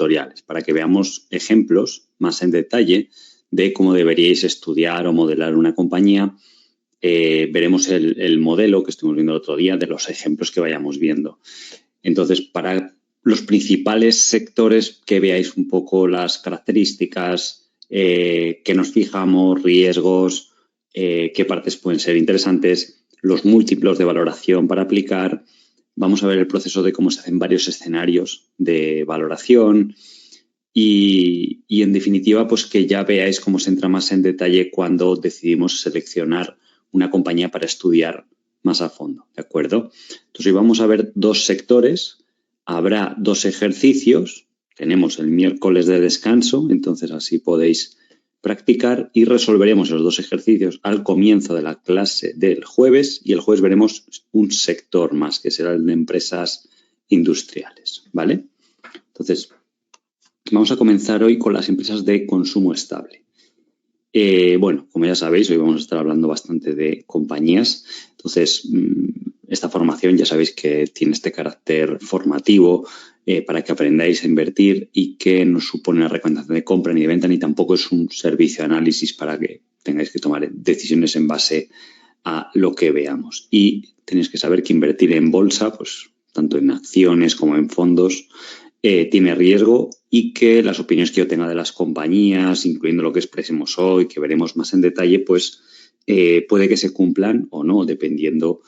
factoriales, para que veamos ejemplos más en detalle de cómo deberíais estudiar o modelar una compañía. Veremos el modelo que estuvimos viendo el otro día de los ejemplos que vayamos viendo. Entonces, para los principales sectores, que veáis un poco las características, que nos fijamos, riesgos, qué partes pueden ser interesantes, los múltiplos de valoración para aplicar. Vamos a ver el proceso de cómo se hacen varios escenarios de valoración y en definitiva, pues que ya veáis cómo se entra más en detalle cuando decidimos seleccionar una compañía para estudiar más a fondo, ¿de acuerdo? Entonces, hoy vamos a ver dos sectores. Habrá dos ejercicios. Tenemos el miércoles de descanso, entonces así podéis practicar y resolveremos los dos ejercicios al comienzo de la clase del jueves y el jueves veremos un sector más, que será el de empresas industriales, ¿vale? Entonces, vamos a comenzar hoy con las empresas de consumo estable. Bueno, como ya sabéis, hoy vamos a estar hablando bastante de compañías. Entonces, esta formación ya sabéis que tiene este carácter formativo para que aprendáis a invertir y que no supone una recomendación de compra ni de venta, ni tampoco es un servicio de análisis para que tengáis que tomar decisiones en base a lo que veamos. Y tenéis que saber que invertir en bolsa, pues tanto en acciones como en fondos, tiene riesgo y que las opiniones que yo tenga de las compañías, incluyendo lo que expresemos hoy, que veremos más en detalle, pues puede que se cumplan o no, dependiendo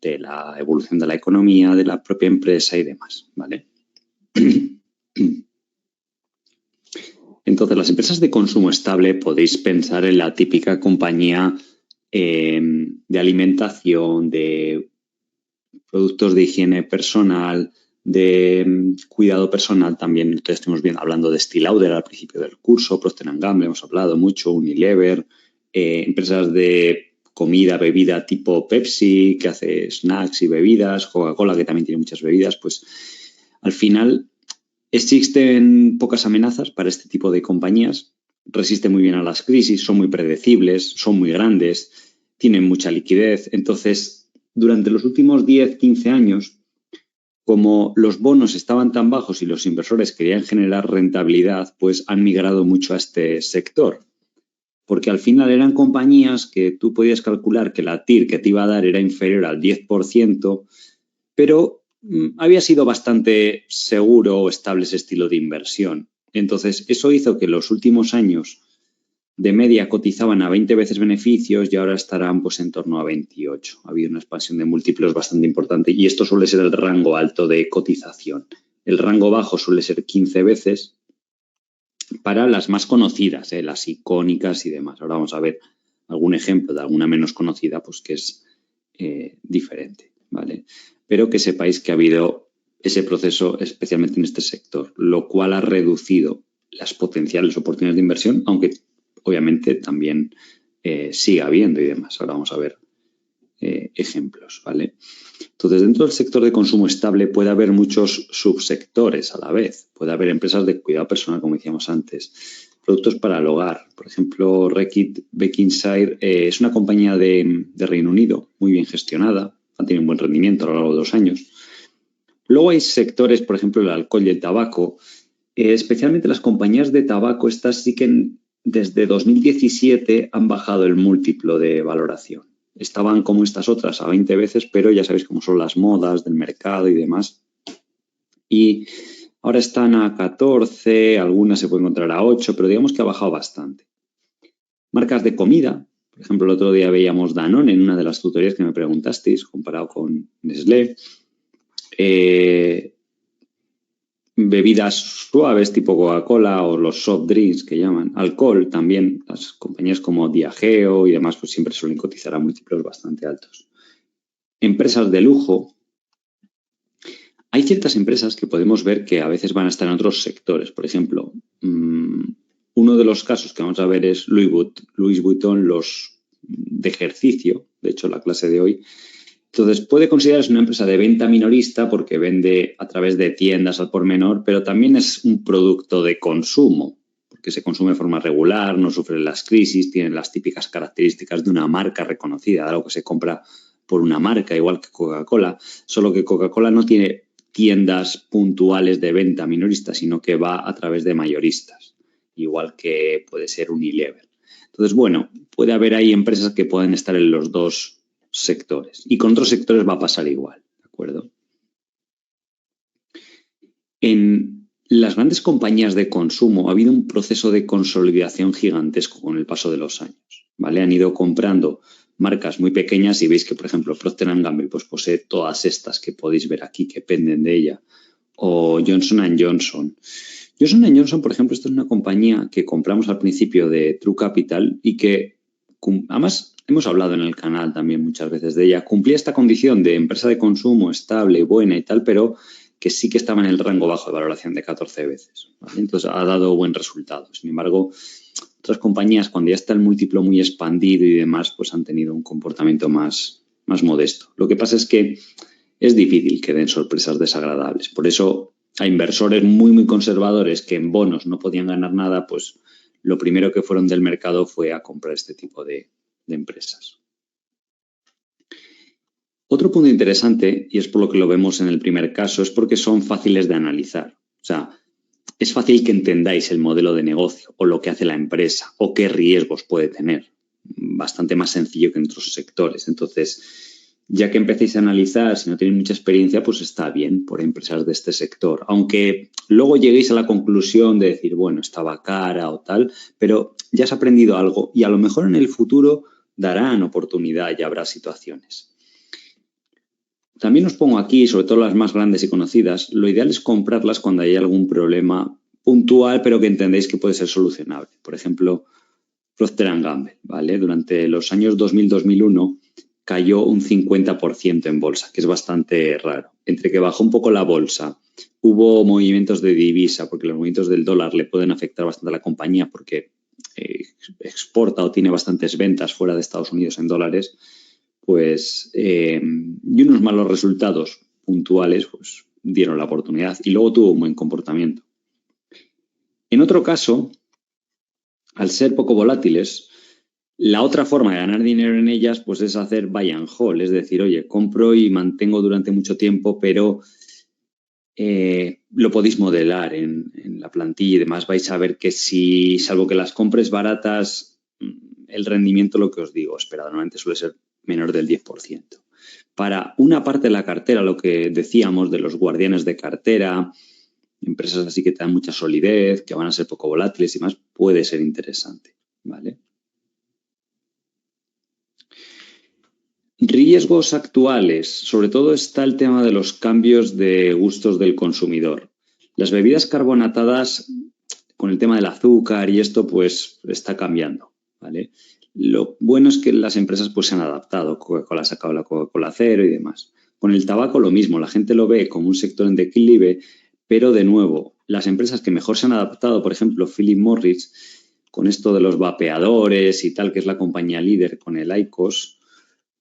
de la evolución de la economía, de la propia empresa y demás, ¿vale? Entonces, las empresas de consumo estable podéis pensar en la típica compañía de alimentación, de productos de higiene personal, de cuidado personal también. Entonces, estuvimos hablando de Estée Lauder al principio del curso, Procter & Gamble, hemos hablado mucho, Unilever, empresas de comida, bebida tipo Pepsi, que hace snacks y bebidas, Coca-Cola, que también tiene muchas bebidas, pues al final existen pocas amenazas para este tipo de compañías, resisten muy bien a las crisis, son muy predecibles, son muy grandes, tienen mucha liquidez. Entonces, durante los últimos 10, 15 años, como los bonos estaban tan bajos y los inversores querían generar rentabilidad, pues han migrado mucho a este sector. Porque al final eran compañías que tú podías calcular que la TIR que te iba a dar era inferior al 10%, pero había sido bastante seguro o estable ese estilo de inversión. Entonces, eso hizo que en los últimos años de media cotizaban a 20 veces beneficios y ahora estarán pues en torno a 28. Ha habido una expansión de múltiplos bastante importante y esto suele ser el rango alto de cotización. El rango bajo suele ser 15 veces para las más conocidas, las icónicas y demás. Ahora vamos a ver algún ejemplo de alguna menos conocida, pues que es diferente, ¿vale? Pero que sepáis que ha habido ese proceso especialmente en este sector, lo cual ha reducido las potenciales oportunidades de inversión, aunque obviamente también sigue habiendo y demás. Ahora vamos a ver ejemplos, ¿vale? Entonces, dentro del sector de consumo estable puede haber muchos subsectores a la vez. Puede haber empresas de cuidado personal, como decíamos antes, productos para el hogar. Por ejemplo, Reckitt Beckhamshire es una compañía de Reino Unido muy bien gestionada, ha tenido un buen rendimiento a lo largo de 2 años. Luego hay sectores, por ejemplo, el alcohol y el tabaco. Especialmente las compañías de tabaco, estas sí que desde 2017 han bajado el múltiplo de valoración. Estaban como estas otras a 20 veces, pero ya sabéis cómo son las modas del mercado y demás. Y ahora están a 14, algunas se pueden encontrar a 8, pero digamos que ha bajado bastante. Marcas de comida, por ejemplo, el otro día veíamos Danone en una de las tutorías que me preguntasteis, comparado con Nestlé. Bebidas suaves tipo Coca-Cola o los soft drinks que llaman. Alcohol también, las compañías como Diageo y demás pues siempre suelen cotizar a múltiplos bastante altos. Empresas de lujo. Hay ciertas empresas que podemos ver que a veces van a estar en otros sectores. Por ejemplo, uno de los casos que vamos a ver es Louis Vuitton, los de ejercicio. De hecho, la clase de hoy. Entonces, puede considerarse una empresa de venta minorista porque vende a través de tiendas al por menor, pero también es un producto de consumo, porque se consume de forma regular, no sufre las crisis, tiene las típicas características de una marca reconocida, algo que se compra por una marca, igual que Coca-Cola, solo que Coca-Cola no tiene tiendas puntuales de venta minoristas, sino que va a través de mayoristas, igual que puede ser Unilever. Entonces, bueno, puede haber ahí empresas que pueden estar en los dos sectores y con otros sectores va a pasar igual, ¿de acuerdo? En las grandes compañías de consumo ha habido un proceso de consolidación gigantesco con el paso de los años, ¿vale? Han ido comprando marcas muy pequeñas y veis que, por ejemplo, Procter & Gamble pues posee todas estas que podéis ver aquí que penden de ella, o Johnson & Johnson. Johnson & Johnson, por ejemplo, esta es una compañía que compramos al principio de True Capital y que, además, hemos hablado en el canal también muchas veces de ella, cumplía esta condición de empresa de consumo estable, buena y tal, pero que sí que estaba en el rango bajo de valoración de 14 veces, ¿vale? Entonces, ha dado buen resultado. Sin embargo, otras compañías, cuando ya está el múltiplo muy expandido y demás, pues han tenido un comportamiento más modesto. Lo que pasa es que es difícil que den sorpresas desagradables. Por eso, a inversores muy conservadores que en bonos no podían ganar nada, pues lo primero que fueron del mercado fue a comprar este tipo de empresas. Otro punto interesante, y es por lo que lo vemos en el primer caso, es porque son fáciles de analizar. O sea, es fácil que entendáis el modelo de negocio o lo que hace la empresa o qué riesgos puede tener. Bastante más sencillo que en otros sectores. Entonces, ya que empecéis a analizar, si no tenéis mucha experiencia, pues está bien por empresas de este sector. Aunque luego lleguéis a la conclusión de decir, bueno, estaba cara o tal, pero ya has aprendido algo y a lo mejor en el futuro darán oportunidad y habrá situaciones. También os pongo aquí, sobre todo las más grandes y conocidas, lo ideal es comprarlas cuando hay algún problema puntual, pero que entendéis que puede ser solucionable. Por ejemplo, Procter & Gamble, ¿vale? Durante los años 2000-2001 cayó un 50% en bolsa, que es bastante raro. Entre que bajó un poco la bolsa, hubo movimientos de divisa, porque los movimientos del dólar le pueden afectar bastante a la compañía porque exporta o tiene bastantes ventas fuera de Estados Unidos en dólares, pues, y unos malos resultados puntuales, pues dieron la oportunidad y luego tuvo un buen comportamiento. En otro caso, al ser poco volátiles, la otra forma de ganar dinero en ellas pues es hacer buy and hold, es decir, oye, compro y mantengo durante mucho tiempo, pero lo podéis modelar en la plantilla y demás. Vais a ver que si, salvo que las compres baratas, el rendimiento, lo que os digo, esperado, normalmente suele ser menor del 10%. Para una parte de la cartera, lo que decíamos de los guardianes de cartera, empresas así que te dan mucha solidez, que van a ser poco volátiles y más, puede ser interesante, ¿vale? Riesgos actuales, sobre todo está el tema de los cambios de gustos del consumidor. Las bebidas carbonatadas, con el tema del azúcar y esto, pues está cambiando, ¿vale? Lo bueno es que las empresas pues se han adaptado. Coca-Cola ha sacado la Coca-Cola Cero y demás. Con el tabaco lo mismo, la gente lo ve como un sector en declive, pero de nuevo, las empresas que mejor se han adaptado, por ejemplo, Philip Morris, con esto de los vapeadores y tal, que es la compañía líder con el IQOS,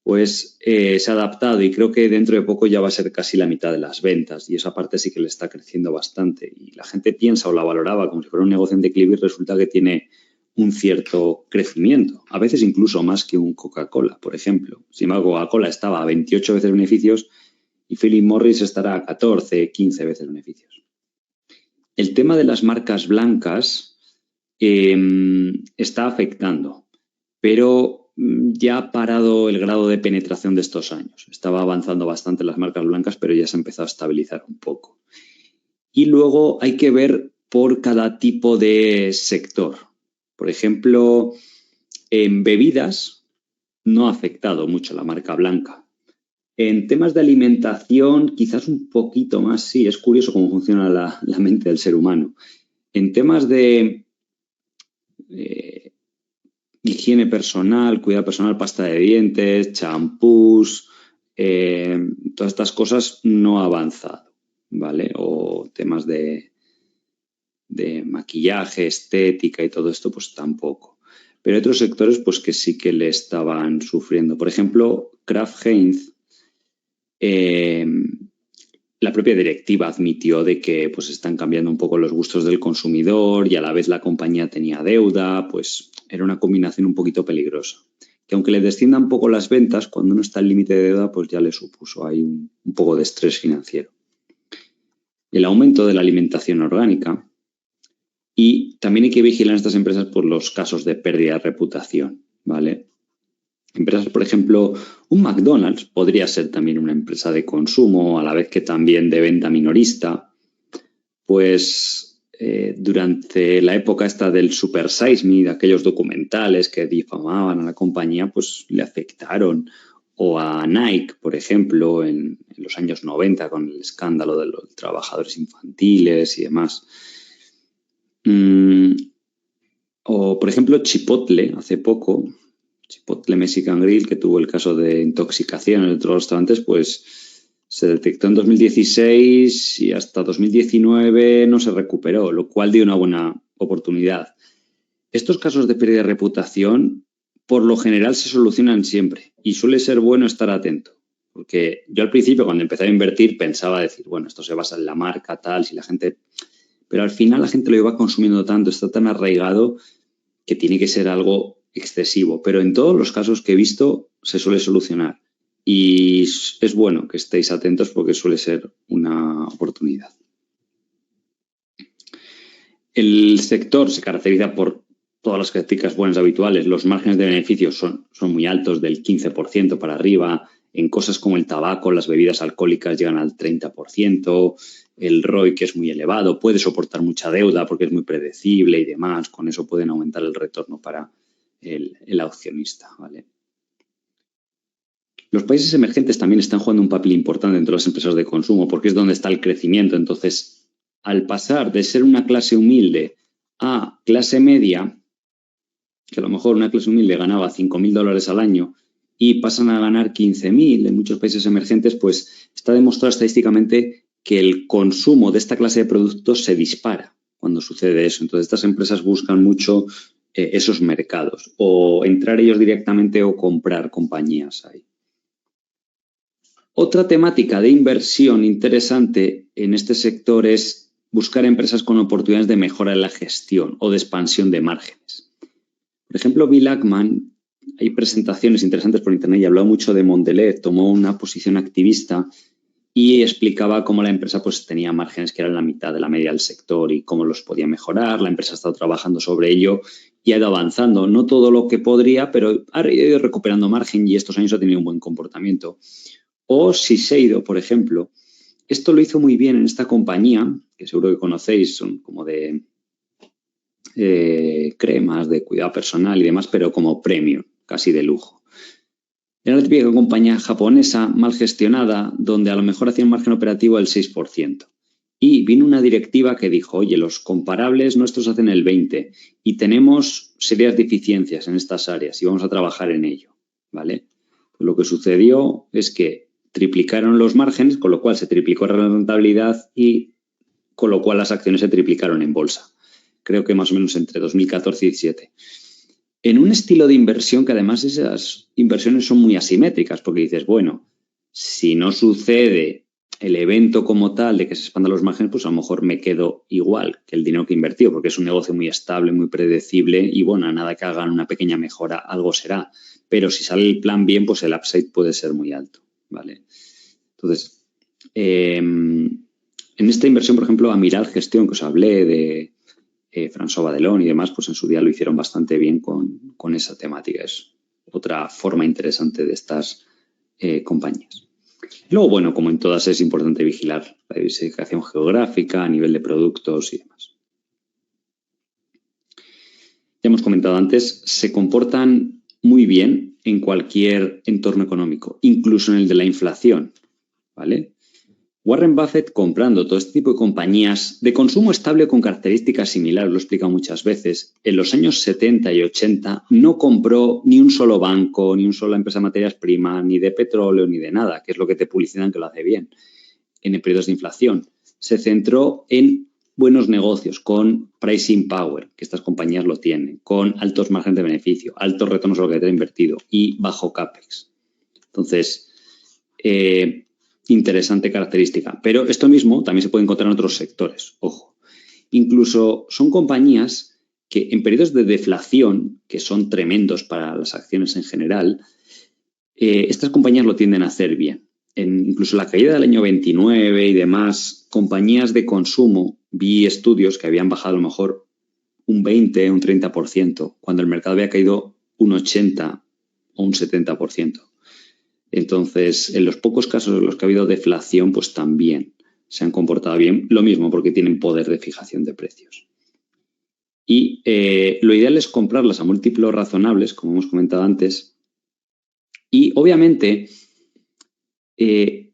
pues se ha adaptado y creo que dentro de poco ya va a ser casi la mitad de las ventas y esa parte sí que le está creciendo bastante y la gente piensa o la valoraba como si fuera un negocio en declive y resulta que tiene un cierto crecimiento, a veces incluso más que un Coca-Cola, por ejemplo. Sin embargo, Coca-Cola estaba a 28 veces beneficios y Philip Morris estará a 14, 15 veces beneficios. El tema de las marcas blancas está afectando, pero ya ha parado el grado de penetración de estos años. Estaba avanzando bastante las marcas blancas, pero ya se ha empezado a estabilizar un poco. Y luego hay que ver por cada tipo de sector. Por ejemplo, en bebidas no ha afectado mucho la marca blanca. En temas de alimentación, quizás un poquito más, sí, es curioso cómo funciona la mente del ser humano. En temas de higiene personal, cuidado personal, pasta de dientes, champús, todas estas cosas no ha avanzado, ¿vale? O temas de maquillaje, estética y todo esto, pues tampoco. Pero hay otros sectores pues que sí que le estaban sufriendo. Por ejemplo, Kraft Heinz, la propia directiva admitió de que pues están cambiando un poco los gustos del consumidor y a la vez la compañía tenía deuda, pues era una combinación un poquito peligrosa. Que aunque le desciendan un poco las ventas, cuando uno está al límite de deuda, pues ya le supuso ahí un poco de estrés financiero. el aumento de la alimentación orgánica y también hay que vigilar estas empresas por los casos de pérdida de reputación, ¿vale? Empresas, por ejemplo, un McDonald's podría ser también una empresa de consumo, a la vez que también de venta minorista. Pues durante la época esta del Super Size Me, de aquellos documentales que difamaban a la compañía, pues le afectaron. O a Nike, por ejemplo, en los años 90 con el escándalo de los trabajadores infantiles y demás. O, por ejemplo, Chipotle, hace poco, Chipotle Mexican Grill, que tuvo el caso de intoxicación en otros restaurantes, pues se detectó en 2016 y hasta 2019 no se recuperó, lo cual dio una buena oportunidad. Estos casos de pérdida de reputación, por lo general, se solucionan siempre y suele ser bueno estar atento. Porque yo al principio, cuando empecé a invertir, pensaba decir, bueno, esto se basa en la marca, tal, si la gente... Pero al final la gente lo iba consumiendo tanto, está tan arraigado que tiene que ser algo excesivo. Pero en todos los casos que he visto se suele solucionar. Y es bueno que estéis atentos porque suele ser una oportunidad. El sector se caracteriza por todas las características buenas habituales. Los márgenes de beneficio son muy altos, del 15% para arriba. En cosas como el tabaco, las bebidas alcohólicas llegan al 30%. El ROI, que es muy elevado, puede soportar mucha deuda porque es muy predecible y demás. Con eso pueden aumentar el retorno para el accionista, ¿vale? Los países emergentes también están jugando un papel importante dentro de las empresas de consumo porque es donde está el crecimiento. Entonces, al pasar de ser una clase humilde a clase media, que a lo mejor una clase humilde ganaba $5.000 al año y pasan a ganar 15.000 en muchos países emergentes, pues está demostrado estadísticamente que el consumo de esta clase de productos se dispara cuando sucede eso. Entonces, estas empresas buscan mucho esos mercados, o entrar ellos directamente o comprar compañías ahí. Otra temática de inversión interesante en este sector es buscar empresas con oportunidades de mejora en la gestión o de expansión de márgenes. Por ejemplo, Bill Ackman, hay presentaciones interesantes por internet y habló mucho de Mondelez, tomó una posición activista y explicaba cómo la empresa pues tenía márgenes que eran la mitad de la media del sector y cómo los podía mejorar. La empresa ha estado trabajando sobre ello y ha ido avanzando. No todo lo que podría, pero ha ido recuperando margen y estos años ha tenido un buen comportamiento. O Shiseido, por ejemplo, esto lo hizo muy bien en esta compañía, que seguro que conocéis, son como de cremas de cuidado personal y demás, pero como premium, casi de lujo. Era la típica compañía japonesa mal gestionada, donde a lo mejor hacía un margen operativo del 6%. Y vino una directiva que dijo, oye, los comparables nuestros hacen el 20% y tenemos serias deficiencias en estas áreas y vamos a trabajar en ello, ¿vale? Pues lo que sucedió es que triplicaron los márgenes, con lo cual se triplicó la rentabilidad y con lo cual las acciones se triplicaron en bolsa. Creo que más o menos entre 2014 y 2017. En un estilo de inversión que además esas inversiones son muy asimétricas, porque dices, bueno, si no sucede el evento como tal de que se expandan los márgenes, pues a lo mejor me quedo igual que el dinero que he invertido, porque es un negocio muy estable, muy predecible y bueno, a nada que hagan una pequeña mejora, algo será. Pero si sale el plan bien, pues el upside puede ser muy alto, ¿vale? Entonces, en esta inversión, por ejemplo, Amiral Gestión, que os hablé de François Badelón y demás, pues en su día lo hicieron bastante bien con esa temática. Es otra forma interesante de estas compañías. Luego, bueno, como en todas es importante vigilar la diversificación geográfica a nivel de productos y demás. Ya hemos comentado antes, se comportan muy bien en cualquier entorno económico, incluso en el de la inflación, ¿vale? Warren Buffett comprando todo este tipo de compañías de consumo estable con características similares, lo he explicado muchas veces, en los años 70 y 80 no compró ni un solo banco, ni una sola empresa de materias primas, ni de petróleo, ni de nada, que es lo que te publicitan que lo hace bien en periodos de inflación. Se centró en buenos negocios, con pricing power, que estas compañías lo tienen, con altos márgenes de beneficio, altos retornos sobre lo que te ha invertido y bajo CAPEX. Entonces, interesante característica. Pero esto mismo también se puede encontrar en otros sectores, ojo. Incluso son compañías que en periodos de deflación, que son tremendos para las acciones en general, estas compañías lo tienden a hacer bien. incluso la caída del año 29 y demás, compañías de consumo, vi estudios que habían bajado a lo mejor un 20, un 30%, cuando el mercado había caído un 80 o un 70%. Entonces, en los pocos casos en los que ha habido deflación, pues también se han comportado bien. Lo mismo porque tienen poder de fijación de precios. Y lo ideal es comprarlas a múltiplos razonables, como hemos comentado antes. Y obviamente,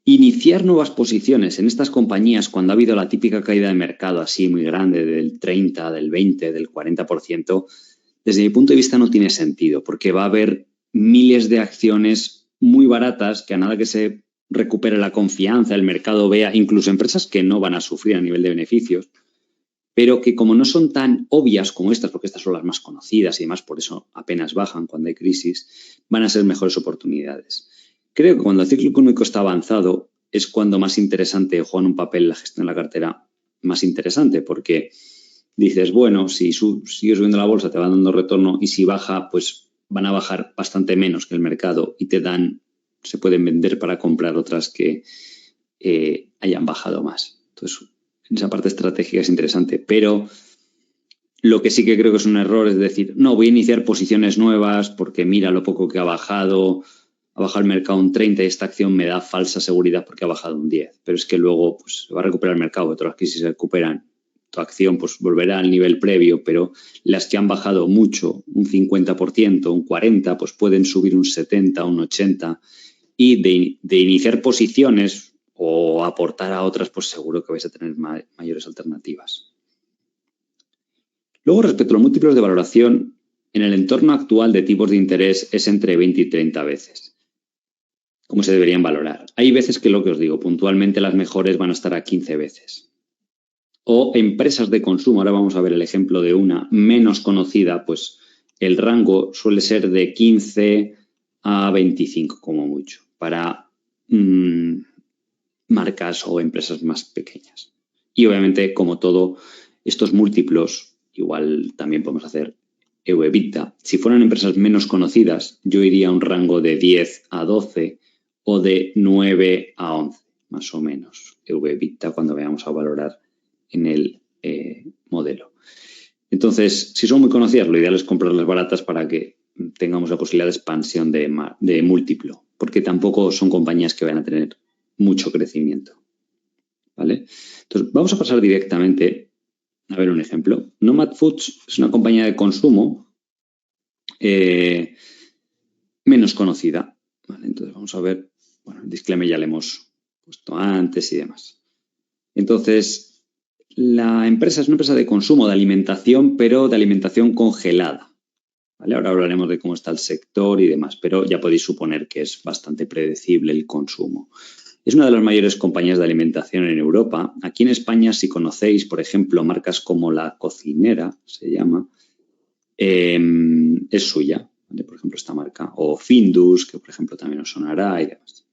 iniciar nuevas posiciones en estas compañías cuando ha habido la típica caída de mercado así muy grande del 30, del 20, del 40%, desde mi punto de vista no tiene sentido, porque va a haber miles de acciones muy baratas que a nada que se recupere la confianza, el mercado vea, incluso empresas que no van a sufrir a nivel de beneficios, pero que como no son tan obvias como estas, porque estas son las más conocidas y demás, por eso apenas bajan cuando hay crisis, van a ser mejores oportunidades. Creo que cuando el ciclo económico está avanzado es cuando más interesante juega un papel la gestión de la cartera más interesante, porque dices, bueno, si sigues subiendo la bolsa te va dando retorno y si baja, pues van a bajar bastante menos que el mercado y se pueden vender para comprar otras que hayan bajado más. Entonces, en esa parte estratégica es interesante, pero lo que sí que creo que es un error es decir, no, voy a iniciar posiciones nuevas porque mira lo poco que ha bajado el mercado un 30 y esta acción me da falsa seguridad porque ha bajado un 10. Pero es que luego pues, se va a recuperar el mercado, otras crisis se recuperan, tu acción pues volverá al nivel previo, pero las que han bajado mucho, un 50%, un 40%, pues pueden subir un 70%, un 80%, y de iniciar posiciones o aportar a otras, pues seguro que vais a tener mayores alternativas. Luego, respecto a los múltiplos de valoración, en el entorno actual de tipos de interés es entre 20 y 30 veces. ¿Cómo se deberían valorar? Hay veces que lo que os digo, puntualmente las mejores van a estar a 15 veces. O empresas de consumo, ahora vamos a ver el ejemplo de una menos conocida, pues el rango suele ser de 15 a 25 como mucho, para marcas o empresas más pequeñas. Y obviamente, como todo, estos múltiplos, igual también podemos hacer EV/EBITDA. Si fueran empresas menos conocidas, yo iría a un rango de 10 a 12 o de 9 a 11, más o menos, EV/EBITDA cuando vayamos a valorar en el modelo. Entonces, si son muy conocidas, lo ideal es comprarlas baratas para que tengamos la posibilidad de expansión de múltiplo, porque tampoco son compañías que van a tener mucho crecimiento. ¿Vale? Entonces, vamos a pasar directamente a ver un ejemplo. Nomad Foods es una compañía de consumo menos conocida. ¿Vale? Entonces, vamos a ver, bueno, el disclaimer ya le hemos puesto antes y demás. Entonces, la empresa es una empresa de consumo, de alimentación, pero de alimentación congelada. ¿Vale? Ahora hablaremos de cómo está el sector y demás, pero ya podéis suponer que es bastante predecible el consumo. Es una de las mayores compañías de alimentación en Europa. Aquí en España, si conocéis, por ejemplo, marcas como La Cocinera, se llama, es suya, ¿vale? Por ejemplo, esta marca. O Findus, que por ejemplo también os sonará y demás.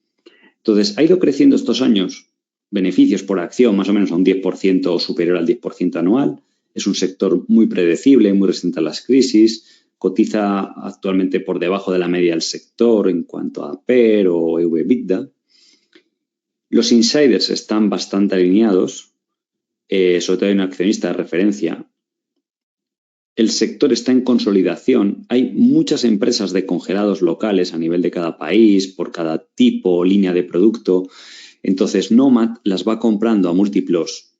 Entonces, ha ido creciendo estos años beneficios por acción más o menos a un 10% o superior al 10% anual. Es un sector muy predecible, muy resistente a las crisis. Cotiza actualmente por debajo de la media del sector en cuanto a PER o EV/EBITDA. Los insiders están bastante alineados, sobre todo hay un accionista de referencia. El sector está en consolidación. Hay muchas empresas de congelados locales a nivel de cada país, por cada tipo o línea de producto. Entonces, Nomad las va comprando a múltiplos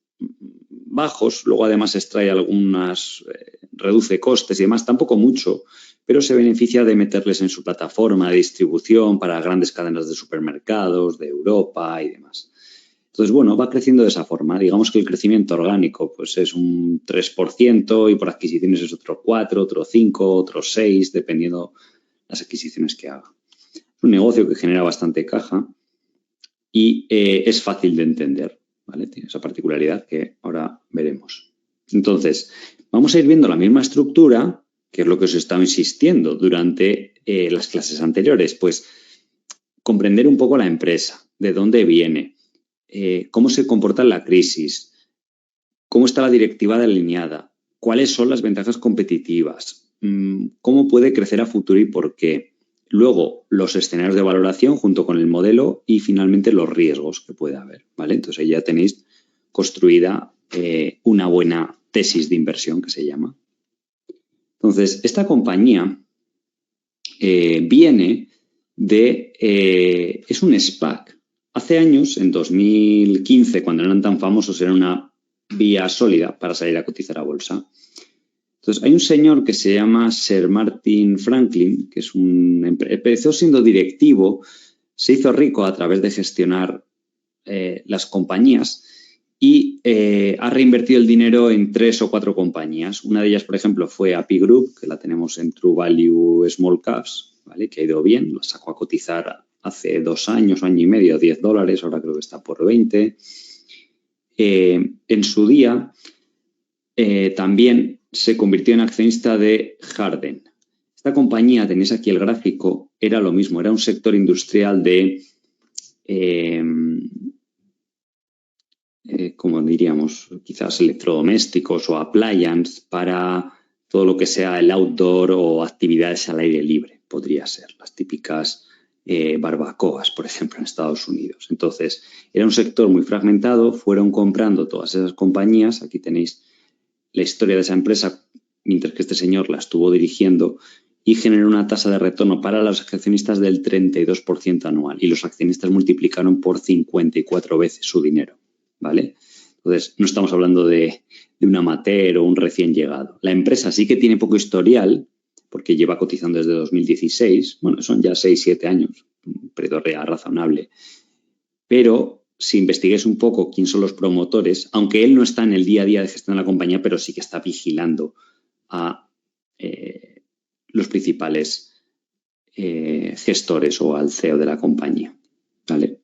bajos. Luego, además, extrae algunas, reduce costes y demás. Tampoco mucho, pero se beneficia de meterles en su plataforma de distribución para grandes cadenas de supermercados, de Europa y demás. Entonces, bueno, va creciendo de esa forma. Digamos que el crecimiento orgánico pues es un 3% y por adquisiciones es otro 4%, otro 5%, otro 6%, dependiendo las adquisiciones que haga. Es un negocio que genera bastante caja y es fácil de entender, ¿vale? Tiene esa particularidad que ahora veremos. Entonces, vamos a ir viendo la misma estructura, que es lo que os he estado insistiendo durante las clases anteriores. Pues comprender un poco la empresa, de dónde viene, cómo se comporta en la crisis, cómo está la directiva delineada, cuáles son las ventajas competitivas, cómo puede crecer a futuro y por qué. luego los escenarios de valoración junto con el modelo y finalmente los riesgos que puede haber, ¿vale? Entonces ahí ya tenéis construida una buena tesis de inversión que se llama. Entonces, esta compañía viene de... es un SPAC. Hace años, en 2015, cuando no eran tan famosos, era una vía sólida para salir a cotizar a bolsa. Entonces, hay un señor que se llama Sir Martin Franklin, que es empezó siendo directivo, se hizo rico a través de gestionar las compañías y ha reinvertido el dinero en 3 o 4 compañías. Una de ellas, por ejemplo, fue API Group, que la tenemos en True Value Small Caps, ¿vale? Que ha ido bien, la sacó a cotizar hace 2 años, año y medio, $10, ahora creo que está por 20. En su día también se convirtió en accionista de Jarden. Esta compañía, tenéis aquí el gráfico, era lo mismo, era un sector industrial de, como diríamos, quizás electrodomésticos o appliance para todo lo que sea el outdoor o actividades al aire libre, podría ser, las típicas barbacoas, por ejemplo, en Estados Unidos. Entonces, era un sector muy fragmentado, fueron comprando todas esas compañías, aquí tenéis la historia de esa empresa, mientras que este señor la estuvo dirigiendo, y generó una tasa de retorno para los accionistas del 32% anual. Y los accionistas multiplicaron por 54 veces su dinero, ¿vale? Entonces, no estamos hablando de un amateur o un recién llegado. La empresa sí que tiene poco historial, porque lleva cotizando desde 2016. Bueno, son ya 6-7 años, un periodo real razonable. Pero si investigues un poco quién son los promotores, aunque él no está en el día a día de gestión de la compañía, pero sí que está vigilando a los principales gestores o al CEO de la compañía, ¿vale?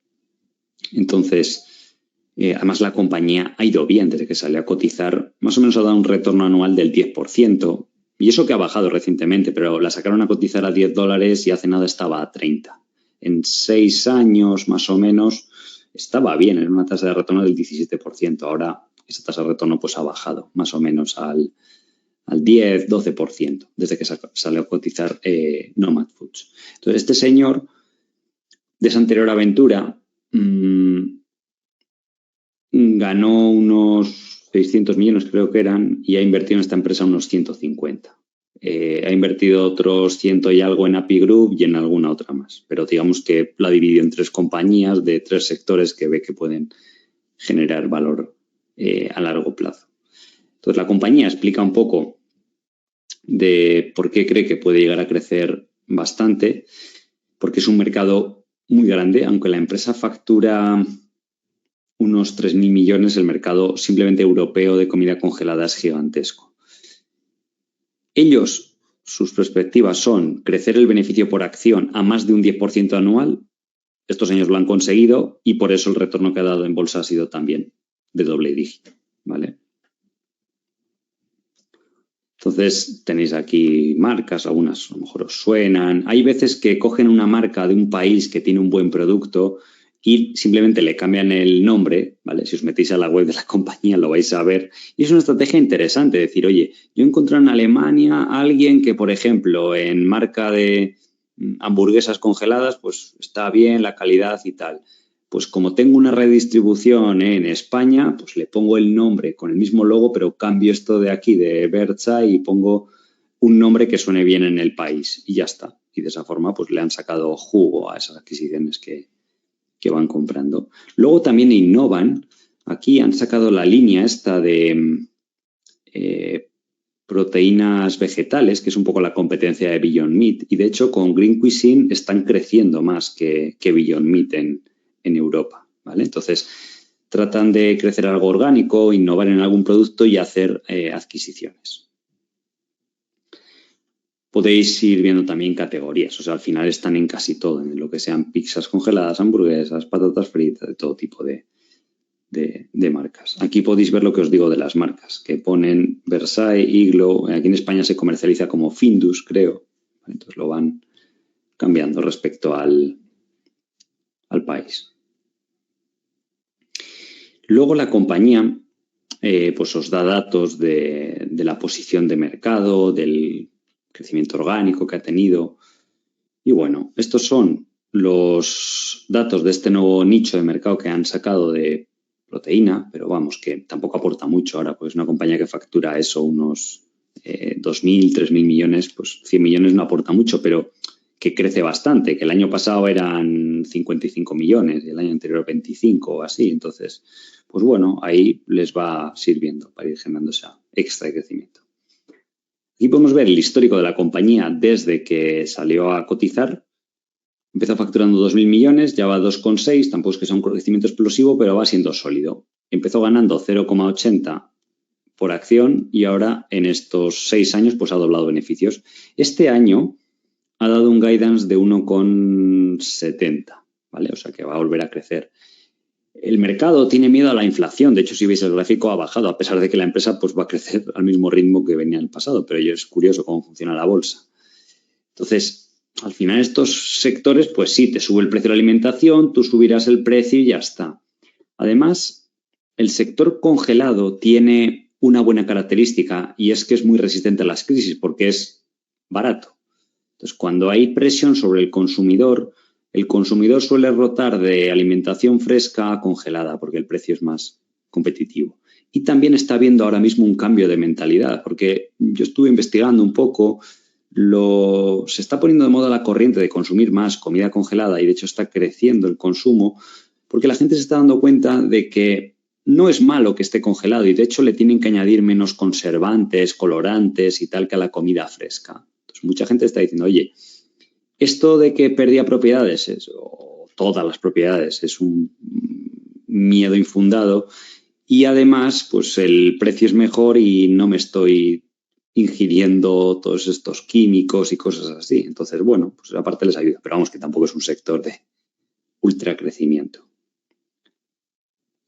Entonces, además la compañía ha ido bien desde que salió a cotizar, más o menos ha dado un retorno anual del 10%, y eso que ha bajado recientemente, pero la sacaron a cotizar a $10 y hace nada estaba a 30. En 6 años, más o menos, estaba bien, era una tasa de retorno del 17%. Ahora esa tasa de retorno pues ha bajado más o menos al 10-12% desde que salió a cotizar Nomad Foods. Entonces, este señor de esa anterior aventura ganó unos 600 millones, creo que eran, y ha invertido en esta empresa unos 150. Ha invertido otros 100 y algo en API Group y en alguna otra más. Pero digamos que la ha dividido en 3 compañías de 3 sectores que ve que pueden generar valor a largo plazo. Entonces, la compañía explica un poco de por qué cree que puede llegar a crecer bastante, porque es un mercado muy grande, aunque la empresa factura unos 3.000 millones, el mercado simplemente europeo de comida congelada es gigantesco. Ellos, sus perspectivas son crecer el beneficio por acción a más de un 10% anual. Estos años lo han conseguido y por eso el retorno que ha dado en bolsa ha sido también de doble dígito, ¿vale? Entonces tenéis aquí marcas, algunas a lo mejor os suenan. Hay veces que cogen una marca de un país que tiene un buen producto y simplemente le cambian el nombre, ¿vale? Si os metéis a la web de la compañía lo vais a ver. Y es una estrategia interesante, decir, oye, yo encontré en Alemania a alguien que, por ejemplo, en marca de hamburguesas congeladas, pues está bien la calidad y tal. Pues como tengo una redistribución en España, pues le pongo el nombre con el mismo logo, pero cambio esto de aquí, de Bercha, y pongo un nombre que suene bien en el país y ya está. Y de esa forma pues le han sacado jugo a esas adquisiciones que van comprando. Luego también innovan. Aquí han sacado la línea esta de proteínas vegetales, que es un poco la competencia de Beyond Meat. Y de hecho con Green Cuisine están creciendo más que Beyond Meat en Europa, ¿vale? Entonces, tratan de crecer algo orgánico, innovar en algún producto y hacer adquisiciones. Podéis ir viendo también categorías, o sea, al final están en casi todo, en lo que sean pizzas congeladas, hamburguesas, patatas fritas, de todo tipo de marcas. Aquí podéis ver lo que os digo de las marcas, que ponen Versailles, Iglo, aquí en España se comercializa como Findus, creo, entonces lo van cambiando respecto al país. Luego la compañía pues os da datos de la posición de mercado, del crecimiento orgánico que ha tenido. Y bueno, estos son los datos de este nuevo nicho de mercado que han sacado de proteína, pero vamos, que tampoco aporta mucho ahora, pues una compañía que factura eso, unos 2.000, 3.000 millones, pues 100 millones no aporta mucho, pero que crece bastante, que el año pasado eran 55 millones y el año anterior 25 o así. Entonces, pues bueno, ahí les va sirviendo para ir generando esa extra de crecimiento. Aquí podemos ver el histórico de la compañía desde que salió a cotizar. Empezó facturando 2.000 millones, ya va a 2,6, tampoco es que sea un crecimiento explosivo, pero va siendo sólido. Empezó ganando 0,80 por acción y ahora en estos 6 años pues ha doblado beneficios. Este año ha dado un guidance de 1,70, ¿vale? O sea que va a volver a crecer. El mercado tiene miedo a la inflación. De hecho, si veis el gráfico, ha bajado, a pesar de que la empresa pues, va a crecer al mismo ritmo que venía en el pasado. Pero es curioso cómo funciona la bolsa. Entonces, al final estos sectores, pues sí, te sube el precio de la alimentación, tú subirás el precio y ya está. Además, el sector congelado tiene una buena característica y es que es muy resistente a las crisis porque es barato. Entonces, cuando hay presión sobre el consumidor suele rotar de alimentación fresca a congelada porque el precio es más competitivo. Y también está habiendo ahora mismo un cambio de mentalidad, porque yo estuve investigando un poco, se está poniendo de moda la corriente de consumir más comida congelada y de hecho está creciendo el consumo porque la gente se está dando cuenta de que no es malo que esté congelado y de hecho le tienen que añadir menos conservantes, colorantes y tal que a la comida fresca. Entonces mucha gente está diciendo, oye, esto de que perdía propiedades o todas las propiedades es un miedo infundado y además pues el precio es mejor y no me estoy ingiriendo todos estos químicos y cosas así. Entonces, bueno, pues aparte les ayuda, pero vamos que tampoco es un sector de ultra crecimiento.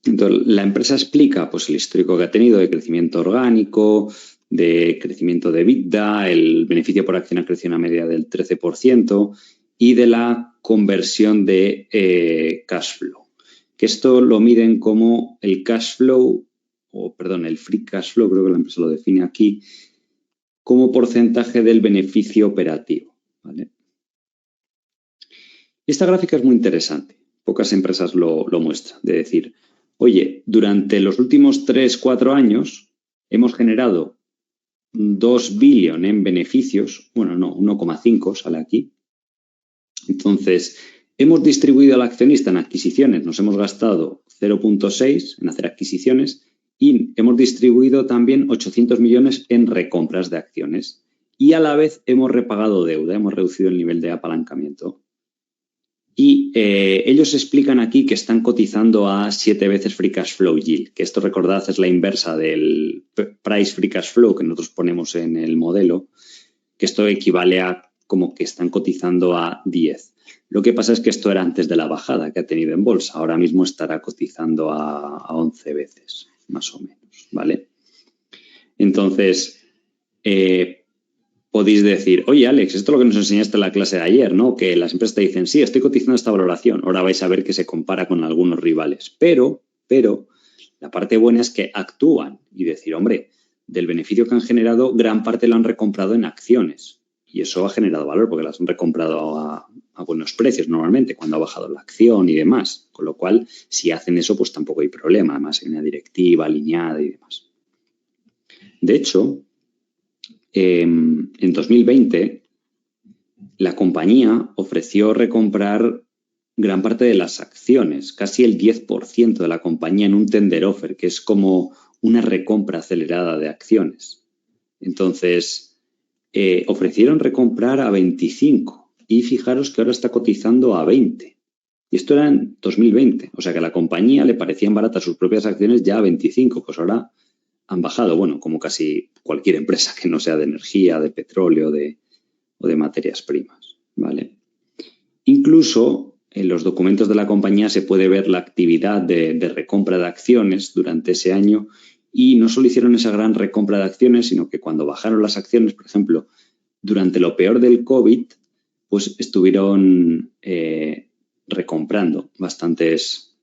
Entonces, la empresa explica pues, el histórico que ha tenido de crecimiento orgánico, de crecimiento de EBITDA, el beneficio por acción ha crecido a media del 13% y de la conversión de cash flow. Que esto lo miden como el cash flow, el free cash flow, creo que la empresa lo define aquí, como porcentaje del beneficio operativo. ¿Vale? Esta gráfica es muy interesante. Pocas empresas lo muestran. De decir, oye, durante los últimos 3-4 años hemos generado 2 billion en beneficios. Bueno, no, 1,5 sale aquí. Entonces, hemos distribuido al accionista en adquisiciones. Nos hemos gastado 0,6 en hacer adquisiciones y hemos distribuido también 800 millones en recompras de acciones. Y a la vez hemos repagado deuda, hemos reducido el nivel de apalancamiento. Y ellos explican aquí que están cotizando a 7 veces Free Cash Flow Yield, que esto, recordad, es la inversa del Price Free Cash Flow que nosotros ponemos en el modelo, que esto equivale a como que están cotizando a 10. Lo que pasa es que esto era antes de la bajada que ha tenido en bolsa. Ahora mismo estará cotizando a 11 veces, más o menos, ¿vale? Entonces, podéis decir, oye, Alex, esto es lo que nos enseñaste en la clase de ayer, ¿no? Que las empresas te dicen, sí, estoy cotizando esta valoración. Ahora vais a ver que se compara con algunos rivales. Pero, la parte buena es que actúan y decir, hombre, del beneficio que han generado, gran parte lo han recomprado en acciones. Y eso ha generado valor porque las han recomprado a buenos precios normalmente, cuando ha bajado la acción y demás. Con lo cual, si hacen eso, pues tampoco hay problema. Además, hay una directiva alineada y demás. De hecho, en 2020, la compañía ofreció recomprar gran parte de las acciones, casi el 10% de la compañía en un tender offer, que es como una recompra acelerada de acciones. Entonces, ofrecieron recomprar a 25 y fijaros que ahora está cotizando a 20. Y esto era en 2020, o sea que a la compañía le parecían baratas sus propias acciones ya a 25, pues ahora han bajado, bueno, como casi cualquier empresa que no sea de energía, de petróleo o de materias primas, ¿vale? Incluso en los documentos de la compañía se puede ver la actividad de recompra de acciones durante ese año y no solo hicieron esa gran recompra de acciones, sino que cuando bajaron las acciones, por ejemplo, durante lo peor del COVID, pues estuvieron recomprando bastantes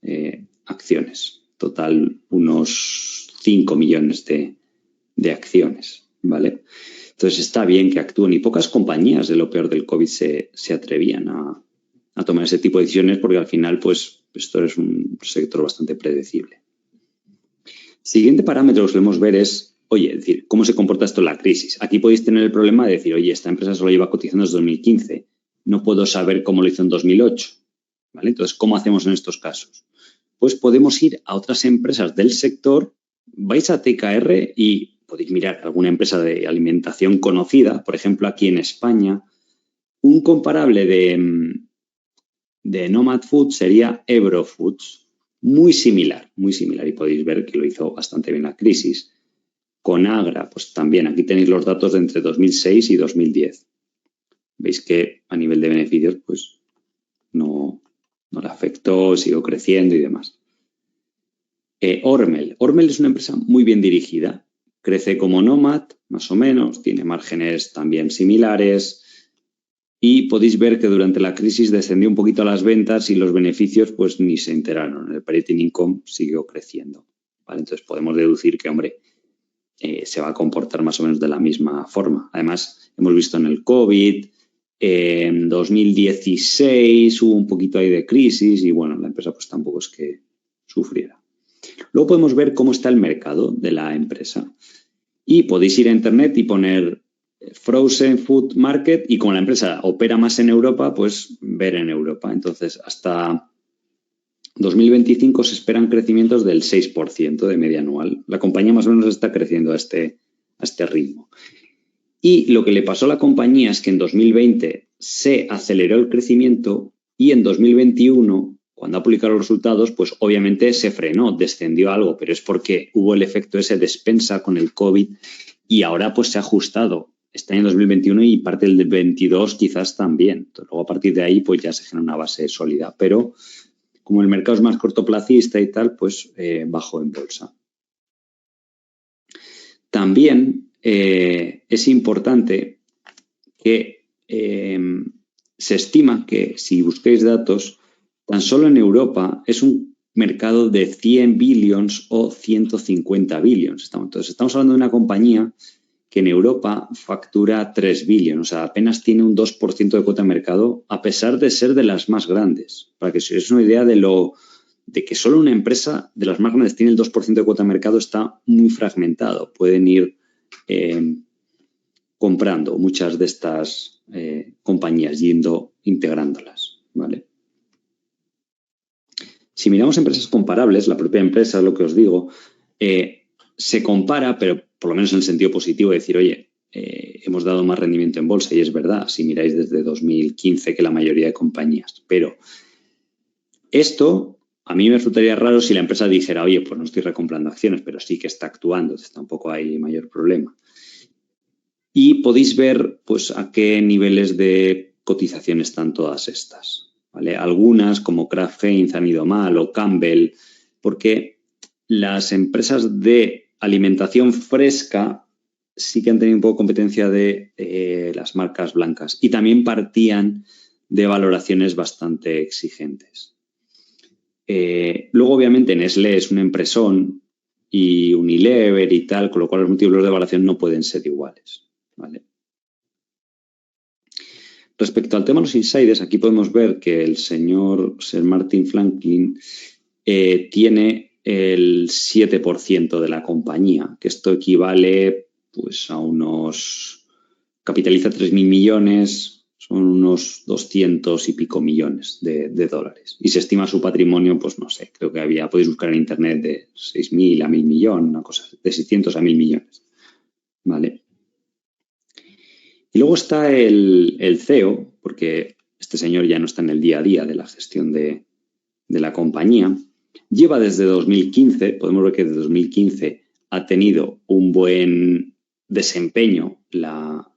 acciones. Total, unos 5 millones de acciones, ¿vale? Entonces está bien que actúen y pocas compañías de lo peor del COVID se atrevían a tomar ese tipo de decisiones porque al final pues esto es un sector bastante predecible. Siguiente parámetro que solemos ver es, oye, es decir, ¿cómo se comporta esto en la crisis? Aquí podéis tener el problema de decir, oye, esta empresa solo lleva cotizando desde 2015, no puedo saber cómo lo hizo en 2008, ¿vale? Entonces, ¿cómo hacemos en estos casos? Pues podemos ir a otras empresas del sector, vais a TKR y podéis mirar alguna empresa de alimentación conocida, por ejemplo, aquí en España, un comparable de Nomad Foods sería Ebro Foods. Muy similar, y podéis ver que lo hizo bastante bien la crisis. Conagra, pues también, aquí tenéis los datos de entre 2006 y 2010. Veis que a nivel de beneficios, pues no le afectó, siguió creciendo y demás. Hormel es una empresa muy bien dirigida, crece como Nomad, más o menos, tiene márgenes también similares, y podéis ver que durante la crisis descendió un poquito las ventas y los beneficios pues ni se enteraron. El operating income siguió creciendo, ¿vale? Entonces podemos deducir que, hombre, se va a comportar más o menos de la misma forma. Además, hemos visto en el COVID, en 2016 hubo un poquito ahí de crisis y, bueno, la empresa pues tampoco es que sufriera. Luego podemos ver cómo está el mercado de la empresa y podéis ir a internet y poner Frozen Food Market y como la empresa opera más en Europa, pues ver en Europa. Entonces, hasta 2025 se esperan crecimientos del 6% de media anual. La compañía más o menos está creciendo a este ritmo. Y lo que le pasó a la compañía es que en 2020 se aceleró el crecimiento y en 2021, cuando ha publicado los resultados, pues obviamente se frenó, descendió algo, pero es porque hubo el efecto ese despensa con el COVID y ahora pues se ha ajustado. Está en 2021 y parte del 22 quizás también. Entonces, luego a partir de ahí pues ya se genera una base sólida. Pero como el mercado es más cortoplacista y tal, pues bajó en bolsa. También es importante que se estima que si busquéis datos, tan solo en Europa es un mercado de 100 billions o 150 billions. Entonces, estamos hablando de una compañía que en Europa factura 3 billions, o sea, apenas tiene un 2% de cuota de mercado, a pesar de ser de las más grandes. Para que os hagáis una idea de que solo una empresa de las más grandes tiene el 2% de cuota de mercado, está muy fragmentado. Pueden ir comprando muchas de estas compañías, integrándolas, ¿vale? Si miramos empresas comparables, la propia empresa, lo que os digo, se compara, pero por lo menos en el sentido positivo, de decir, oye, hemos dado más rendimiento en bolsa y es verdad, si miráis desde 2015 que la mayoría de compañías. Pero esto a mí me resultaría raro si la empresa dijera, oye, pues no estoy recomprando acciones, pero sí que está actuando, entonces tampoco hay mayor problema. Y podéis ver pues a qué niveles de cotización están todas estas, ¿vale? Algunas, como Kraft Heinz, han ido mal, o Campbell, porque las empresas de alimentación fresca sí que han tenido un poco competencia de las marcas blancas y también partían de valoraciones bastante exigentes. Luego, obviamente, Nestlé es una empresón y Unilever y tal, con lo cual los múltiplos de valoración no pueden ser iguales, ¿vale? Respecto al tema de los insiders, aquí podemos ver que el señor Sir Martin Franklin tiene el 7% de la compañía, que esto equivale pues a capitaliza 3.000 millones, son unos 200 y pico millones de dólares. Y se estima su patrimonio, pues no sé, creo que podéis buscar en internet de 6.000 a 1.000 millones, una cosa, de 600 a 1.000 millones, ¿vale? Y luego está el CEO, porque este señor ya no está en el día a día de la gestión de la compañía. Lleva desde 2015, podemos ver que desde 2015 ha tenido un buen desempeño la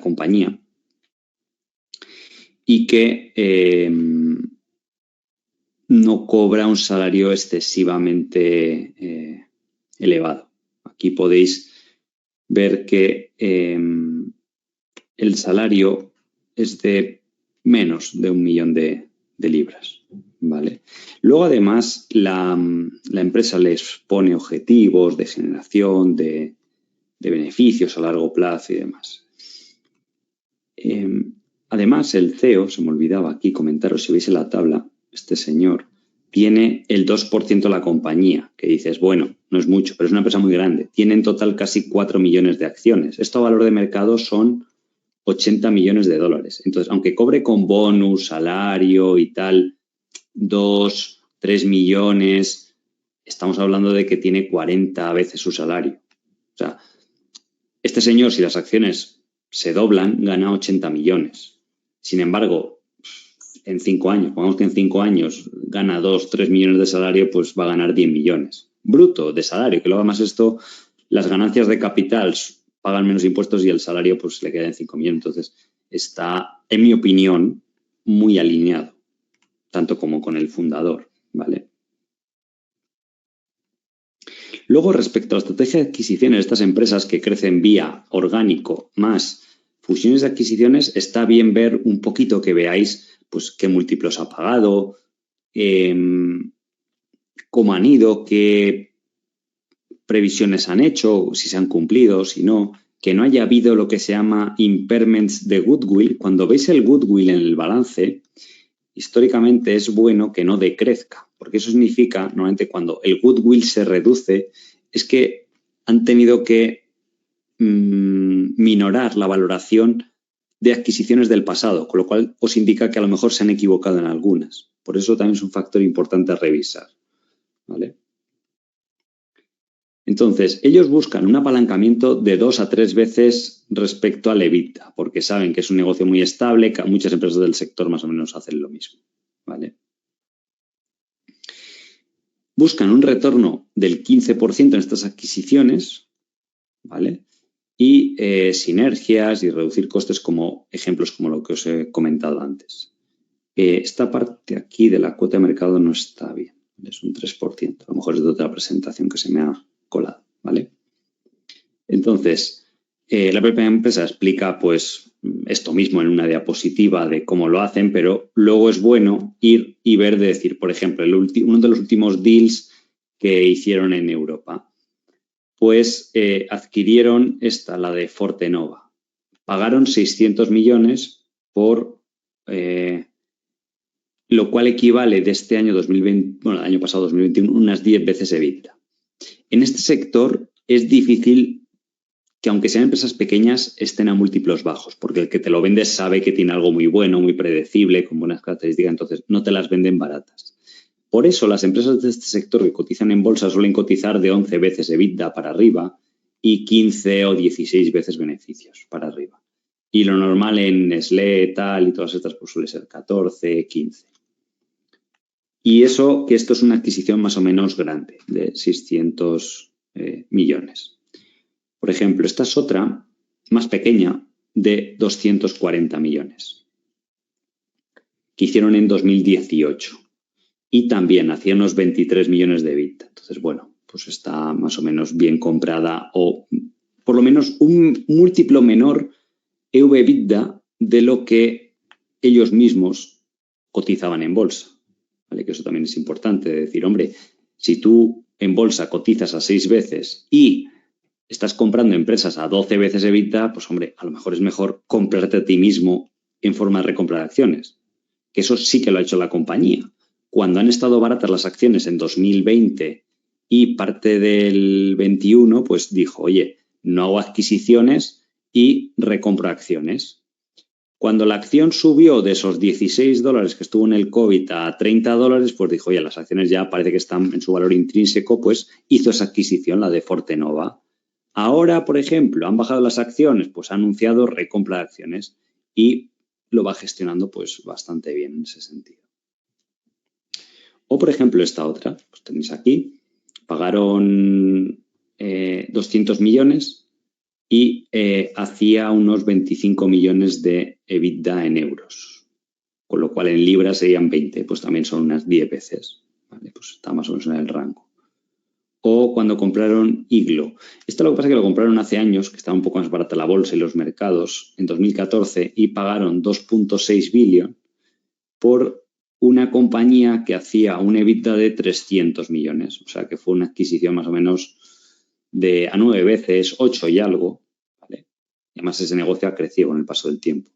compañía y que no cobra un salario excesivamente elevado. Aquí podéis ver que el salario es de menos de 1 millón de libras, ¿vale? Luego, además, la empresa les pone objetivos de generación de beneficios a largo plazo y demás. Además, el CEO, se me olvidaba aquí comentaros, si veis en la tabla, este señor tiene el 2% de la compañía, que dices, bueno, no es mucho, pero es una empresa muy grande. Tiene en total casi 4 millones de acciones. Esto a valor de mercado son 80 millones de dólares. Entonces, aunque cobre con bonus, salario y tal, 2, 3 millones, estamos hablando de que tiene 40 veces su salario. O sea, este señor, si las acciones se doblan, gana 80 millones. Sin embargo, en 5 años, pongamos que en 5 años gana 2, 3 millones de salario, pues va a ganar 10 millones. Bruto de salario, que luego además esto, las ganancias de capital pagan menos impuestos y el salario pues le queda en 5 millones. Entonces está, en mi opinión, muy alineado, tanto como con el fundador, ¿vale? Luego, respecto a la estrategia de adquisiciones de estas empresas que crecen vía orgánico más fusiones de adquisiciones, está bien ver un poquito que veáis pues qué múltiplos ha pagado, cómo han ido, qué previsiones han hecho, si se han cumplido, si no, que no haya habido lo que se llama impairments de goodwill. Cuando veis el goodwill en el balance, históricamente es bueno que no decrezca, porque eso significa, normalmente cuando el goodwill se reduce, es que han tenido que minorar la valoración de adquisiciones del pasado, con lo cual os indica que a lo mejor se han equivocado en algunas. Por eso también es un factor importante a revisar, ¿vale? Entonces, ellos buscan un apalancamiento de 2 a 3 veces respecto al EBITDA, porque saben que es un negocio muy estable, que muchas empresas del sector más o menos hacen lo mismo, ¿vale? Buscan un retorno del 15% en estas adquisiciones, ¿vale? Y sinergias y reducir costes como ejemplos como lo que os he comentado antes. Esta parte aquí de la cuota de mercado no está bien, es un 3%, a lo mejor es de otra presentación que se me ha colado, ¿vale? Entonces, la propia empresa explica pues esto mismo en una diapositiva de cómo lo hacen, pero luego es bueno ir y ver de decir, por ejemplo, uno de los últimos deals que hicieron en Europa, pues adquirieron la de Fortenova. Pagaron 600 millones por lo cual equivale de este año 2020, bueno, el año pasado 2021, unas 10 veces EBITDA. En este sector es difícil que aunque sean empresas pequeñas estén a múltiplos bajos, porque el que te lo vende sabe que tiene algo muy bueno, muy predecible, con buenas características, entonces no te las venden baratas. Por eso las empresas de este sector que cotizan en bolsa suelen cotizar de 11 veces EBITDA para arriba y 15 o 16 veces beneficios para arriba. Y lo normal en Nestlé, tal y todas estas pues suele ser 14, 15. Y eso, que esto es una adquisición más o menos grande, de 600 millones. Por ejemplo, esta es otra más pequeña de 240 millones que hicieron en 2018 y también hacía unos 23 millones de EBITDA. Entonces, bueno, pues está más o menos bien comprada o por lo menos un múltiplo menor EV/EBITDA de lo que ellos mismos cotizaban en bolsa. ¿Vale? Que eso también es importante, de decir, hombre, si tú en bolsa cotizas a 6 veces y estás comprando empresas a 12 veces EBITDA, pues hombre, a lo mejor es mejor comprarte a ti mismo en forma de recompra de acciones. Que eso sí que lo ha hecho la compañía. Cuando han estado baratas las acciones en 2020 y parte del 21, pues dijo, oye, no hago adquisiciones y recompro acciones. Cuando la acción subió de esos $16 que estuvo en el COVID a $30, pues dijo, oye, las acciones ya parece que están en su valor intrínseco, pues hizo esa adquisición, la de Fortenova. Ahora, por ejemplo, han bajado las acciones, pues ha anunciado recompra de acciones y lo va gestionando pues bastante bien en ese sentido. O, por ejemplo, esta otra, pues tenéis aquí, pagaron 200 millones y hacía unos 25 millones de EBITDA en euros, con lo cual en libras serían 20, pues también son unas 10 veces, ¿vale? Pues está más o menos en el rango. O cuando compraron Iglo. Esto lo que pasa es que lo compraron hace años, que estaba un poco más barata la bolsa y los mercados, en 2014, y pagaron 2.6 billion por una compañía que hacía un EBITDA de 300 millones. O sea, que fue una adquisición más o menos a 9 veces, 8 y algo, ¿vale? Y además ese negocio ha crecido con el paso del tiempo.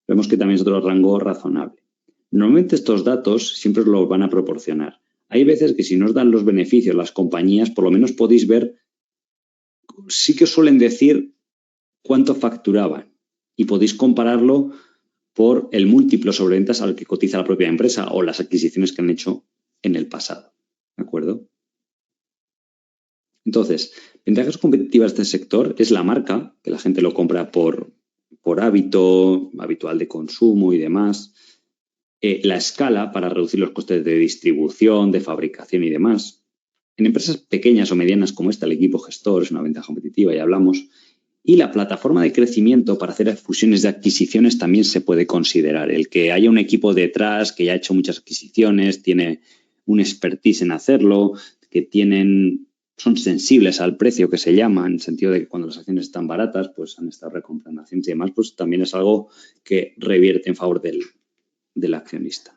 Vemos que también es otro rango razonable. Normalmente estos datos siempre os los van a proporcionar. Hay veces que si nos dan los beneficios las compañías, por lo menos podéis ver, sí que os suelen decir cuánto facturaban y podéis compararlo por el múltiplo sobre ventas al que cotiza la propia empresa o las adquisiciones que han hecho en el pasado. ¿De acuerdo? Entonces, ventajas competitivas de este sector es la marca, que la gente lo compra por hábito habitual de consumo y demás. La escala para reducir los costes de distribución, de fabricación y demás. En empresas pequeñas o medianas como esta, el equipo gestor es una ventaja competitiva, ya hablamos. Y la plataforma de crecimiento para hacer fusiones de adquisiciones también se puede considerar. El que haya un equipo detrás que ya ha hecho muchas adquisiciones, tiene un expertise en hacerlo, que son sensibles al precio que se llama, en el sentido de que cuando las acciones están baratas, pues han estado recomprando acciones y demás, pues también es algo que revierte en favor del accionista.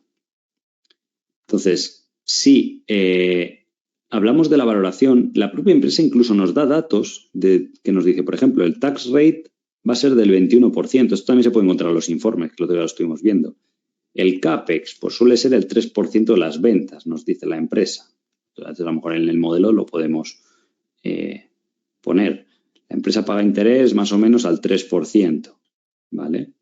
Entonces, si hablamos de la valoración, la propia empresa incluso nos da datos que nos dice, por ejemplo, el tax rate va a ser del 21%. Esto también se puede encontrar en los informes, que lo estuvimos viendo. El CAPEX pues suele ser el 3% de las ventas, nos dice la empresa. Entonces, a lo mejor en el modelo lo podemos poner. La empresa paga interés más o menos al 3%, ¿vale?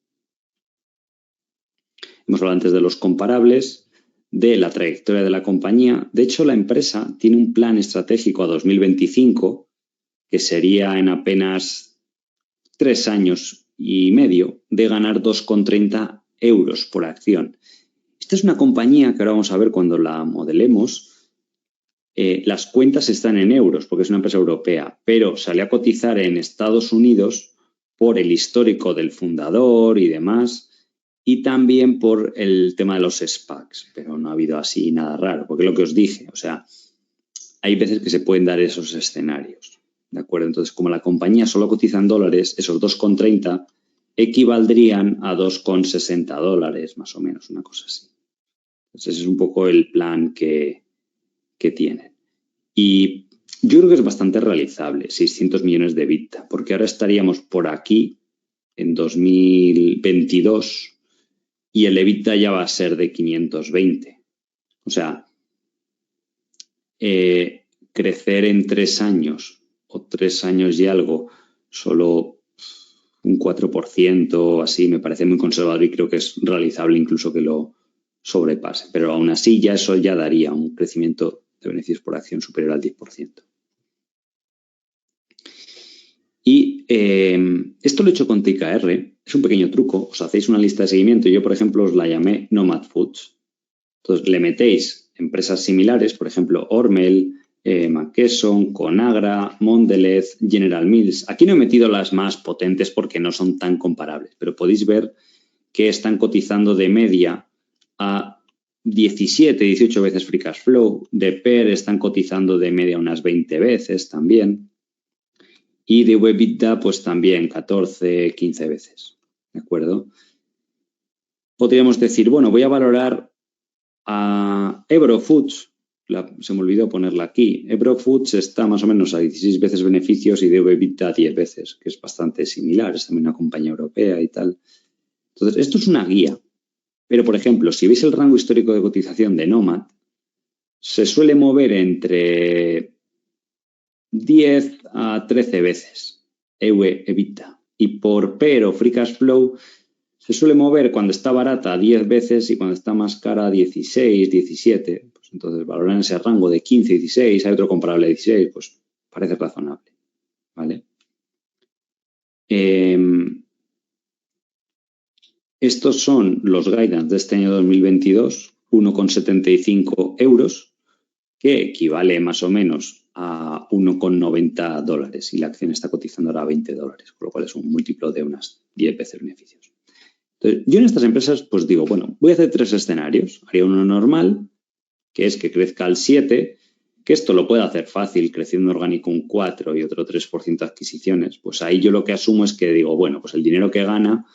Hemos hablado antes de los comparables, de la trayectoria de la compañía. De hecho, la empresa tiene un plan estratégico a 2025, que sería en apenas 3 años y medio, de ganar 2,30 euros por acción. Esta es una compañía que ahora vamos a ver cuando la modelemos. Las cuentas están en euros, porque es una empresa europea, pero salió a cotizar en Estados Unidos por el histórico del fundador y demás, y también por el tema de los SPACs, pero no ha habido así nada raro, porque es lo que os dije, o sea, hay veces que se pueden dar esos escenarios, ¿de acuerdo? Entonces, como la compañía solo cotiza en dólares, esos 2,30 equivaldrían a 2,60 dólares, más o menos, una cosa así. Entonces, ese es un poco el plan que tienen. Y yo creo que es bastante realizable, 600 millones de EBITDA, porque ahora estaríamos por aquí en 2022 y el EBITDA ya va a ser de 520. O sea, crecer en 3 años o 3 años y algo, solo un 4% así, me parece muy conservador y creo que es realizable incluso que lo sobrepase. Pero aún así ya eso ya daría un crecimiento de beneficios por acción superior al 10%. Y esto lo he hecho con TKR, es un pequeño truco, os hacéis una lista de seguimiento, yo por ejemplo os la llamé Nomad Foods. Entonces le metéis empresas similares, por ejemplo Hormel, McKesson, Conagra, Mondelez, General Mills. Aquí no he metido las más potentes porque no son tan comparables, pero podéis ver que están cotizando de media a 17, 18 veces free cash flow. De PER están cotizando de media unas 20 veces también. Y de EBITDA, pues también 14, 15 veces. ¿De acuerdo? Podríamos decir, bueno, voy a valorar a Ebro Foods. Se me olvidó ponerla aquí. Ebro Foods está más o menos a 16 veces beneficios y de EBITDA a 10 veces, que es bastante similar. Es también una compañía europea y tal. Entonces, esto es una guía. Pero, por ejemplo, si veis el rango histórico de cotización de Nomad, se suele mover entre 10 a 13 veces EBITDA. Y por PER o Free Cash Flow se suele mover cuando está barata 10 veces y cuando está más cara 16, 17. Pues entonces valoran ese rango de 15, 16, hay otro comparable de 16, pues parece razonable. ¿Vale? Estos son los guidance de este año 2022, 1,75 euros, que equivale más o menos a 1,90 dólares y la acción está cotizando ahora a 20 dólares, con lo cual es un múltiplo de unas 10 veces beneficios. Entonces, yo en estas empresas pues digo, bueno, voy a hacer 3 escenarios. Haría uno normal, que es que crezca al 7, que esto lo puede hacer fácil, creciendo orgánico un 4 y otro 3% de adquisiciones. Pues ahí yo lo que asumo es que digo, bueno, pues el dinero que gana,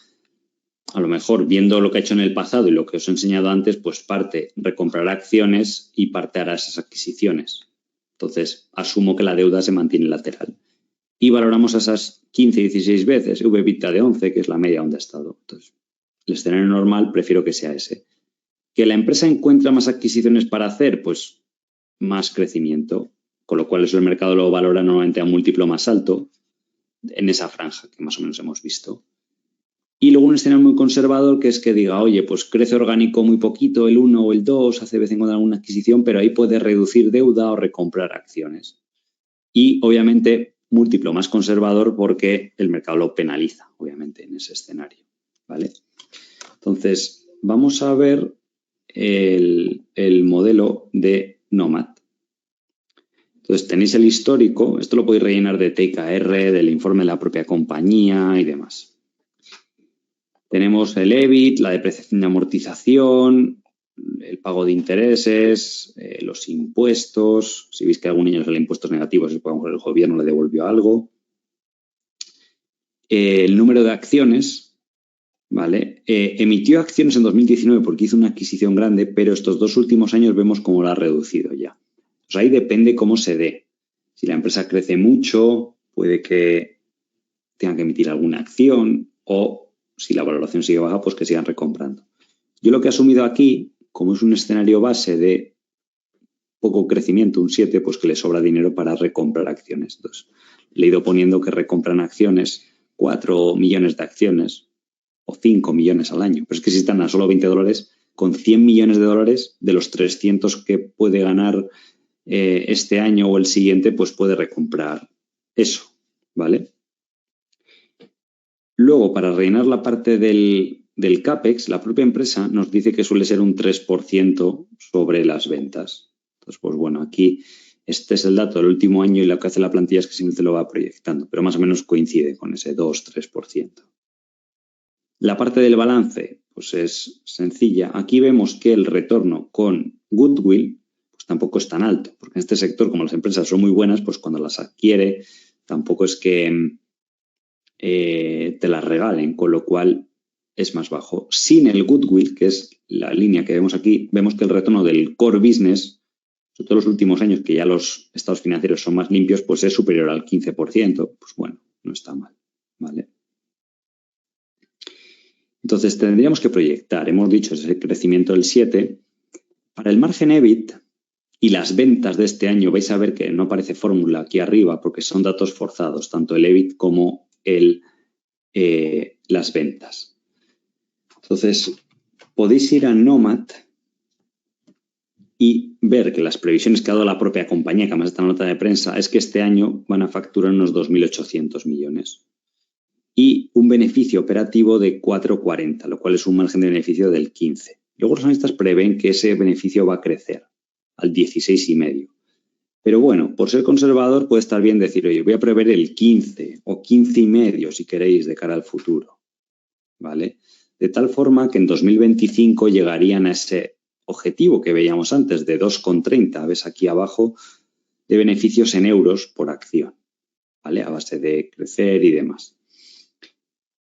a lo mejor viendo lo que ha hecho en el pasado y lo que os he enseñado antes, pues parte recomprará acciones y parte hará esas adquisiciones. Entonces, asumo que la deuda se mantiene lateral. Y valoramos esas 15, 16 veces, EBITDA de 11, que es la media donde ha estado. Entonces, el escenario normal prefiero que sea ese. ¿Que la empresa encuentra más adquisiciones para hacer? Pues más crecimiento, con lo cual eso el mercado lo valora normalmente a un múltiplo más alto en esa franja que más o menos hemos visto. Y luego un escenario muy conservador que es que diga, oye, pues crece orgánico muy poquito, el 1 o el 2, hace de vez en cuando alguna adquisición, pero ahí puede reducir deuda o recomprar acciones. Y obviamente múltiplo más conservador porque el mercado lo penaliza, obviamente, en ese escenario, ¿vale? Entonces, vamos a ver el modelo de Nomad. Entonces, tenéis el histórico, esto lo podéis rellenar de TKR, del informe de la propia compañía y demás. Tenemos el EBIT, la depreciación de amortización, el pago de intereses, los impuestos. Si veis que a algún niño sale impuestos negativos, es porque el gobierno le devolvió algo. El número de acciones, ¿vale? Emitió acciones en 2019 porque hizo una adquisición grande, pero estos 2 últimos años vemos cómo lo ha reducido ya. Pues ahí depende cómo se dé. Si la empresa crece mucho, puede que tenga que emitir alguna acción o si la valoración sigue baja, pues que sigan recomprando. Yo lo que he asumido aquí, como es un escenario base de poco crecimiento, un 7, pues que le sobra dinero para recomprar acciones. Entonces, le he ido poniendo que recompran acciones, 4 millones de acciones o 5 millones al año. Pero es que si están a solo $20, con 100 millones de dólares de los 300 que puede ganar este año o el siguiente, pues puede recomprar eso, ¿vale? Luego, para rellenar la parte del CAPEX, la propia empresa nos dice que suele ser un 3% sobre las ventas. Entonces, pues bueno, aquí este es el dato del último año y lo que hace la plantilla es que siempre lo va proyectando, pero más o menos coincide con ese 2-3%. La parte del balance, pues es sencilla. Aquí vemos que el retorno con goodwill, pues tampoco es tan alto, porque en este sector, como las empresas son muy buenas, pues cuando las adquiere, tampoco es que te las regalen, con lo cual es más bajo. Sin el goodwill, que es la línea que vemos aquí, vemos que el retorno del core business, sobre todo los últimos años que ya los estados financieros son más limpios, pues es superior al 15%. Pues bueno, no está mal, ¿vale? Entonces tendríamos que proyectar, hemos dicho, ese crecimiento del 7. Para el margen EBIT y las ventas de este año, vais a ver que no aparece fórmula aquí arriba porque son datos forzados, tanto el EBIT como las ventas. Entonces, podéis ir a Nomad y ver que las previsiones que ha dado la propia compañía, que además está en la nota de prensa, es que este año van a facturar unos 2.800 millones y un beneficio operativo de 4,40, lo cual es un margen de beneficio del 15. Luego los analistas prevén que ese beneficio va a crecer al 16,5. Pero bueno, por ser conservador puede estar bien decir, oye, voy a prever el 15 o 15,5 si queréis de cara al futuro, ¿vale? De tal forma que en 2025 llegarían a ese objetivo que veíamos antes de 2,30, ves aquí abajo, de beneficios en euros por acción, ¿vale? A base de crecer y demás.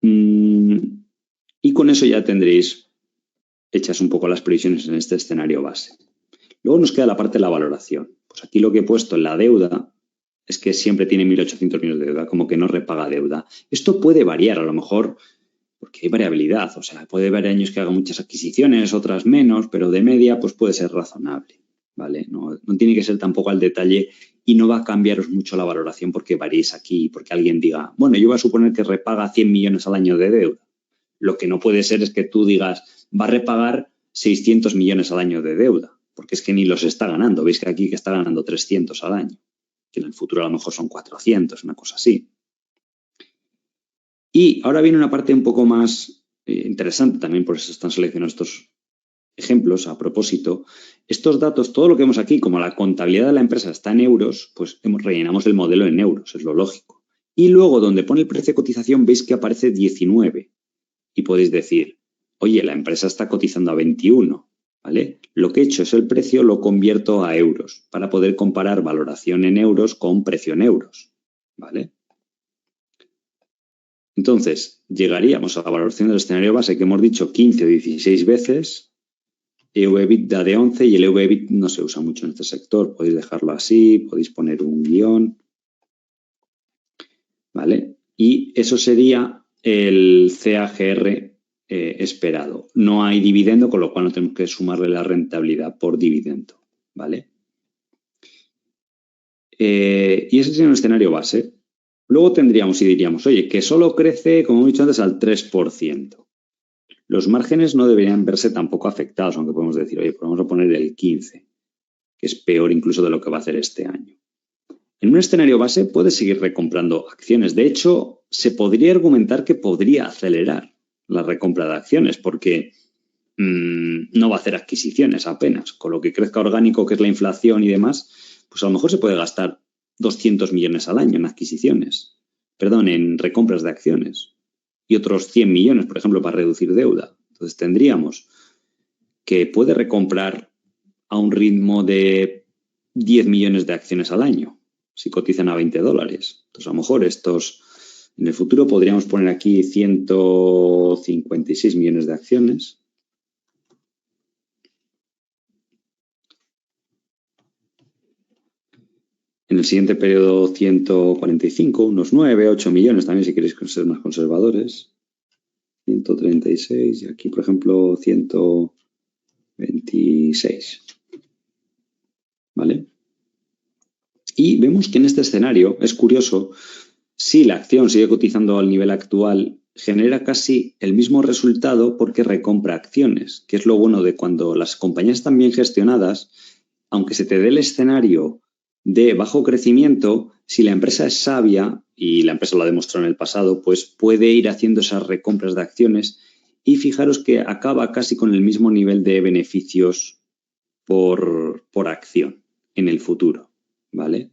Y con eso ya tendréis hechas un poco las previsiones en este escenario base. Luego nos queda la parte de la valoración. Pues aquí lo que he puesto en la deuda es que siempre tiene 1.800 millones de deuda, como que no repaga deuda. Esto puede variar, a lo mejor, porque hay variabilidad. O sea, puede haber años que haga muchas adquisiciones, otras menos, pero de media pues puede ser razonable, ¿vale? No tiene que ser tampoco al detalle y no va a cambiaros mucho la valoración porque varíes aquí, porque alguien diga, bueno, yo voy a suponer que repaga 100 millones al año de deuda. Lo que no puede ser es que tú digas, va a repagar 600 millones al año de deuda, porque es que ni los está ganando. Veis que aquí que está ganando 300 al año, que en el futuro a lo mejor son 400, una cosa así. Y ahora viene una parte un poco más interesante, también por eso están seleccionados estos ejemplos a propósito. Estos datos, todo lo que vemos aquí, como la contabilidad de la empresa está en euros, pues rellenamos el modelo en euros, es lo lógico. Y luego donde pone el precio de cotización veis que aparece 19 y podéis decir, oye, la empresa está cotizando a 21, ¿vale? Lo que he hecho es el precio, lo convierto a euros para poder comparar valoración en euros con precio en euros, ¿vale? Entonces, llegaríamos a la valoración del escenario base que hemos dicho 15 o 16 veces, EV/EBITDA de 11 y el EV/EBIT no se usa mucho en este sector. Podéis dejarlo así, podéis poner un guión, ¿vale? Y eso sería el CAGR esperado. No hay dividendo, con lo cual no tenemos que sumarle la rentabilidad por dividendo, ¿vale? Y ese sería un escenario base. Luego tendríamos y diríamos, oye, que solo crece, como he dicho antes, al 3%. Los márgenes no deberían verse tampoco afectados, aunque podemos decir, oye, pues vamos a poner el 15%, que es peor incluso de lo que va a hacer este año. En un escenario base puedes seguir recomprando acciones. De hecho, se podría argumentar que podría acelerar la recompra de acciones porque no va a hacer adquisiciones apenas. Con lo que crezca orgánico, que es la inflación y demás, pues a lo mejor se puede gastar 200 millones al año en adquisiciones. Perdón, en recompras de acciones. Y otros 100 millones, por ejemplo, para reducir deuda. Entonces tendríamos que puede recomprar a un ritmo de 10 millones de acciones al año, si cotizan a $20. Entonces, a lo mejor en el futuro podríamos poner aquí 156 millones de acciones. En el siguiente periodo 145, unos 9, 8 millones también si queréis ser más conservadores. 136 y aquí, por ejemplo, 126. ¿Vale? Y vemos que en este escenario, es curioso, si la acción sigue cotizando al nivel actual, genera casi el mismo resultado porque recompra acciones, que es lo bueno de cuando las compañías están bien gestionadas, aunque se te dé el escenario de bajo crecimiento, si la empresa es sabia, y la empresa lo ha demostrado en el pasado, pues puede ir haciendo esas recompras de acciones y fijaros que acaba casi con el mismo nivel de beneficios por acción en el futuro, ¿vale?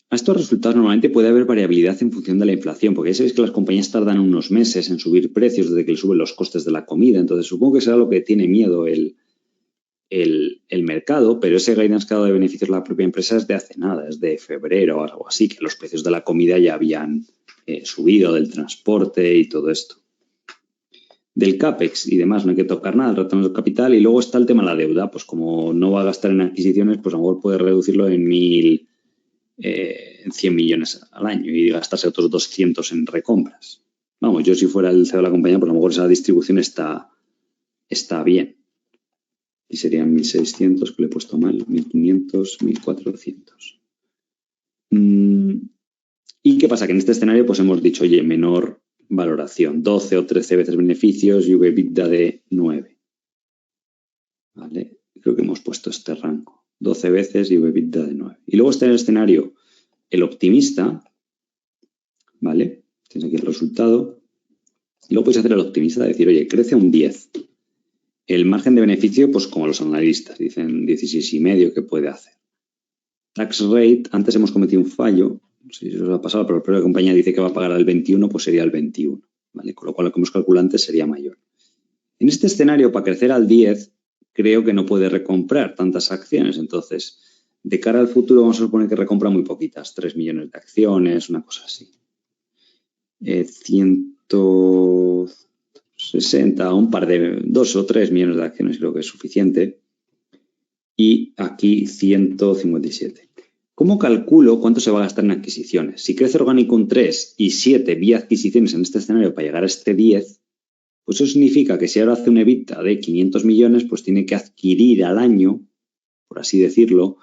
A estos resultados normalmente puede haber variabilidad en función de la inflación, porque ya sabéis que las compañías tardan unos meses en subir precios desde que le suben los costes de la comida, entonces supongo que será lo que tiene miedo el mercado, pero ese guidance que ha dado de beneficios la propia empresa es de hace nada, es de febrero o algo así, que los precios de la comida ya habían subido, del transporte y todo esto. Del CAPEX y demás no hay que tocar nada, el retorno del capital, y luego está el tema de la deuda, pues como no va a gastar en adquisiciones, pues a lo mejor puede reducirlo en 100 millones al año y gastarse otros 200 en recompras. Vamos, yo si fuera el CEO de la compañía, pues a lo mejor esa distribución está bien. Y serían 1.600, que le he puesto mal, 1.500, 1.400. ¿Y qué pasa? Que en este escenario pues hemos dicho, oye, menor valoración, 12 o 13 veces beneficios y EBITDA de 9. ¿Vale? Creo que hemos puesto este rango, 12 veces y EBITDA de 9. Y luego está en el escenario el optimista, ¿vale? Tienes aquí el resultado. Y luego puedes hacer el optimista, decir, oye, crece un 10. El margen de beneficio, pues como los analistas, dicen 16,5 que puede hacer. Tax rate, antes hemos cometido un fallo, no sé si os ha pasado, pero la propia compañía dice que va a pagar al 21, pues sería el 21, ¿vale? Con lo cual lo que hemos calculado antes sería mayor. En este escenario, para crecer al 10, creo que no puede recomprar tantas acciones, entonces, de cara al futuro vamos a suponer que recompra muy poquitas, 3 millones de acciones, una cosa así. 160, un par de 2 o 3 millones de acciones creo que es suficiente. Y aquí 157. ¿Cómo calculo cuánto se va a gastar en adquisiciones? Si crece orgánico un 3 y 7 vía adquisiciones en este escenario para llegar a este 10, pues eso significa que si ahora hace un EBITDA de 500 millones, pues tiene que adquirir al año, por así decirlo,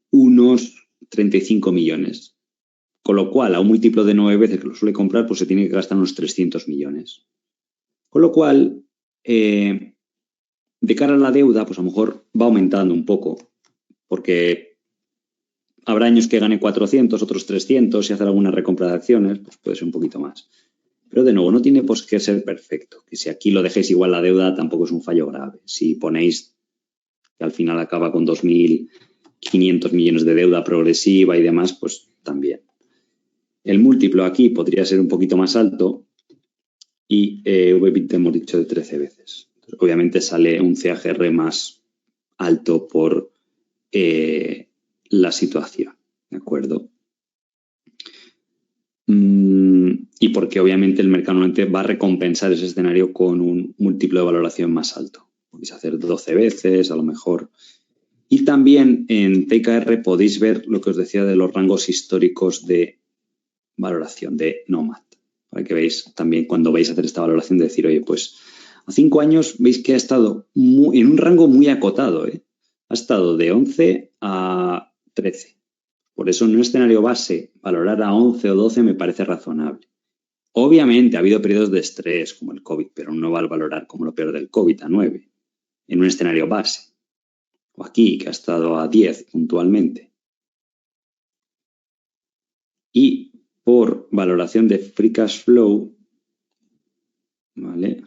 unos 35 millones. Con lo cual, a un múltiplo de 9 veces que lo suele comprar, pues se tiene que gastar unos 300 millones. Con lo cual, de cara a la deuda, pues a lo mejor va aumentando un poco, porque habrá años que gane 400, otros 300, si hace alguna recompra de acciones, pues puede ser un poquito más. Pero de nuevo, no tiene por qué ser perfecto, que si aquí lo dejéis igual la deuda tampoco es un fallo grave. Si ponéis que al final acaba con 2.500 millones de deuda progresiva y demás, pues también. El múltiplo aquí podría ser un poquito más alto y EBITDA hemos dicho de 13 veces. Entonces, obviamente sale un CAGR más alto por la situación, ¿de acuerdo? Y porque obviamente el mercado normalmente va a recompensar ese escenario con un múltiplo de valoración más alto. Podéis hacer 12 veces, a lo mejor. Y también en TKR podéis ver lo que os decía de los rangos históricos de valoración de Nomad. Para que veáis también cuando vais a hacer esta valoración de decir, oye, pues a 5 años veis que ha estado en un rango muy acotado, ¿eh? Ha estado de 11 a 13. Por eso en un escenario base valorar a 11 o 12 me parece razonable. Obviamente ha habido periodos de estrés como el COVID, pero no va a valorar como lo peor del COVID a 9 en un escenario base. O aquí, que ha estado a 10 puntualmente. Y por valoración de free cash flow, ¿vale?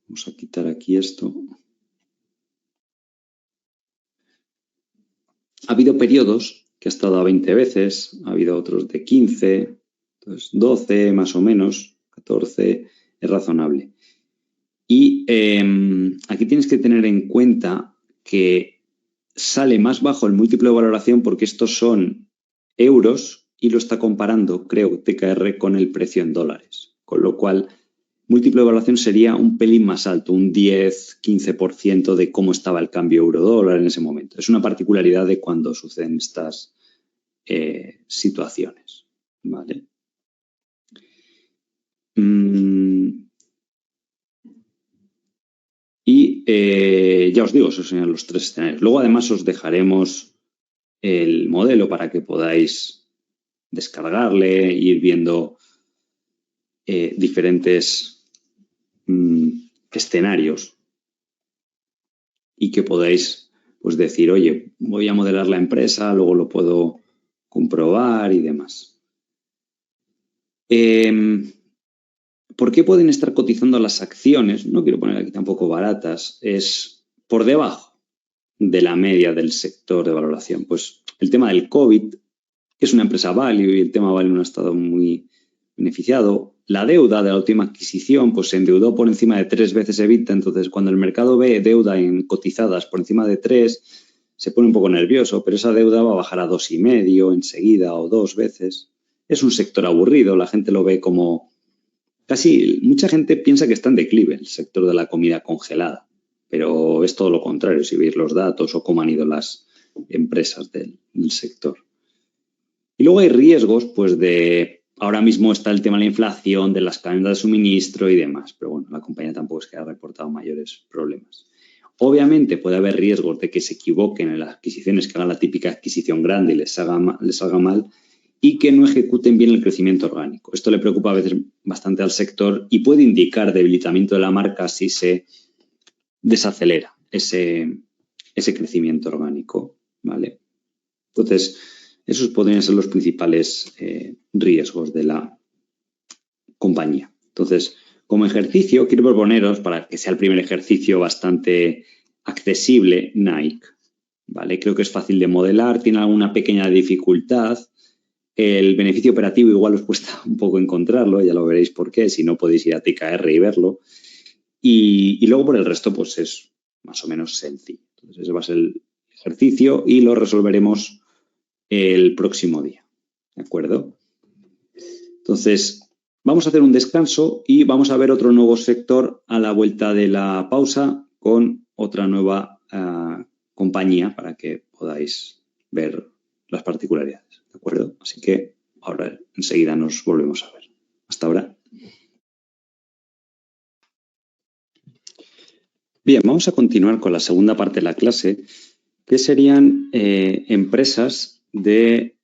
Vamos a quitar aquí esto. Ha habido periodos que ha estado a 20 veces, ha habido otros de 15, entonces 12 más o menos, 14, es razonable. Y aquí tienes que tener en cuenta que sale más bajo el múltiplo de valoración porque estos son euros y lo está comparando, creo, TKR con el precio en dólares. Con lo cual, múltiplo de valoración sería un pelín más alto, un 10-15% de cómo estaba el cambio euro-dólar en ese momento. Es una particularidad de cuando suceden estas situaciones. ¿Vale? Y ya os digo, esos serían los 3 escenarios. Luego, además, os dejaremos el modelo para que podáis descargarle e ir viendo diferentes escenarios y que podáis pues decir, oye, voy a modelar la empresa, luego lo puedo comprobar y demás. ¿Por qué pueden estar cotizando las acciones? No quiero poner aquí tampoco baratas, es por debajo de la media del sector de valoración. Pues el tema del COVID es una empresa value y el tema value no ha estado muy beneficiado. La deuda de la última adquisición pues se endeudó por encima de 3 veces EBITDA, entonces cuando el mercado ve deuda en cotizadas por encima de 3, se pone un poco nervioso, pero esa deuda va a bajar a 2,5 enseguida o 2 veces. Es un sector aburrido, la gente lo ve como... Casi mucha gente piensa que está en declive el sector de la comida congelada, pero es todo lo contrario si veis los datos o cómo han ido las empresas del sector. Y luego hay riesgos, pues de, ahora mismo está el tema de la inflación, de las cadenas de suministro y demás, pero bueno, la compañía tampoco es que haya reportado mayores problemas. Obviamente puede haber riesgos de que se equivoquen en las adquisiciones, que hagan la típica adquisición grande y les salga mal y que no ejecuten bien el crecimiento orgánico. Esto le preocupa a veces bastante al sector y puede indicar debilitamiento de la marca si se desacelera ese crecimiento orgánico, ¿vale? Entonces, esos podrían ser los principales riesgos de la compañía. Entonces, como ejercicio, quiero proponeros, para que sea el primer ejercicio bastante accesible, Nike. ¿Vale? Creo que es fácil de modelar, tiene alguna pequeña dificultad. El beneficio operativo igual os cuesta un poco encontrarlo, ya lo veréis por qué, si no podéis ir a TKR y verlo. Y luego por el resto, pues es más o menos sencillo. Entonces, ese va a ser el ejercicio y lo resolveremos el próximo día, ¿de acuerdo? Entonces, vamos a hacer un descanso y vamos a ver otro nuevo sector a la vuelta de la pausa con otra nueva compañía para que podáis ver las particularidades, ¿de acuerdo? Así que ahora enseguida nos volvemos a ver. Hasta ahora. Bien, vamos a continuar con la segunda parte de la clase, que serían empresas de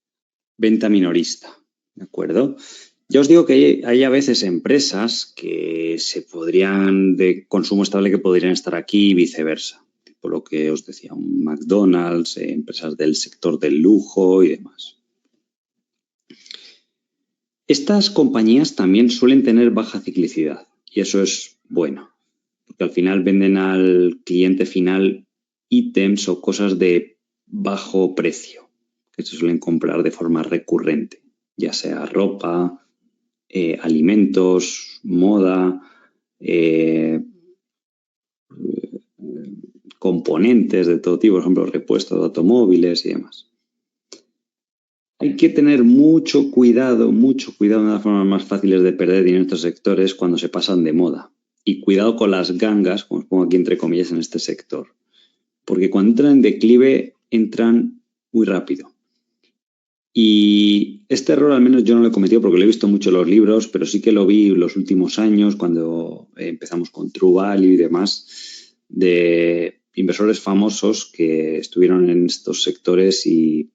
venta minorista, ¿de acuerdo? Ya os digo que hay a veces empresas que se podrían, de consumo estable, que podrían estar aquí y viceversa. Por lo que os decía, un McDonald's, empresas del sector del lujo y demás. Estas compañías también suelen tener baja ciclicidad y eso es bueno, porque al final venden al cliente final ítems o cosas de bajo precio que se suelen comprar de forma recurrente, ya sea ropa, alimentos, moda, componentes de todo tipo, por ejemplo, repuestos de automóviles y demás. Hay que tener mucho cuidado, una de las formas más fáciles de perder dinero en estos sectores cuando se pasan de moda. Y cuidado con las gangas, como os pongo aquí entre comillas, en este sector. Porque cuando entran en declive, entran muy rápido. Y este error al menos yo no lo he cometido porque lo he visto mucho en los libros, pero sí que lo vi en los últimos años cuando empezamos con True Value y demás, de inversores famosos que estuvieron en estos sectores y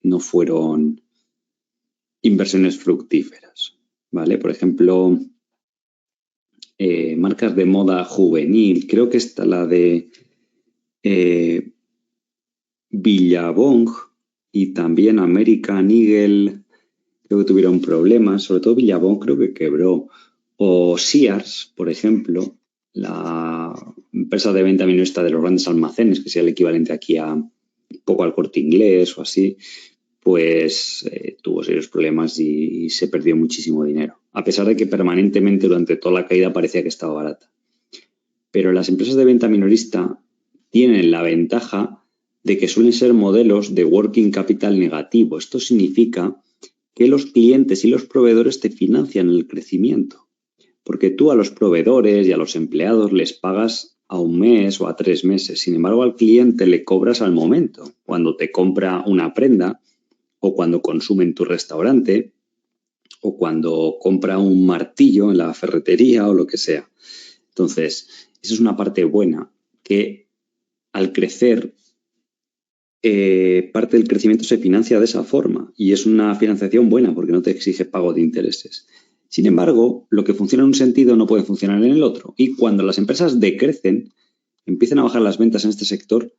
no fueron inversiones fructíferas, ¿vale? Por ejemplo, marcas de moda juvenil, creo que está la de Billabong y también American Eagle, creo que tuvieron problemas, sobre todo Billabong creo que quebró. O Sears, por ejemplo, la empresa de venta minorista de los grandes almacenes, que sea el equivalente aquí a un poco al Corte Inglés o así, pues tuvo serios problemas y se perdió muchísimo dinero. A pesar de que permanentemente durante toda la caída parecía que estaba barata. Pero las empresas de venta minorista tienen la ventaja de que suelen ser modelos de working capital negativo. Esto significa que los clientes y los proveedores te financian el crecimiento, porque tú a los proveedores y a los empleados les pagas a un mes o a 3 meses. Sin embargo, al cliente le cobras al momento, cuando te compra una prenda o cuando consume en tu restaurante o cuando compra un martillo en la ferretería o lo que sea. Entonces, esa es una parte buena, que al crecer parte del crecimiento se financia de esa forma y es una financiación buena porque no te exige pago de intereses. Sin embargo, lo que funciona en un sentido no puede funcionar en el otro. Y cuando las empresas decrecen, empiezan a bajar las ventas en este sector,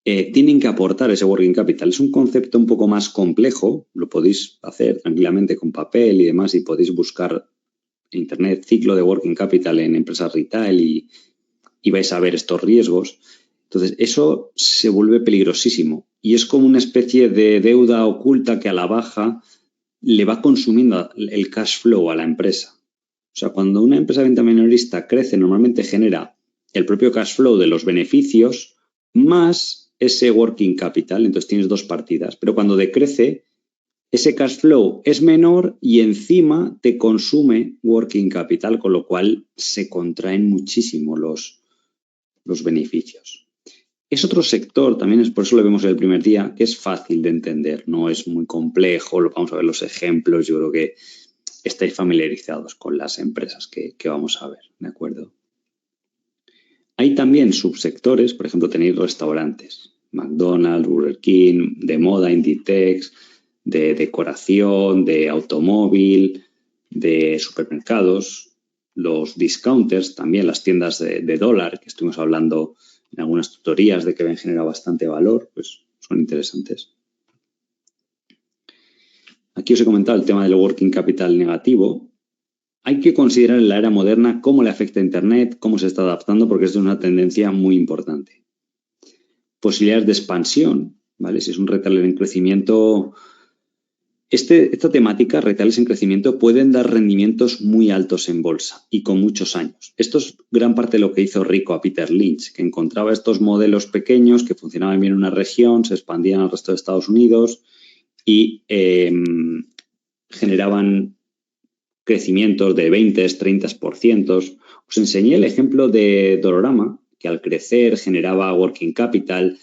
tienen que aportar ese working capital. Es un concepto un poco más complejo, lo podéis hacer tranquilamente con papel y demás y podéis buscar en internet ciclo de working capital en empresas retail y vais a ver estos riesgos. Entonces, eso se vuelve peligrosísimo y es como una especie de deuda oculta que a la baja le va consumiendo el cash flow a la empresa. O sea, cuando una empresa de venta minorista crece, normalmente genera el propio cash flow de los beneficios más ese working capital, entonces tienes dos partidas. Pero cuando decrece, ese cash flow es menor y encima te consume working capital, con lo cual se contraen muchísimo los beneficios. Es otro sector, también es por eso lo vemos el primer día, que es fácil de entender, no es muy complejo, vamos a ver los ejemplos, yo creo que estáis familiarizados con las empresas que vamos a ver, ¿de acuerdo? Hay también subsectores, por ejemplo, tenéis restaurantes, McDonald's, Burger King, de moda, Inditex, de decoración, de automóvil, de supermercados, los discounters, también las tiendas de dólar, que estuvimos hablando en algunas tutorías de que ven genera bastante valor, pues son interesantes. Aquí os he comentado el tema del working capital negativo. Hay que considerar en la era moderna cómo le afecta a Internet, cómo se está adaptando, porque esto es una tendencia muy importante. Posibilidades de expansión, ¿vale? Si es un retailer en crecimiento, esta temática, retailers en crecimiento, pueden dar rendimientos muy altos en bolsa y con muchos años. Esto es gran parte de lo que hizo rico a Peter Lynch, que encontraba estos modelos pequeños que funcionaban bien en una región, se expandían al resto de Estados Unidos y generaban crecimientos de 20, 30%. Os enseñé el ejemplo de Dolorama, que al crecer generaba working capital,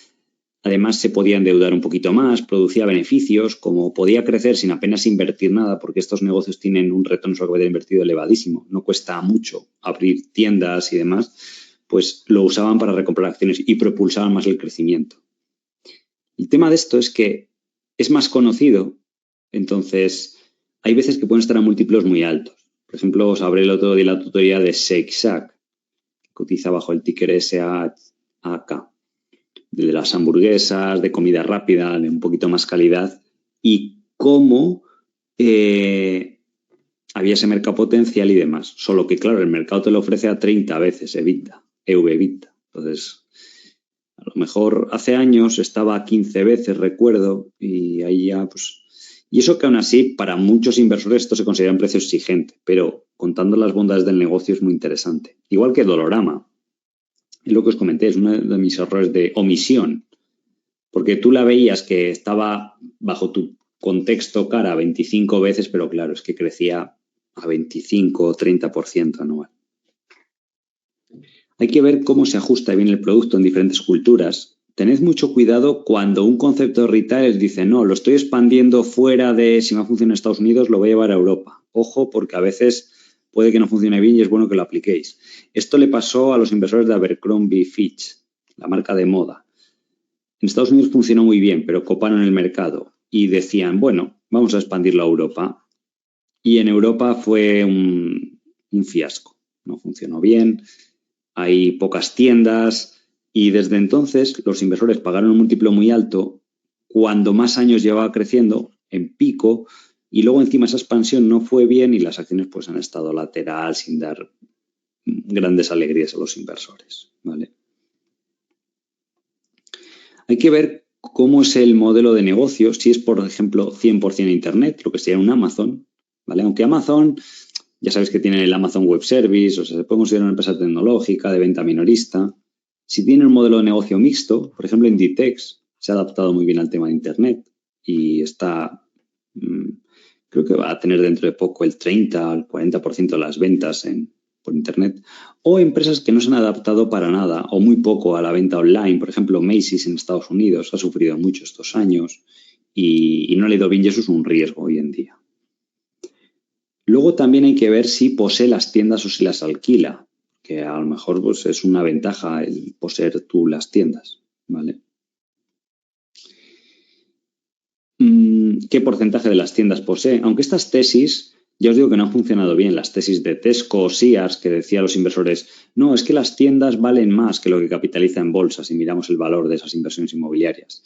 además se podía endeudar un poquito más, producía beneficios, como podía crecer sin apenas invertir nada, porque estos negocios tienen un retorno sobre capital invertido elevadísimo, no cuesta mucho abrir tiendas y demás, pues lo usaban para recomprar acciones y propulsaban más el crecimiento. El tema de esto es que es más conocido, entonces hay veces que pueden estar a múltiplos muy altos. Por ejemplo, os hablé el otro día la tutoría de Shake Shack, que cotiza bajo el ticker SHAK, de las hamburguesas, de comida rápida, de un poquito más calidad, y cómo había ese mercado potencial y demás. Solo que, claro, el mercado te lo ofrece a 30 veces EBITDA, EV/EBITDA. Entonces, a lo mejor hace años estaba a 15 veces, recuerdo, y ahí ya, pues... Y eso que aún así, para muchos inversores esto se considera un precio exigente, pero contando las bondades del negocio es muy interesante. Igual que Dolorama. Es lo que os comenté, es uno de mis errores de omisión, porque tú la veías que estaba bajo tu contexto cara 25 veces, pero claro, es que crecía a 25 o 30% anual. Hay que ver cómo se ajusta bien el producto en diferentes culturas. tened mucho cuidado cuando un concepto de retail dice, no, lo estoy expandiendo fuera de, si me funciona en Estados Unidos, lo voy a llevar a Europa. Ojo, porque a veces puede que no funcione bien y es bueno que lo apliquéis. Esto le pasó a los inversores de Abercrombie Fitch, la marca de moda. En Estados Unidos funcionó muy bien, pero coparon el mercado y decían, bueno, vamos a expandirlo a Europa. Y en Europa fue un fiasco. No funcionó bien, hay pocas tiendas y desde entonces los inversores pagaron un múltiplo muy alto cuando más años llevaba creciendo en pico y luego encima esa expansión no fue bien y las acciones pues han estado lateral sin dar grandes alegrías a los inversores, ¿vale? Hay que ver cómo es el modelo de negocio, si es, por ejemplo, 100% Internet, lo que sería un Amazon, ¿vale? Aunque Amazon, ya sabes que tiene el Amazon Web Service, o sea, se puede considerar una empresa tecnológica de venta minorista. Si tiene un modelo de negocio mixto, por ejemplo, Inditex se ha adaptado muy bien al tema de Internet y está, creo que va a tener dentro de poco el 30 al 40% de las ventas por Internet, o empresas que no se han adaptado para nada o muy poco a la venta online. Por ejemplo, Macy's en Estados Unidos ha sufrido mucho estos años y no le ha ido bien y eso es un riesgo hoy en día. Luego también hay que ver si posee las tiendas o si las alquila, que a lo mejor pues, es una ventaja el poseer tú las tiendas, ¿vale? ¿Qué porcentaje de las tiendas posee? Aunque estas tesis, ya os digo que no han funcionado bien, las tesis de Tesco o Sears, que decían los inversores, no, es que las tiendas valen más que lo que capitaliza en bolsa si miramos el valor de esas inversiones inmobiliarias.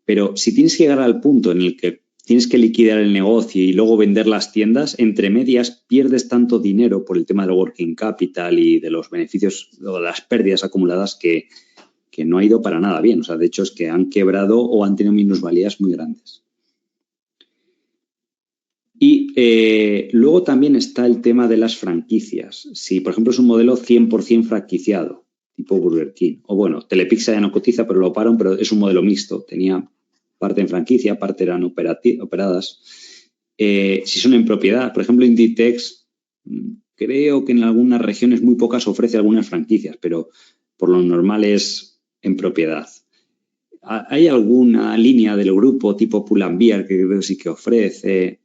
Pero si tienes que llegar al punto en el que tienes que liquidar el negocio y luego vender las tiendas, entre medias pierdes tanto dinero por el tema del working capital y de los beneficios o de las pérdidas acumuladas que no ha ido para nada bien. O sea, de hecho es que han quebrado o han tenido minusvalías muy grandes. Y luego también está el tema de las franquicias. Si, por ejemplo, es un modelo 100% franquiciado, tipo Burger King, o bueno, Telepizza ya no cotiza, pero lo pararon, pero es un modelo mixto. Tenía parte en franquicia, parte eran operadas. Si son en propiedad, por ejemplo, Inditex, creo que en algunas regiones muy pocas ofrece algunas franquicias, pero por lo normal es en propiedad. ¿Hay alguna línea del grupo tipo Pull&Bear que creo sí que ofrece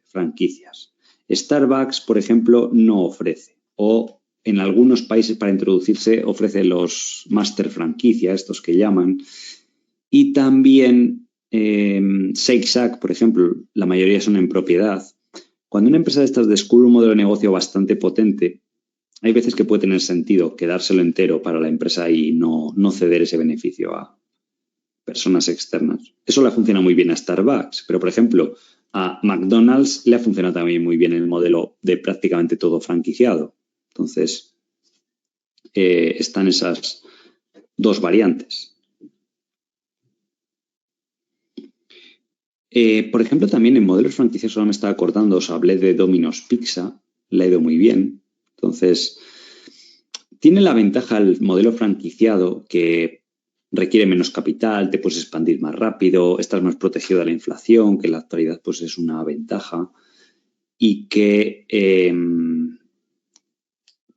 franquicias? Starbucks, por ejemplo, no ofrece. O en algunos países para introducirse ofrece los master franquicia, estos que llaman. Y también Shake Shack, por ejemplo, la mayoría son en propiedad. Cuando una empresa de estas descubre un modelo de negocio bastante potente, hay veces que puede tener sentido quedárselo entero para la empresa y no ceder ese beneficio a personas externas. Eso le funciona muy bien a Starbucks, pero por ejemplo, a McDonald's le ha funcionado también muy bien el modelo de prácticamente todo franquiciado. Entonces, están esas dos variantes. Por ejemplo, también en modelos franquiciados, ahora me estaba acordando, os hablé de Domino's Pizza, le ha ido muy bien. Entonces, tiene la ventaja el modelo franquiciado que requiere menos capital, te puedes expandir más rápido, estás más protegido de la inflación, que en la actualidad pues es una ventaja, y que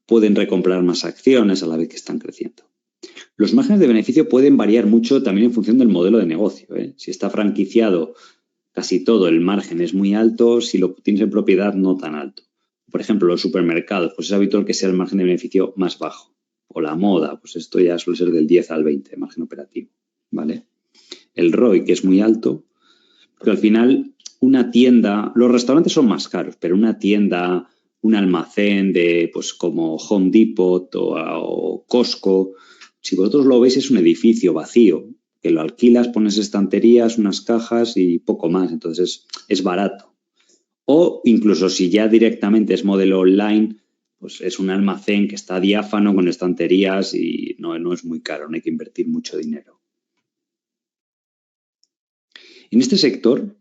pueden recomprar más acciones a la vez que están creciendo. Los márgenes de beneficio pueden variar mucho también en función del modelo de negocio, ¿eh? Si está franquiciado, casi todo el margen es muy alto, si lo tienes en propiedad, no tan alto. Por ejemplo, los supermercados, pues es habitual que sea el margen de beneficio más bajo. O la moda, pues esto ya suele ser del 10 al 20, margen operativo, ¿vale? El ROI, que es muy alto, porque al final una tienda, los restaurantes son más caros, pero una tienda, un almacén de, pues como Home Depot o Costco, si vosotros lo veis es un edificio vacío, que lo alquilas, pones estanterías, unas cajas y poco más, entonces es barato. O incluso si ya directamente es modelo online, pues es un almacén que está diáfano con estanterías y no es muy caro, no hay que invertir mucho dinero. En este sector,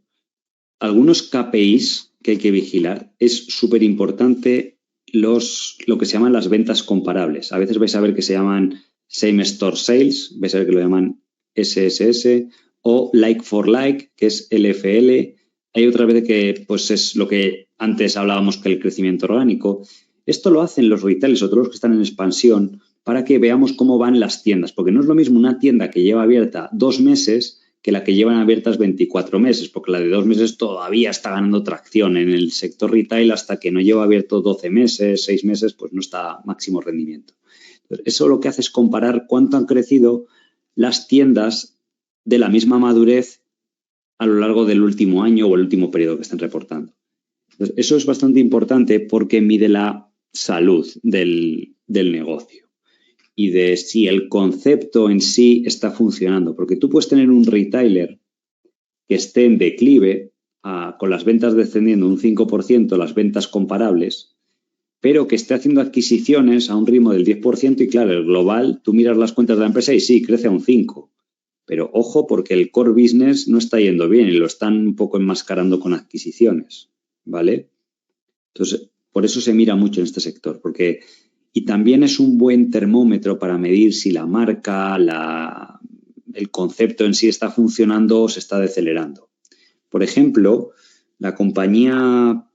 algunos KPIs que hay que vigilar, es súper importante lo que se llaman las ventas comparables. A veces vais a ver que se llaman Same Store Sales, vais a ver que lo llaman SSS, o Like for Like, que es LFL. Hay otra vez que pues es lo que antes hablábamos que el crecimiento orgánico. Esto lo hacen los retailers, otros los que están en expansión, para que veamos cómo van las tiendas, porque no es lo mismo una tienda que lleva abierta 2 meses que la que llevan abiertas 24 meses, porque la de 2 meses todavía está ganando tracción en el sector retail hasta que no lleva abierto 12 meses, 6 meses, pues no está a máximo rendimiento. Entonces, eso lo que hace es comparar cuánto han crecido las tiendas de la misma madurez a lo largo del último año o el último periodo que estén reportando. Entonces, eso es bastante importante porque mide la salud del negocio y de si el concepto en sí está funcionando. Porque tú puedes tener un retailer que esté en declive, con las ventas descendiendo un 5%, las ventas comparables, pero que esté haciendo adquisiciones a un ritmo del 10% y claro, el global, tú miras las cuentas de la empresa y sí, crece a un 5%. Pero ojo, porque el core business no está yendo bien y lo están un poco enmascarando con adquisiciones, ¿vale? Entonces, por eso se mira mucho en este sector, porque y también es un buen termómetro para medir si la marca, el concepto en sí está funcionando o se está decelerando. Por ejemplo, la compañía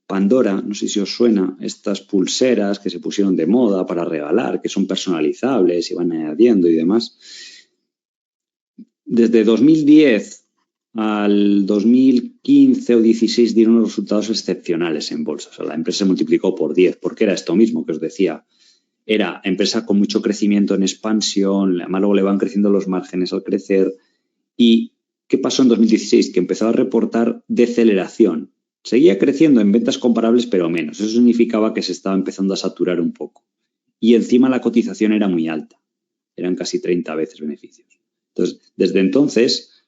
Pandora, no sé si os suena, estas pulseras que se pusieron de moda para regalar, que son personalizables y van añadiendo y demás. Desde 2010 al 2015 o 16 dieron unos resultados excepcionales en bolsa. O sea, la empresa se multiplicó por 10, porque era esto mismo que os decía. Era empresa con mucho crecimiento en expansión, además luego le van creciendo los márgenes al crecer. ¿Y qué pasó en 2016? Que empezó a reportar deceleración. Seguía creciendo en ventas comparables, pero menos. Eso significaba que se estaba empezando a saturar un poco. Y encima la cotización era muy alta. Eran casi 30 veces beneficios. Entonces, desde entonces,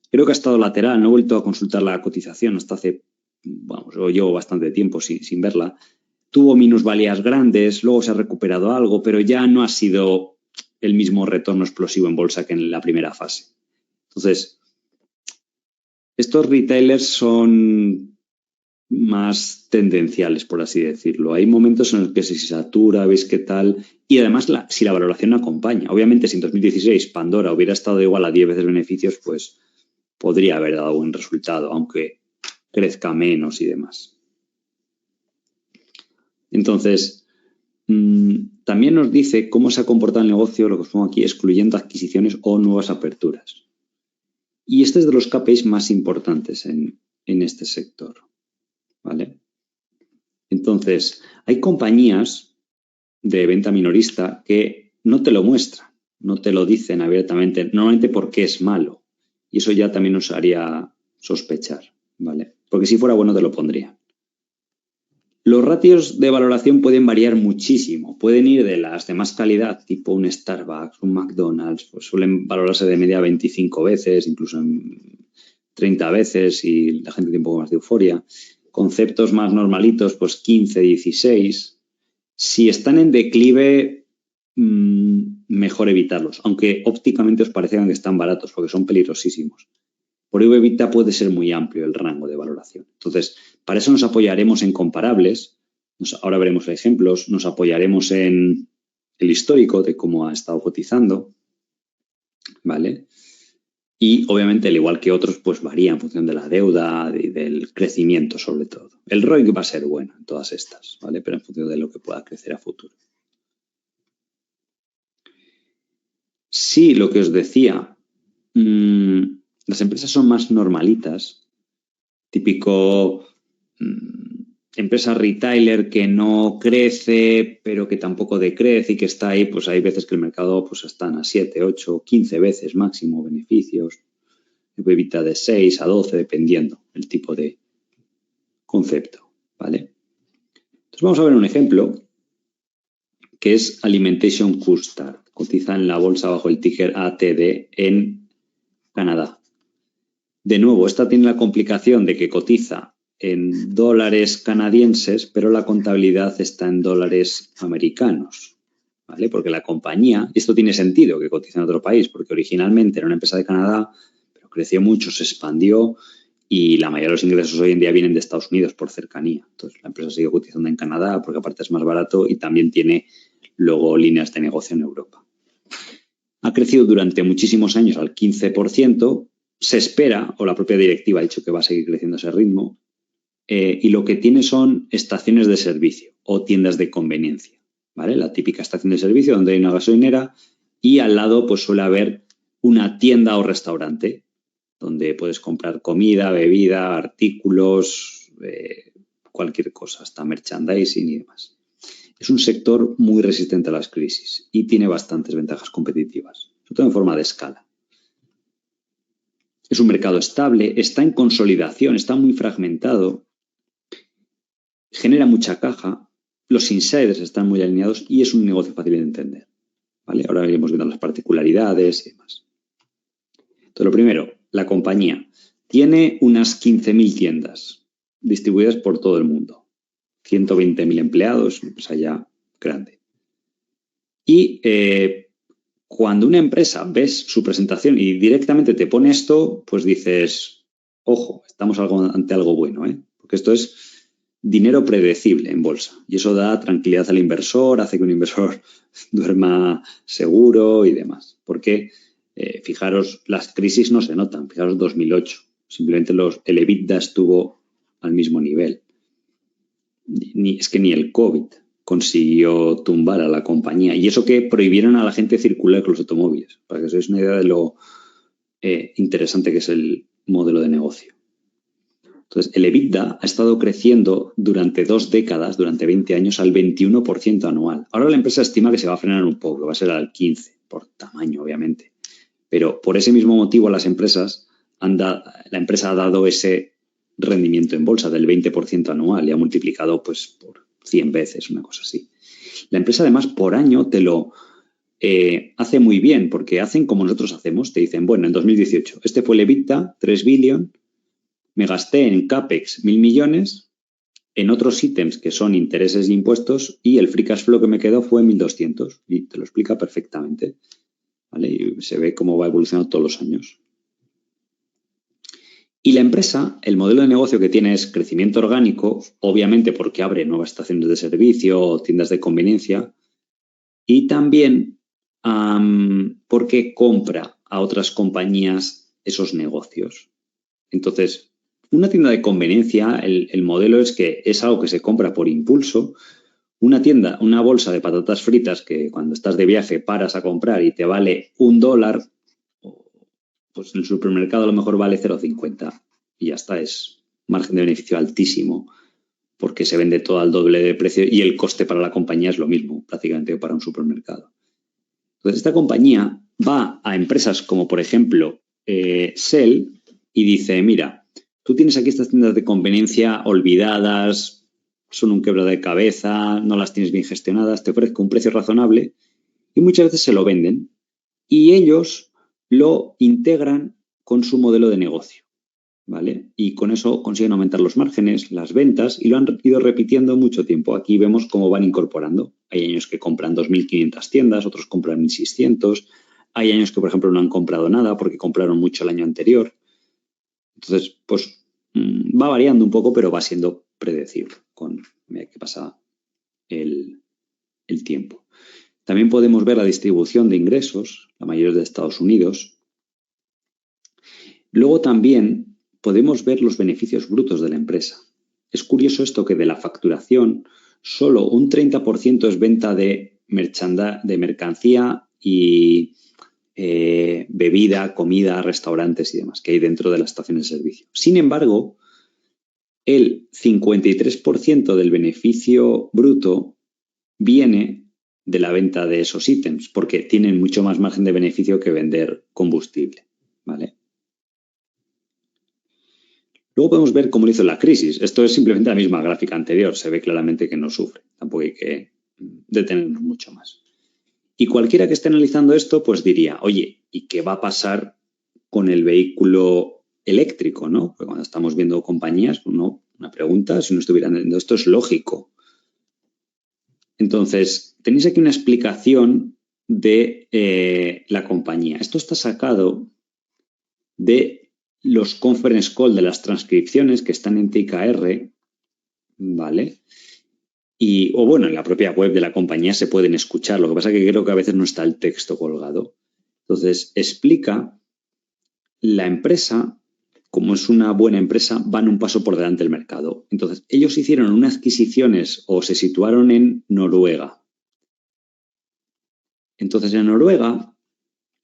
creo que ha estado lateral. No he vuelto a consultar la cotización hasta hace, vamos, llevo bastante tiempo sin verla. Tuvo minusvalías grandes, luego se ha recuperado algo, pero ya no ha sido el mismo retorno explosivo en bolsa que en la primera fase. Entonces, estos retailers son más tendenciales, por así decirlo. Hay momentos en los que se satura, veis qué tal, y además si la valoración no acompaña. Obviamente, si en 2016 Pandora hubiera estado igual a 10 veces beneficios, pues podría haber dado buen resultado, aunque crezca menos y demás. Entonces, también nos dice cómo se ha comportado el negocio, lo que os pongo aquí, excluyendo adquisiciones o nuevas aperturas. Y este es de los KPIs más importantes en este sector, ¿vale? Entonces, hay compañías de venta minorista que no te lo muestran, no te lo dicen abiertamente, normalmente porque es malo. Y eso ya también nos haría sospechar, ¿vale? Porque si fuera bueno te lo pondría. Los ratios de valoración pueden variar muchísimo. Pueden ir de las de más calidad, tipo un Starbucks, un McDonald's, pues suelen valorarse de media 25 veces, incluso en 30 veces y la gente tiene un poco más de euforia. Conceptos más normalitos, pues 15, 16. Si están en declive, mejor evitarlos, aunque ópticamente os parezcan que están baratos, porque son peligrosísimos. Por EV/EBITDA puede ser muy amplio el rango de valoración. Entonces, para eso nos apoyaremos en comparables. Ahora veremos ejemplos. Nos apoyaremos en el histórico de cómo ha estado cotizando, ¿vale? Y, obviamente, al igual que otros, pues varía en función de la deuda y del crecimiento, sobre todo. El ROIC va a ser bueno en todas estas, ¿vale? Pero en función de lo que pueda crecer a futuro. Sí, lo que os decía, las empresas son más normalitas, típico empresa retailer que no crece, pero que tampoco decrece y que está ahí, pues hay veces que el mercado pues están a 7, 8, 15 veces máximo beneficios, evita de 6 a 12, dependiendo el tipo de concepto, ¿vale? Entonces vamos a ver un ejemplo que es Alimentation Couche-Tard. Cotiza en la bolsa bajo el ticker ATD en Canadá. De nuevo, esta tiene la complicación de que cotiza en dólares canadienses, pero la contabilidad está en dólares americanos, ¿vale? Porque la compañía, y esto tiene sentido que cotiza en otro país, porque originalmente era una empresa de Canadá, pero creció mucho, se expandió y la mayoría de los ingresos hoy en día vienen de Estados Unidos por cercanía. Entonces, la empresa sigue cotizando en Canadá porque aparte es más barato y también tiene luego líneas de negocio en Europa. Ha crecido durante muchísimos años al 15%, se espera, o la propia directiva ha dicho que va a seguir creciendo a ese ritmo, y lo que tiene son estaciones de servicio o tiendas de conveniencia. ¿vale? La típica estación de servicio donde hay una gasolinera y al lado pues suele haber una tienda o restaurante donde puedes comprar comida, bebida, artículos, cualquier cosa, hasta merchandising y demás. Es un sector muy resistente a las crisis y tiene bastantes ventajas competitivas, sobre todo en forma de escala. Es un mercado estable, está en consolidación, está muy fragmentado, genera mucha caja, los insiders están muy alineados y es un negocio fácil de entender. ¿Vale? Ahora iremos viendo las particularidades y demás. Entonces, lo primero, la compañía tiene unas 15.000 tiendas distribuidas por todo el mundo. 120.000 empleados, una empresa ya grande. Y cuando una empresa ves su presentación y directamente te pone esto, pues dices, ojo, estamos ante algo bueno, ¿eh? Porque esto es dinero predecible en bolsa y eso da tranquilidad al inversor, hace que un inversor duerma seguro y demás. Porque, fijaros, las crisis no se notan. Fijaros 2008, simplemente el EBITDA estuvo al mismo nivel. Es que ni el COVID consiguió tumbar a la compañía. Y eso que prohibieron a la gente circular con los automóviles, para que os deis una idea de lo interesante que es el modelo de negocio. Entonces, el EBITDA ha estado creciendo durante 2 décadas, durante 20 años, al 21% anual. Ahora la empresa estima que se va a frenar un poco, que va a ser al 15%, por tamaño, obviamente. Pero por ese mismo motivo la empresa ha dado ese rendimiento en bolsa del 20% anual y ha multiplicado pues por 100 veces, una cosa así. La empresa además por año te lo hace muy bien porque hacen como nosotros hacemos, te dicen, bueno, en 2018 este fue el EBITDA, 3 billion, me gasté en CAPEX 1.000 millones, en otros ítems que son intereses e impuestos y el free cash flow que me quedó fue 1.200 y te lo explica perfectamente, ¿vale? Y se ve cómo va evolucionando todos los años. Y la empresa, el modelo de negocio que tiene es crecimiento orgánico, obviamente porque abre nuevas estaciones de servicio o tiendas de conveniencia, y también porque compra a otras compañías esos negocios. Entonces, una tienda de conveniencia, el modelo es que es algo que se compra por impulso. Una bolsa de patatas fritas que cuando estás de viaje paras a comprar y te vale $1, pues en el supermercado a lo mejor vale 0,50 y ya está, es margen de beneficio altísimo porque se vende todo al doble de precio y el coste para la compañía es lo mismo prácticamente que para un supermercado. Entonces esta compañía va a empresas como por ejemplo Shell y dice, mira, tú tienes aquí estas tiendas de conveniencia olvidadas, son un quebro de cabeza, no las tienes bien gestionadas, te ofrezco un precio razonable y muchas veces se lo venden y ellos lo integran con su modelo de negocio, ¿vale? Y con eso consiguen aumentar los márgenes, las ventas y lo han ido repitiendo mucho tiempo. Aquí vemos cómo van incorporando. Hay años que compran 2.500 tiendas, otros compran 1.600. Hay años que, por ejemplo, no han comprado nada porque compraron mucho el año anterior. Entonces, pues va variando un poco, pero va siendo predecible con medida que pasa el tiempo. También podemos ver la distribución de ingresos, la mayoría de Estados Unidos. Luego también podemos ver los beneficios brutos de la empresa. Es curioso esto que de la facturación solo un 30% es venta de mercancía y bebida, comida, restaurantes y demás que hay dentro de las estaciones de servicio. Sin embargo, el 53% del beneficio bruto viene de la venta de esos ítems, porque tienen mucho más margen de beneficio que vender combustible, ¿vale? Luego podemos ver cómo lo hizo la crisis. Esto es simplemente la misma gráfica anterior, se ve claramente que no sufre, tampoco hay que detenernos mucho más. Y cualquiera que esté analizando esto, pues diría, oye, ¿y qué va a pasar con el vehículo eléctrico, no? Porque cuando estamos viendo compañías, una pregunta, si no estuvieran viendo esto, es lógico. Entonces, tenéis aquí una explicación de la compañía. Esto está sacado de los conference call de las transcripciones que están en TKR, ¿vale? O bueno, en la propia web de la compañía se pueden escuchar. Lo que pasa es que creo que a veces no está el texto colgado. Entonces, explica la empresa, como es una buena empresa, van un paso por delante del mercado. Entonces, ellos hicieron unas adquisiciones o se situaron en Noruega. Entonces, en Noruega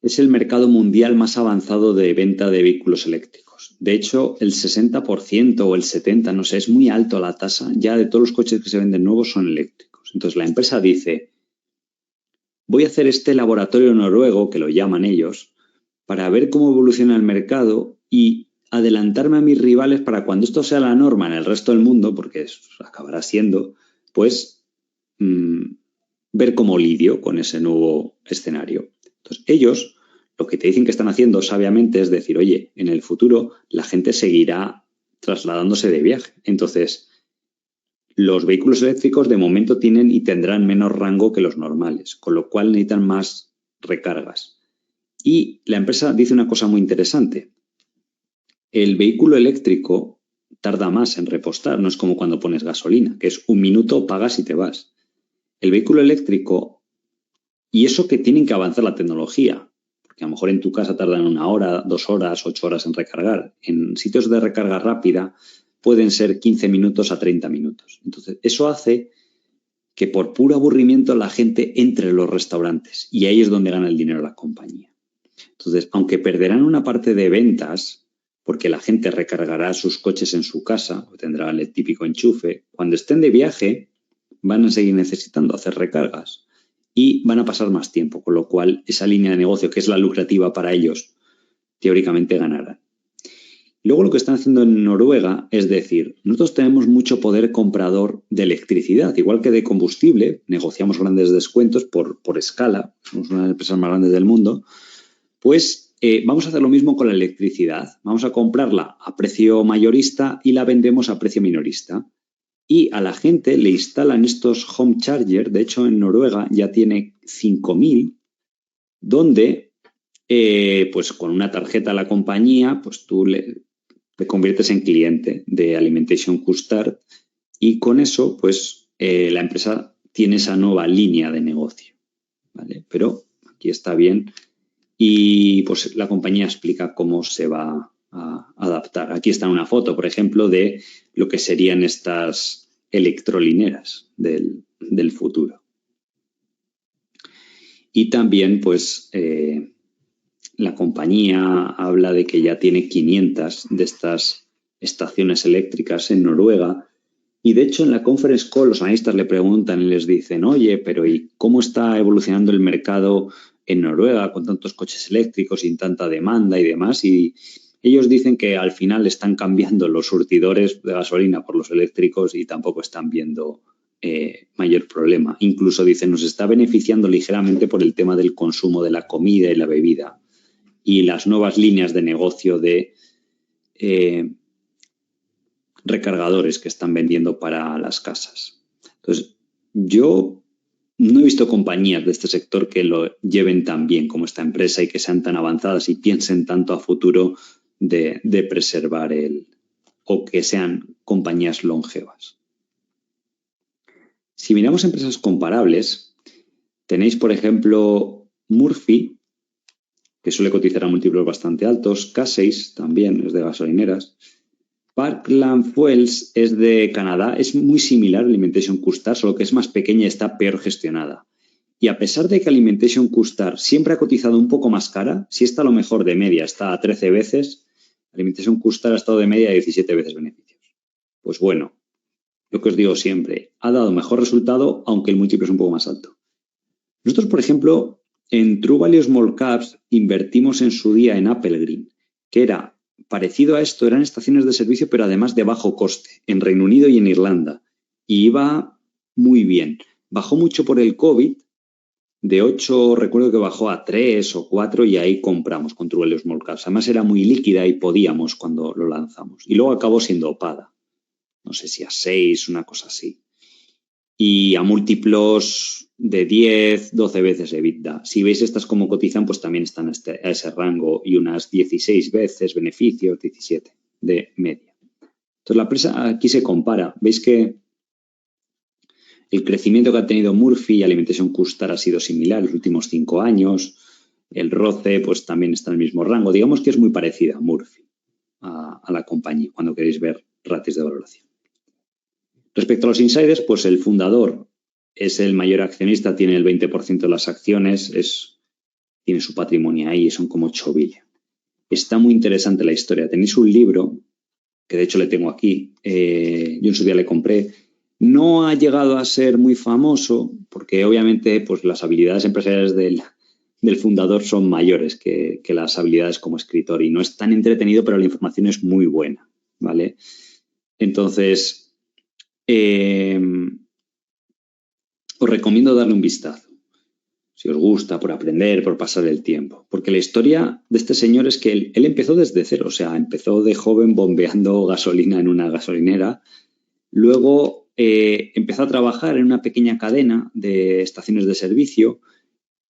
es el mercado mundial más avanzado de venta de vehículos eléctricos. De hecho, el 60% o el 70%, no sé, es muy alto la tasa. Ya de todos los coches que se venden nuevos son eléctricos. Entonces, la empresa dice, voy a hacer este laboratorio noruego, que lo llaman ellos, para ver cómo evoluciona el mercado y adelantarme a mis rivales para cuando esto sea la norma en el resto del mundo, porque acabará siendo, pues ver cómo lidio con ese nuevo escenario. Entonces, ellos lo que te dicen que están haciendo sabiamente es decir, oye, en el futuro la gente seguirá trasladándose de viaje. Entonces, los vehículos eléctricos de momento tienen y tendrán menos rango que los normales, con lo cual necesitan más recargas. Y la empresa dice una cosa muy interesante. El vehículo eléctrico tarda más en repostar, no es como cuando pones gasolina, que es 1 minuto, pagas y te vas. El vehículo eléctrico, y eso que tienen que avanzar la tecnología, porque a lo mejor en tu casa tardan 1 hora, 2 horas, 8 horas en recargar. En sitios de recarga rápida pueden ser 15 minutos a 30 minutos. Entonces, eso hace que por puro aburrimiento la gente entre en los restaurantes y ahí es donde gana el dinero la compañía. Entonces, aunque perderán una parte de ventas, porque la gente recargará sus coches en su casa o tendrá el típico enchufe, cuando estén de viaje van a seguir necesitando hacer recargas y van a pasar más tiempo, con lo cual esa línea de negocio, que es la lucrativa para ellos, teóricamente ganarán. Luego lo que están haciendo en Noruega es decir, nosotros tenemos mucho poder comprador de electricidad, igual que de combustible, negociamos grandes descuentos por escala, somos una de las empresas más grandes del mundo, pues vamos a hacer lo mismo con la electricidad. Vamos a comprarla a precio mayorista y la vendemos a precio minorista. Y a la gente le instalan estos home charger, de hecho en Noruega ya tiene 5.000, donde pues con una tarjeta a la compañía, pues tú te conviertes en cliente de Alimentation Couche-Tard y con eso pues la empresa tiene esa nueva línea de negocio, ¿vale? Pero aquí está bien y pues la compañía explica cómo se va a adaptar. Aquí está una foto, por ejemplo, de lo que serían estas electrolineras del futuro. Y también pues la compañía habla de que ya tiene 500 de estas estaciones eléctricas en Noruega y de hecho en la conference call los analistas le preguntan y les dicen, oye, pero ¿y cómo está evolucionando el mercado en Noruega con tantos coches eléctricos y tanta demanda y demás? Y ellos dicen que al final están cambiando los surtidores de gasolina por los eléctricos y tampoco están viendo mayor problema. Incluso dicen, nos está beneficiando ligeramente por el tema del consumo de la comida y la bebida y las nuevas líneas de negocio de recargadores que están vendiendo para las casas. Entonces, yo no he visto compañías de este sector que lo lleven tan bien como esta empresa y que sean tan avanzadas y piensen tanto a futuro de preservar o que sean compañías longevas. Si miramos empresas comparables, tenéis, por ejemplo, Murphy, que suele cotizar a múltiplos bastante altos, Casey's también es de gasolineras, Parkland Fuels es de Canadá, es muy similar a Alimentation Couche-Tard, solo que es más pequeña y está peor gestionada. Y a pesar de que Alimentation Couche-Tard siempre ha cotizado un poco más cara, si está a lo mejor de media, está a 13 veces, Alimentation Couche-Tard ha estado de media a 17 veces beneficios. Pues bueno, lo que os digo siempre, ha dado mejor resultado, aunque el múltiplo es un poco más alto. Nosotros, por ejemplo, en True Value Small Caps invertimos en su día en Applegreen, que era parecido a esto, eran estaciones de servicio, pero además de bajo coste, en Reino Unido y en Irlanda. Y iba muy bien. Bajó mucho por el COVID, de 8 recuerdo que bajó a 3 o 4 y ahí compramos con True Value Small Caps. Además era muy líquida y podíamos cuando lo lanzamos. Y luego acabó siendo OPADA. No sé si a 6, una cosa así. Y a múltiplos de 10, 12 veces EBITDA. Si veis estas como cotizan, pues también están a ese rango y unas 16 veces beneficios, 17 de media. Entonces la empresa aquí se compara. Veis que el crecimiento que ha tenido Murphy y Alimentation Couche-Tard ha sido similar en los últimos 5 años. El ROCE pues también está en el mismo rango. Digamos que es muy parecida a Murphy, a la compañía, cuando queréis ver ratios de valoración. Respecto a los insiders, pues el fundador es el mayor accionista, tiene el 20% de las acciones, tiene su patrimonio ahí, son como 8 billones. Está muy interesante la historia. Tenéis un libro, que de hecho le tengo aquí, yo en su día le compré. No ha llegado a ser muy famoso porque obviamente pues, las habilidades empresariales del fundador son mayores que las habilidades como escritor y no es tan entretenido, pero la información es muy buena, ¿vale? Entonces, os recomiendo darle un vistazo, si os gusta, por aprender, por pasar el tiempo. Porque la historia de este señor es que él empezó desde cero, o sea, empezó de joven bombeando gasolina en una gasolinera. Luego empezó a trabajar en una pequeña cadena de estaciones de servicio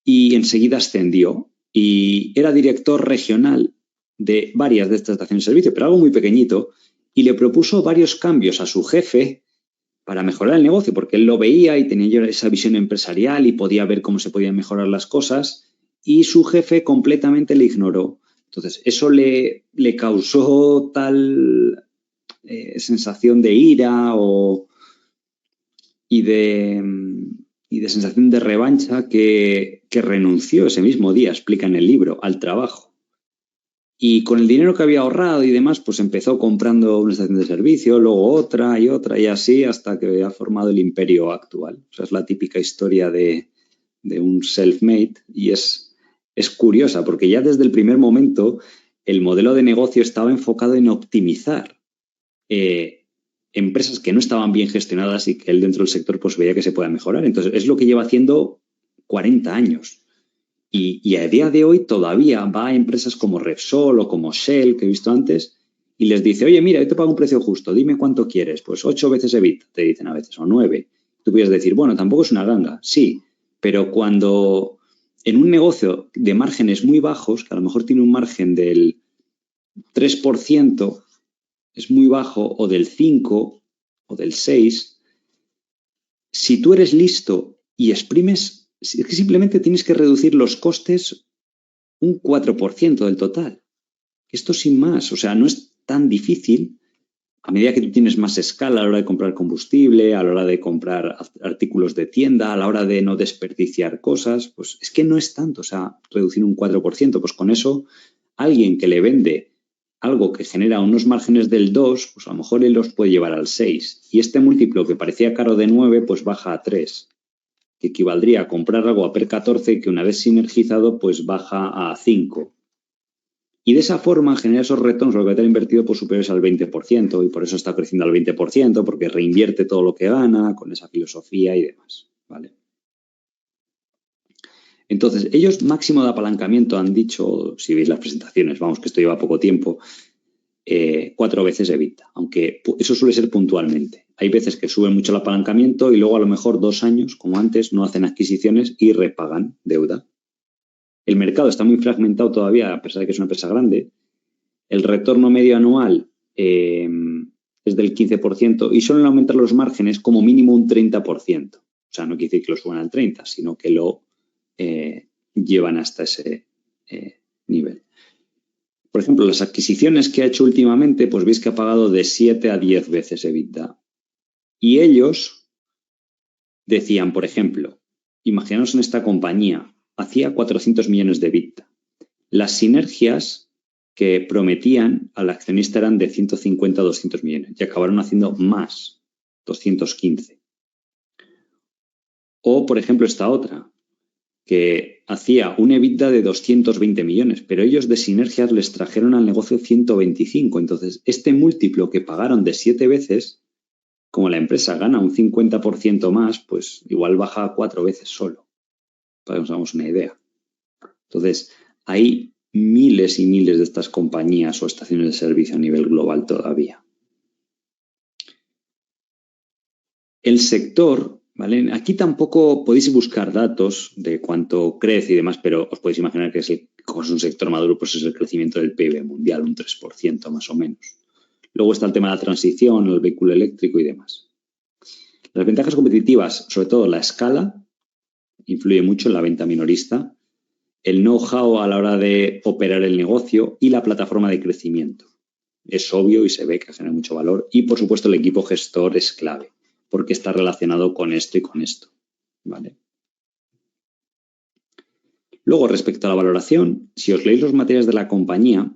y enseguida ascendió y era director regional de varias de estas estaciones de servicio, pero algo muy pequeñito, y le propuso varios cambios a su jefe para mejorar el negocio, porque él lo veía y tenía esa visión empresarial y podía ver cómo se podían mejorar las cosas, y su jefe completamente le ignoró. Entonces, eso le causó tal sensación de ira y de sensación de revancha que renunció ese mismo día, explica en el libro, al trabajo. Y con el dinero que había ahorrado y demás, pues empezó comprando una estación de servicio, luego otra y así hasta que ha formado el imperio actual. O sea, es la típica historia de un self-made y es curiosa porque ya desde el primer momento el modelo de negocio estaba enfocado en optimizar empresas que no estaban bien gestionadas y que él dentro del sector pues veía que se podía mejorar. Entonces, es lo que lleva haciendo 40 años. Y a día de hoy todavía va a empresas como Repsol o como Shell, que he visto antes, y les dice, oye, mira, yo te pago un precio justo, dime cuánto quieres. Pues 8 veces EBITDA, te dicen a veces, o 9. Tú puedes decir, bueno, tampoco es una ganga, sí, pero cuando en un negocio de márgenes muy bajos, que a lo mejor tiene un margen del 3%, es muy bajo, o del 5% o del 6%, si tú eres listo y exprimes, es que simplemente tienes que reducir los costes un 4% del total. Esto sin más, o sea, no es tan difícil a medida que tú tienes más escala a la hora de comprar combustible, a la hora de comprar artículos de tienda, a la hora de no desperdiciar cosas, pues es que no es tanto, o sea, reducir un 4%, pues con eso alguien que le vende algo que genera unos márgenes del 2, pues a lo mejor él los puede llevar al 6. Y este múltiplo que parecía caro de 9, pues baja a 3, que equivaldría a comprar algo a PER 14 que una vez sinergizado, pues baja a 5. Y de esa forma genera esos retornos sobre el capital invertido pues, superiores al 20%, y por eso está creciendo al 20%, porque reinvierte todo lo que gana con esa filosofía y demás, ¿vale? Entonces, ellos máximo de apalancamiento han dicho, si veis las presentaciones, vamos, que esto lleva poco tiempo, 4 veces EBITDA, aunque eso suele ser puntualmente. Hay veces que suben mucho el apalancamiento y luego a lo mejor 2 años, como antes, no hacen adquisiciones y repagan deuda. El mercado está muy fragmentado todavía, a pesar de que es una empresa grande. El retorno medio anual es del 15% y suelen aumentar los márgenes como mínimo un 30%. O sea, no quiere decir que lo suban al 30%, sino que lo llevan hasta ese nivel. Por ejemplo, las adquisiciones que ha hecho últimamente, pues veis que ha pagado de 7 a 10 veces EBITDA. Y ellos decían, por ejemplo, imaginaos en esta compañía, hacía 400 millones de EBITDA. Las sinergias que prometían al accionista eran de 150 a 200 millones y acabaron haciendo más, 215. O, por ejemplo, esta otra, que hacía un EBITDA de 220 millones, pero ellos de sinergias les trajeron al negocio 125. Entonces, este múltiplo que pagaron de 7 veces, como la empresa gana un 50% más, pues igual baja a 4 veces solo, para que nos hagamos una idea. Entonces, hay miles y miles de estas compañías o estaciones de servicio a nivel global todavía. El sector, ¿vale? Aquí tampoco podéis buscar datos de cuánto crece y demás, pero os podéis imaginar que como es un sector maduro, pues es el crecimiento del PIB mundial, un 3% más o menos. Luego está el tema de la transición, el vehículo eléctrico y demás. Las ventajas competitivas, sobre todo la escala, influye mucho en la venta minorista, el know-how a la hora de operar el negocio y la plataforma de crecimiento. Es obvio y se ve que genera mucho valor y, por supuesto, el equipo gestor es clave porque está relacionado con esto y con esto. ¿vale? Luego, respecto a la valoración, si os leéis los materiales de la compañía,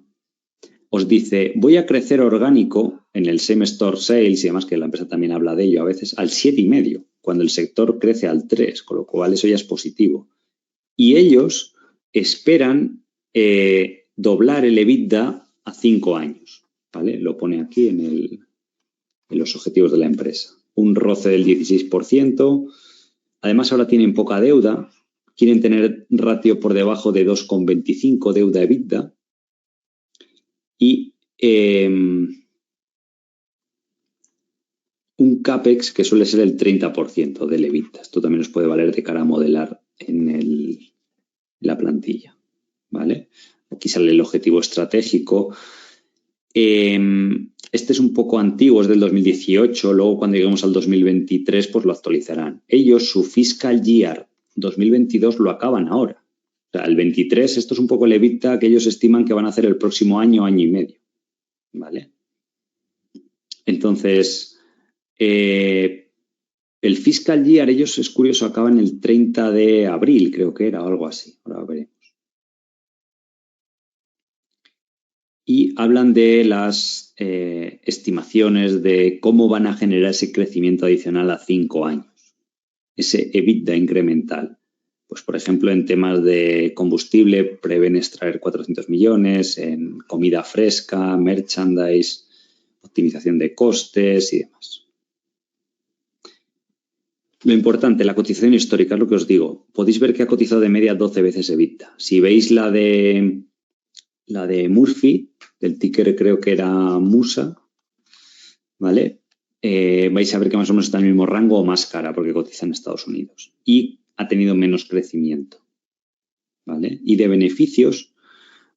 os dice, voy a crecer orgánico en el same store sales, y además que la empresa también habla de ello a veces, al 7,5, cuando el sector crece al 3, con lo cual eso ya es positivo. Y ellos esperan doblar el EBITDA a 5 años, ¿vale? Lo pone aquí en los objetivos de la empresa. Un roce del 16%. Además, ahora tienen poca deuda. Quieren tener ratio por debajo de 2,25 deuda EBITDA. Y un CAPEX que suele ser el 30% del EBITDA. Esto también os puede valer de cara a modelar en la plantilla, ¿vale? Aquí sale el objetivo estratégico. Este es un poco antiguo, es del 2018, luego cuando lleguemos al 2023 pues lo actualizarán. Ellos, su fiscal year 2022 lo acaban ahora. O sea, el 23, esto es un poco el EBITDA que ellos estiman que van a hacer el próximo año, año y medio, ¿vale? Entonces, el fiscal year, ellos, es curioso, acaban el 30 de abril, creo que era, o algo así. Ahora veremos. Y hablan de las estimaciones de cómo van a generar ese crecimiento adicional a 5 años, ese EBITDA incremental. Pues, por ejemplo, en temas de combustible prevén extraer 400 millones, en comida fresca, merchandise, optimización de costes y demás. Lo importante, la cotización histórica, es lo que os digo. Podéis ver que ha cotizado de media 12 veces EBITDA. Si veis la de Murphy, del ticker creo que era Musa, ¿vale? Vais a ver que más o menos está en el mismo rango o más cara porque cotiza en Estados Unidos. Y ha tenido menos crecimiento, ¿vale? Y de beneficios,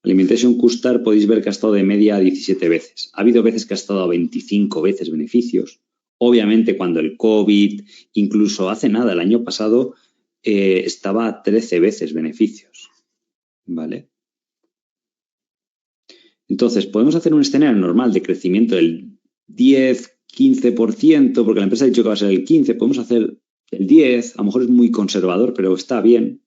Alimentation Couche-Tard podéis ver que ha estado de media 17 veces. Ha habido veces que ha estado a 25 veces beneficios. Obviamente cuando el COVID, incluso hace nada, el año pasado, estaba a 13 veces beneficios, ¿vale? Entonces, podemos hacer un escenario normal de crecimiento del 10, 15%, porque la empresa ha dicho que va a ser el 15%, podemos hacer el 10%, a lo mejor es muy conservador, pero está bien.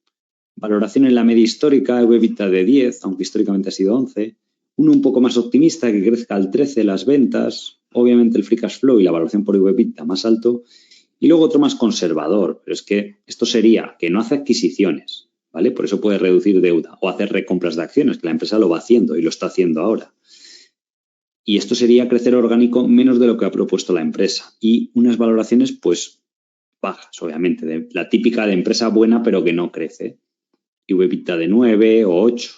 Valoración en la media histórica, EBITDA de 10, aunque históricamente ha sido 11. Uno un poco más optimista, que crezca al 13 las ventas, obviamente el free cash flow y la valoración por EBITDA más alto. Y luego otro más conservador, pero es que esto sería que no hace adquisiciones, ¿vale? Por eso puede reducir deuda o hacer recompras de acciones, que la empresa lo va haciendo y lo está haciendo ahora. Y esto sería crecer orgánico menos de lo que ha propuesto la empresa. Y unas valoraciones, pues, bajas, obviamente, de la típica de empresa buena pero que no crece. Y EBITDA de 9 o 8.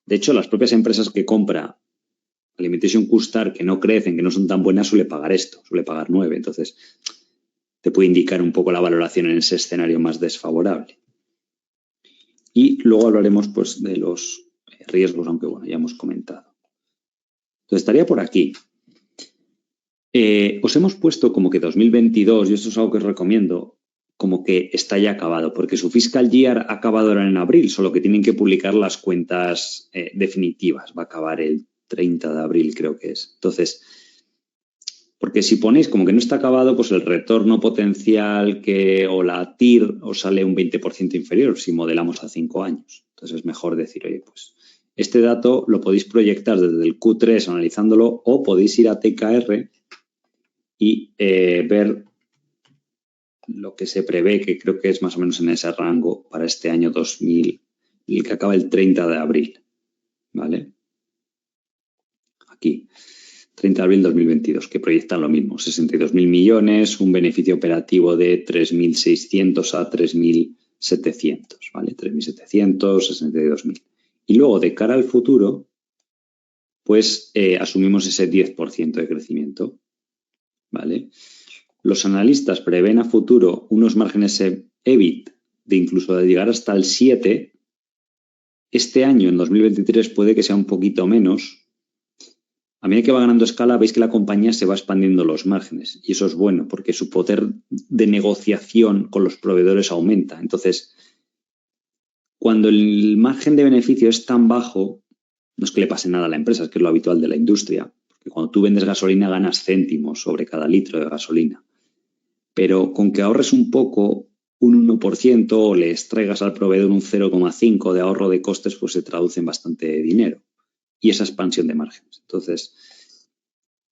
De hecho, las propias empresas que compra Alimentation Couche-Tard que no crecen, que no son tan buenas, suele pagar esto, suele pagar 9. Entonces, te puede indicar un poco la valoración en ese escenario más desfavorable. Y luego hablaremos pues de los riesgos, aunque bueno, ya hemos comentado. Entonces, estaría por aquí. Os hemos puesto como que 2022, y esto es algo que os recomiendo, como que está ya acabado, porque su fiscal year ha acabado ahora en abril, solo que tienen que publicar las cuentas definitivas. Va a acabar el 30 de abril, creo que es. Entonces, porque si ponéis como que no está acabado, pues el retorno potencial o la TIR os sale un 20% inferior si modelamos a 5 años. Entonces es mejor decir, oye, pues este dato lo podéis proyectar desde el Q3 analizándolo o podéis ir a TKR y ver lo que se prevé, que creo que es más o menos en ese rango para este año 2000, el que acaba el 30 de abril, ¿vale? Aquí, 30 de abril de 2022, que proyectan lo mismo, 62.000 millones, un beneficio operativo de 3.600 a 3.700, ¿vale? 3.700, 62.000. Y luego, de cara al futuro, pues asumimos ese 10% de crecimiento, ¿vale? Los analistas prevén a futuro unos márgenes EBIT de incluso de llegar hasta el 7. Este año, en 2023, puede que sea un poquito menos. A medida que va ganando escala, veis que la compañía se va expandiendo los márgenes. Y eso es bueno, porque su poder de negociación con los proveedores aumenta. Entonces, cuando el margen de beneficio es tan bajo, no es que le pase nada a la empresa, es que es lo habitual de la industria. Porque cuando tú vendes gasolina, ganas céntimos sobre cada litro de gasolina. Pero con que ahorres un poco, un 1% o le extraigas al proveedor un 0,5% de ahorro de costes, pues se traduce en bastante dinero. Y esa expansión de márgenes. Entonces,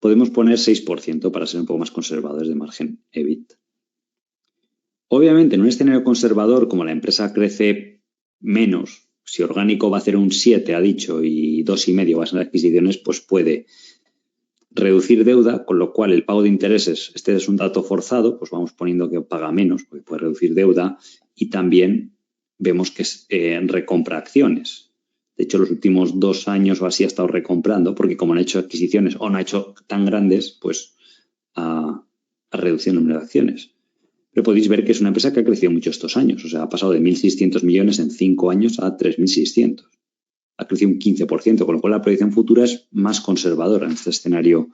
podemos poner 6% para ser un poco más conservadores de margen EBIT. Obviamente, en un escenario conservador, como la empresa crece menos, si orgánico va a hacer un 7, ha dicho, y 2,5 va a ser adquisiciones, pues puede reducir deuda, con lo cual el pago de intereses, este es un dato forzado, pues vamos poniendo que paga menos, porque puede reducir deuda, y también vemos que recompra acciones. De hecho, los últimos 2 años o así ha estado recomprando, porque como no ha hecho adquisiciones o no ha hecho tan grandes, pues ha reducido el número de acciones. Pero podéis ver que es una empresa que ha crecido mucho estos años. O sea, ha pasado de 1.600 millones en 5 años a 3.600. Ha crecido un 15%, con lo cual la proyección futura es más conservadora en este escenario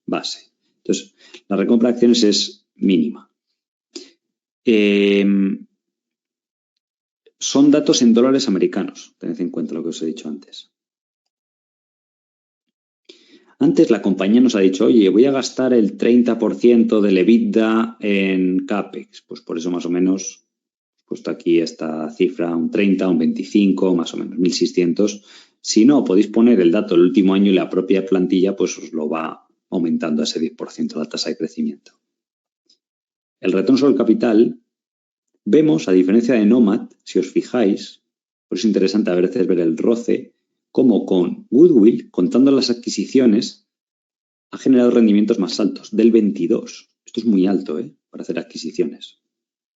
base. Entonces, la recompra de acciones es mínima. Son datos en dólares americanos. Tened en cuenta lo que os he dicho antes. Antes la compañía nos ha dicho, oye, voy a gastar el 30% del EBITDA en CAPEX. Pues por eso más o menos he puesto aquí esta cifra, un 30, un 25, más o menos, 1.600. Si no, podéis poner el dato del último año y la propia plantilla pues os lo va aumentando a ese 10% la tasa de crecimiento. El retorno sobre el capital, vemos, a diferencia de Nomad, si os fijáis, pues es interesante a veces ver el ROCE, como con Goodwill, contando las adquisiciones, ha generado rendimientos más altos, del 22. Esto es muy alto, para hacer adquisiciones.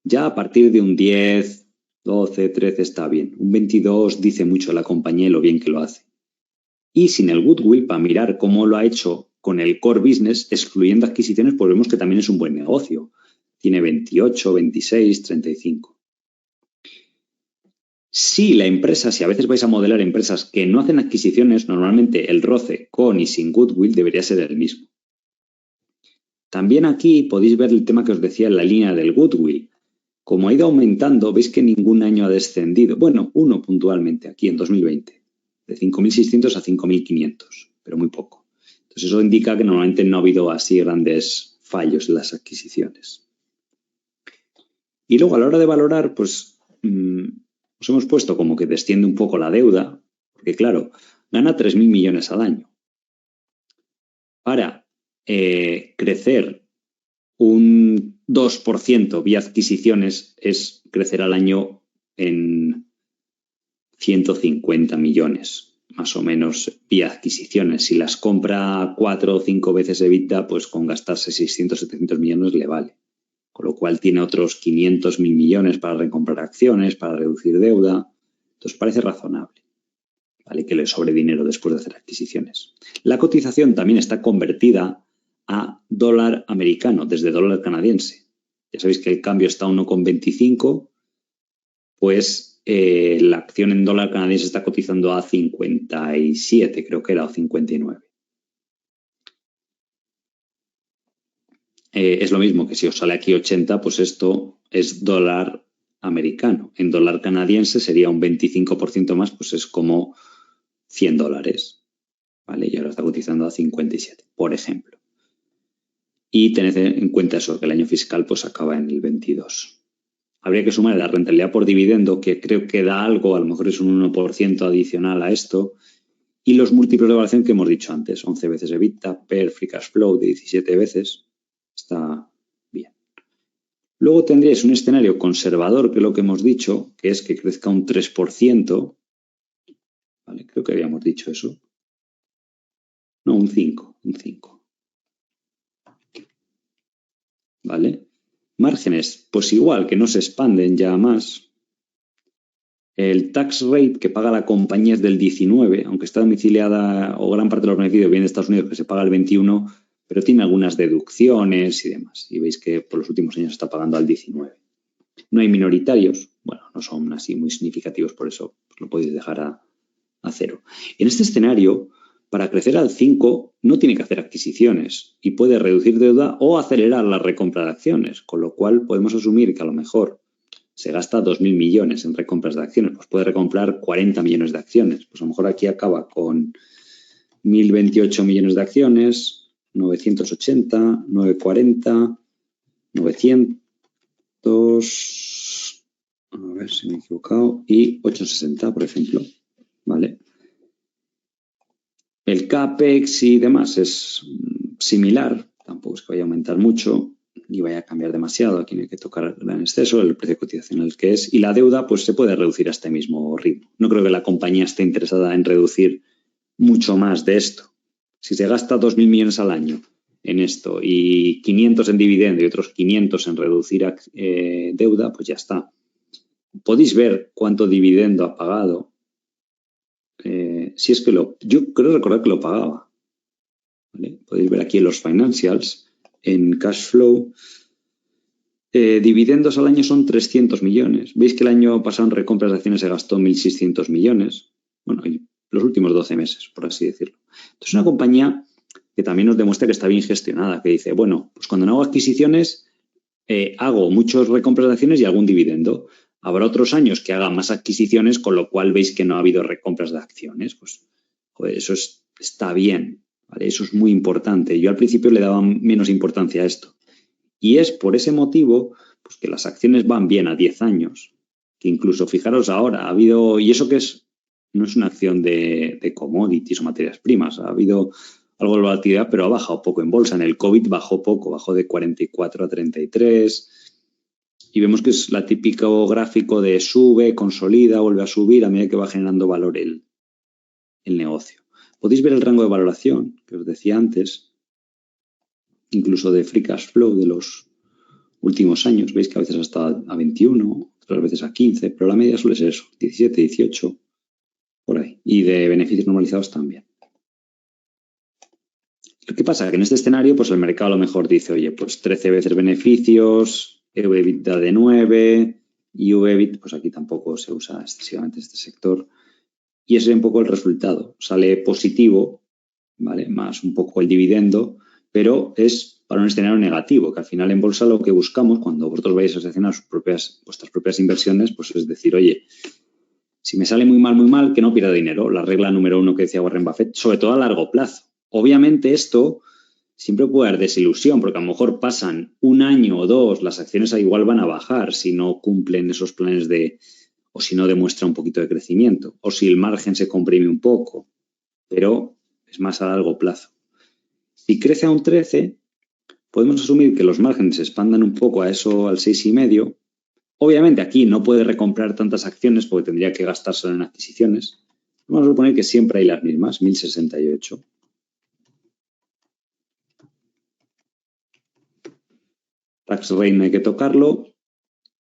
Ya a partir de un 10, 12, 13 está bien. Un 22 dice mucho de la compañía y lo bien que lo hace. Y sin el Goodwill, para mirar cómo lo ha hecho con el core business, excluyendo adquisiciones, pues vemos que también es un buen negocio. Tiene 28, 26, 35. Si la empresa, si a veces vais a modelar empresas que no hacen adquisiciones, normalmente el ROCE con y sin Goodwill debería ser el mismo. También aquí podéis ver el tema que os decía en la línea del Goodwill. Como ha ido aumentando, veis que ningún año ha descendido. Bueno, uno puntualmente, aquí en 2020, de 5.600 a 5.500, pero muy poco. Entonces eso indica que normalmente no ha habido así grandes fallos en las adquisiciones. Y luego a la hora de valorar, pues os hemos puesto como que desciende un poco la deuda, porque claro, gana 3.000 millones al año. Para crecer un 2% vía adquisiciones es crecer al año en 150 millones, más o menos, vía adquisiciones. Si las compra 4 o 5 veces EBITDA, pues con gastarse 600, 700 millones le vale. Con lo cual tiene otros 500, 1.000 millones para recomprar acciones, para reducir deuda. Entonces parece razonable, ¿vale? Que le sobre dinero después de hacer adquisiciones. La cotización también está convertida a dólar americano desde dólar canadiense. Ya sabéis que el cambio está a 1,25, pues la acción en dólar canadiense está cotizando a 57, creo que era, o 59. Es lo mismo que si os sale aquí 80, pues esto es dólar americano. En dólar canadiense sería un 25% más, pues es como $100, ¿vale? Y ahora está cotizando a 57, por ejemplo. Y tened en cuenta eso, que el año fiscal pues acaba en el 22. Habría que sumar la rentabilidad por dividendo, que creo que da algo, a lo mejor es un 1% adicional a esto, y los múltiplos de evaluación que hemos dicho antes, 11 veces EBITDA, PER, Free Cash Flow de 17 veces, está bien. Luego tendríais un escenario conservador, que es lo que hemos dicho, que es que crezca un 3%, ¿vale? Creo que habíamos dicho eso. No, un 5. ¿Vale? Márgenes, pues igual, que no se expanden ya más. El tax rate que paga la compañía es del 19, aunque está domiciliada o gran parte de los beneficios viene de Estados Unidos, que se paga el 21, pero tiene algunas deducciones y demás. Y veis que por los últimos años está pagando al 19. No hay minoritarios, bueno, no son así muy significativos, por eso lo podéis dejar a 0. En este escenario, para crecer al 5 no tiene que hacer adquisiciones y puede reducir deuda o acelerar la recompra de acciones, con lo cual podemos asumir que a lo mejor se gasta 2.000 millones en recompras de acciones, pues puede recomprar 40 millones de acciones. Pues a lo mejor aquí acaba con 1.028 millones de acciones, 980, 940, 900, 2, a ver si me he equivocado, y 8,60, por ejemplo, ¿vale? El CAPEX y demás es similar, tampoco es que vaya a aumentar mucho ni vaya a cambiar demasiado, aquí no hay que tocar gran exceso, el precio cotizacional que es, y la deuda pues se puede reducir a este mismo ritmo. No creo que la compañía esté interesada en reducir mucho más de esto. Si se gasta 2.000 millones al año en esto y 500 en dividendo y otros 500 en reducir deuda, pues ya está. Podéis ver cuánto dividendo ha pagado. Si es que yo creo recordar que lo pagaba. ¿Vale? Podéis ver aquí en los financials, en cash flow, dividendos al año son 300 millones. Veis que el año pasado en recompras de acciones se gastó 1.600 millones. Bueno, los últimos 12 meses, por así decirlo. Entonces, una compañía que también nos demuestra que está bien gestionada, que dice, bueno, pues cuando no hago adquisiciones, hago muchos recompras de acciones y algún dividendo. Habrá otros años que haga más adquisiciones, con lo cual veis que no ha habido recompras de acciones. Pues, joder, eso está bien, ¿vale? Eso es muy importante. Yo al principio le daba menos importancia a esto. Y es por ese motivo pues, que las acciones van bien a 10 años. Que incluso, fijaros ahora, ha habido, y eso que no es una acción de commodities o materias primas, ha habido algo de volatilidad, pero ha bajado poco en bolsa. En el COVID bajó poco, bajó de 44 a 33. Y vemos que es la típico gráfico de sube, consolida, vuelve a subir a medida que va generando valor el negocio. Podéis ver el rango de valoración que os decía antes, incluso de free cash flow de los últimos años. Veis que a veces ha estado a 21, otras veces a 15, pero la media suele ser eso, 17, 18, por ahí. Y de beneficios normalizados también. ¿Qué pasa? Que en este escenario, pues el mercado a lo mejor dice, oye, pues 13 veces beneficios, EV/EBITDA de 9, y EV/EBITDA, pues aquí tampoco se usa excesivamente este sector. Y ese es un poco el resultado. Sale positivo, ¿vale? Más un poco el dividendo, pero es para un escenario negativo, que al final en bolsa lo que buscamos cuando vosotros vais a seleccionar vuestras propias inversiones, pues es decir, oye, si me sale muy mal, que no pierda dinero. La regla número 1 que decía Warren Buffett, sobre todo a largo plazo. Obviamente esto siempre puede haber desilusión, porque a lo mejor pasan un año o dos, las acciones igual van a bajar si no cumplen esos planes o si no demuestra un poquito de crecimiento, o si el margen se comprime un poco, pero es más a largo plazo. Si crece a un 13, podemos asumir que los márgenes se expandan un poco a eso, al 6,5. Obviamente aquí no puede recomprar tantas acciones porque tendría que gastárselo en adquisiciones. Vamos a suponer que siempre hay las mismas, 1.068. Tax rate no hay que tocarlo.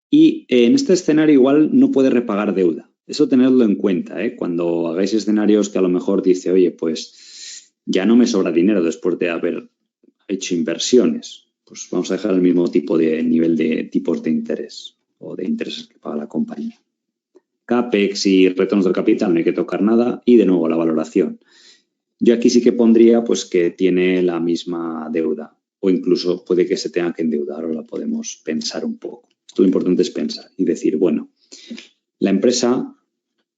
Y en este escenario igual no puede repagar deuda. Eso tenedlo en cuenta, ¿eh? Cuando hagáis escenarios que a lo mejor dice, oye, pues ya no me sobra dinero después de haber hecho inversiones. Pues vamos a dejar el mismo tipo de nivel de tipos de interés o de intereses que paga la compañía. CAPEX y retornos del capital no hay que tocar nada y de nuevo la valoración. Yo aquí sí que pondría pues que tiene la misma deuda o incluso puede que se tenga que endeudar o la podemos pensar un poco. Esto lo importante es pensar y decir, bueno, la empresa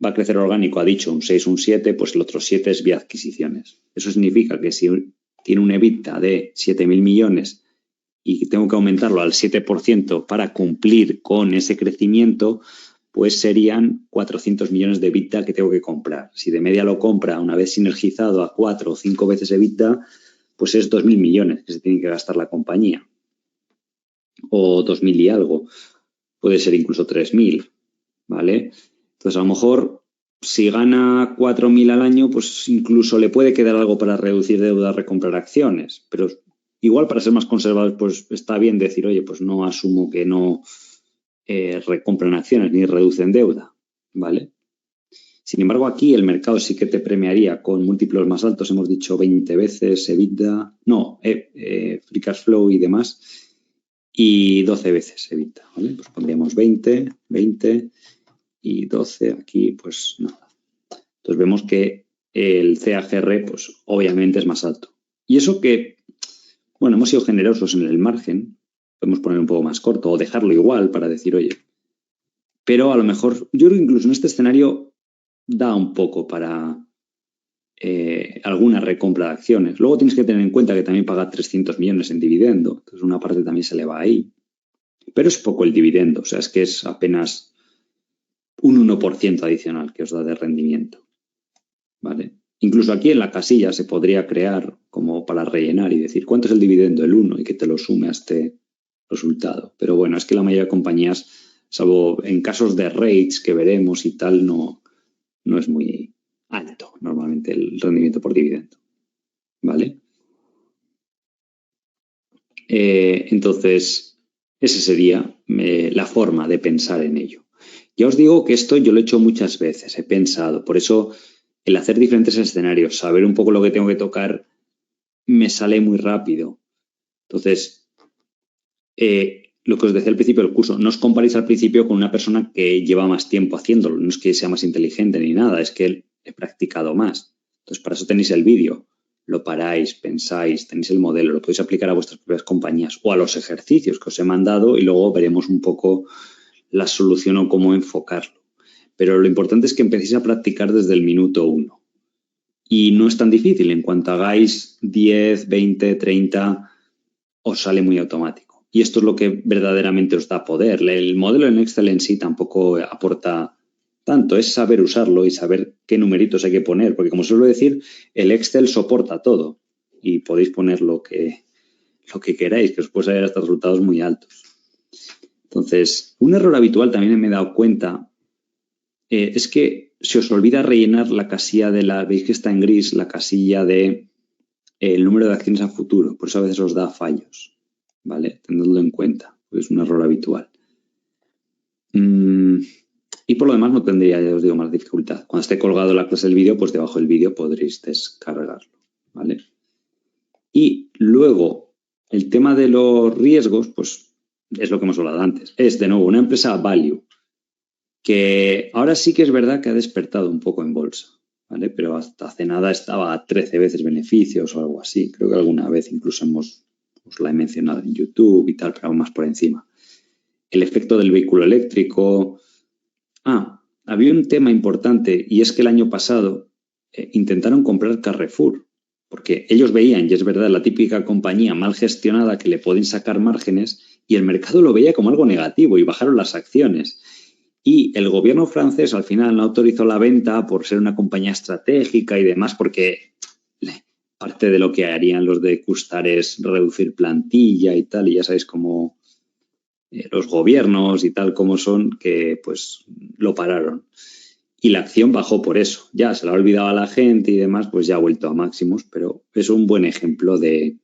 va a crecer orgánico, ha dicho un 6, un 7, pues el otro 7 es vía adquisiciones. Eso significa que si tiene un EBITDA de 7.000 millones y tengo que aumentarlo al 7% para cumplir con ese crecimiento, pues serían 400 millones de EBITDA que tengo que comprar. Si de media lo compra una vez sinergizado a 4 o 5 veces EBITDA, pues es 2.000 millones que se tiene que gastar la compañía. O 2.000 y algo. Puede ser incluso 3.000, ¿vale? Entonces, a lo mejor, si gana 4.000 al año, pues incluso le puede quedar algo para reducir deuda, recomprar acciones. Pero igual para ser más conservadores, pues está bien decir, oye, pues no asumo que no recompran acciones ni reducen deuda, ¿vale? Sin embargo, aquí el mercado sí que te premiaría con múltiplos más altos, hemos dicho 20 veces EBITDA, free cash flow y demás, y 12 veces EBITDA, ¿vale? Pues pondríamos 20 y 12 aquí, pues nada. Entonces vemos que el CAGR, pues obviamente es más alto. Y eso que, bueno, hemos sido generosos en el margen, podemos poner un poco más corto o dejarlo igual para decir, oye, pero a lo mejor, yo creo que incluso en este escenario da un poco para alguna recompra de acciones. Luego tienes que tener en cuenta que también paga 300 millones en dividendo, entonces una parte también se le va ahí. Pero es poco el dividendo, o sea, es que es apenas un 1% adicional que os da de rendimiento, ¿vale? Incluso aquí en la casilla se podría crear como para rellenar y decir cuánto es el dividendo, el 1, y que te lo sume a este resultado. Pero bueno, es que la mayoría de compañías, salvo en casos de rates que veremos y tal, no es muy alto normalmente el rendimiento por dividendo, ¿vale? Entonces, esa sería la forma de pensar en ello. Ya os digo que esto yo lo he hecho muchas veces, he pensado, por eso el hacer diferentes escenarios, saber un poco lo que tengo que tocar, me sale muy rápido. Entonces, lo que os decía al principio del curso, no os comparéis al principio con una persona que lleva más tiempo haciéndolo, no es que sea más inteligente ni nada, es que he practicado más. Entonces, para eso tenéis el vídeo, lo paráis, pensáis, tenéis el modelo, lo podéis aplicar a vuestras propias compañías o a los ejercicios que os he mandado y luego veremos un poco la solución o cómo enfocarlo. Pero lo importante es que empecéis a practicar desde el minuto 1. Y no es tan difícil, en cuanto hagáis 10, 20, 30, os sale muy automático. Y esto es lo que verdaderamente os da poder. El modelo en Excel en sí tampoco aporta tanto, es saber usarlo y saber qué numeritos hay que poner, porque como suelo decir, el Excel soporta todo y podéis poner lo que queráis, que os puede salir hasta resultados muy altos. Entonces, un error habitual también me he dado cuenta es que se os olvida rellenar la casilla veis que está en gris, la casilla de el número de acciones a futuro, por eso a veces os da fallos, ¿vale? Tenedlo en cuenta, es un error habitual. Y por lo demás no tendría, ya os digo, más dificultad. Cuando esté colgado la clase del vídeo, pues debajo del vídeo podréis descargarlo, ¿vale? Y luego, el tema de los riesgos, pues es lo que hemos hablado antes. Es, de nuevo, una empresa value, que ahora sí que es verdad que ha despertado un poco en bolsa, ¿vale? Pero hasta hace nada estaba a 13 veces beneficios o algo así. Creo que alguna vez incluso os la he mencionado en YouTube y tal, pero aún más por encima. El efecto del vehículo eléctrico. Había un tema importante y es que el año pasado intentaron comprar Carrefour, porque ellos veían, y es verdad, la típica compañía mal gestionada que le pueden sacar márgenes y el mercado lo veía como algo negativo y bajaron las acciones. Y el gobierno francés al final no autorizó la venta por ser una compañía estratégica y demás, porque parte de lo que harían los de Custar es reducir plantilla y tal, y ya sabéis cómo los gobiernos y tal como son, que pues lo pararon. Y la acción bajó por eso. Ya se la ha olvidado a la gente y demás, pues ya ha vuelto a máximos, pero es un buen ejemplo de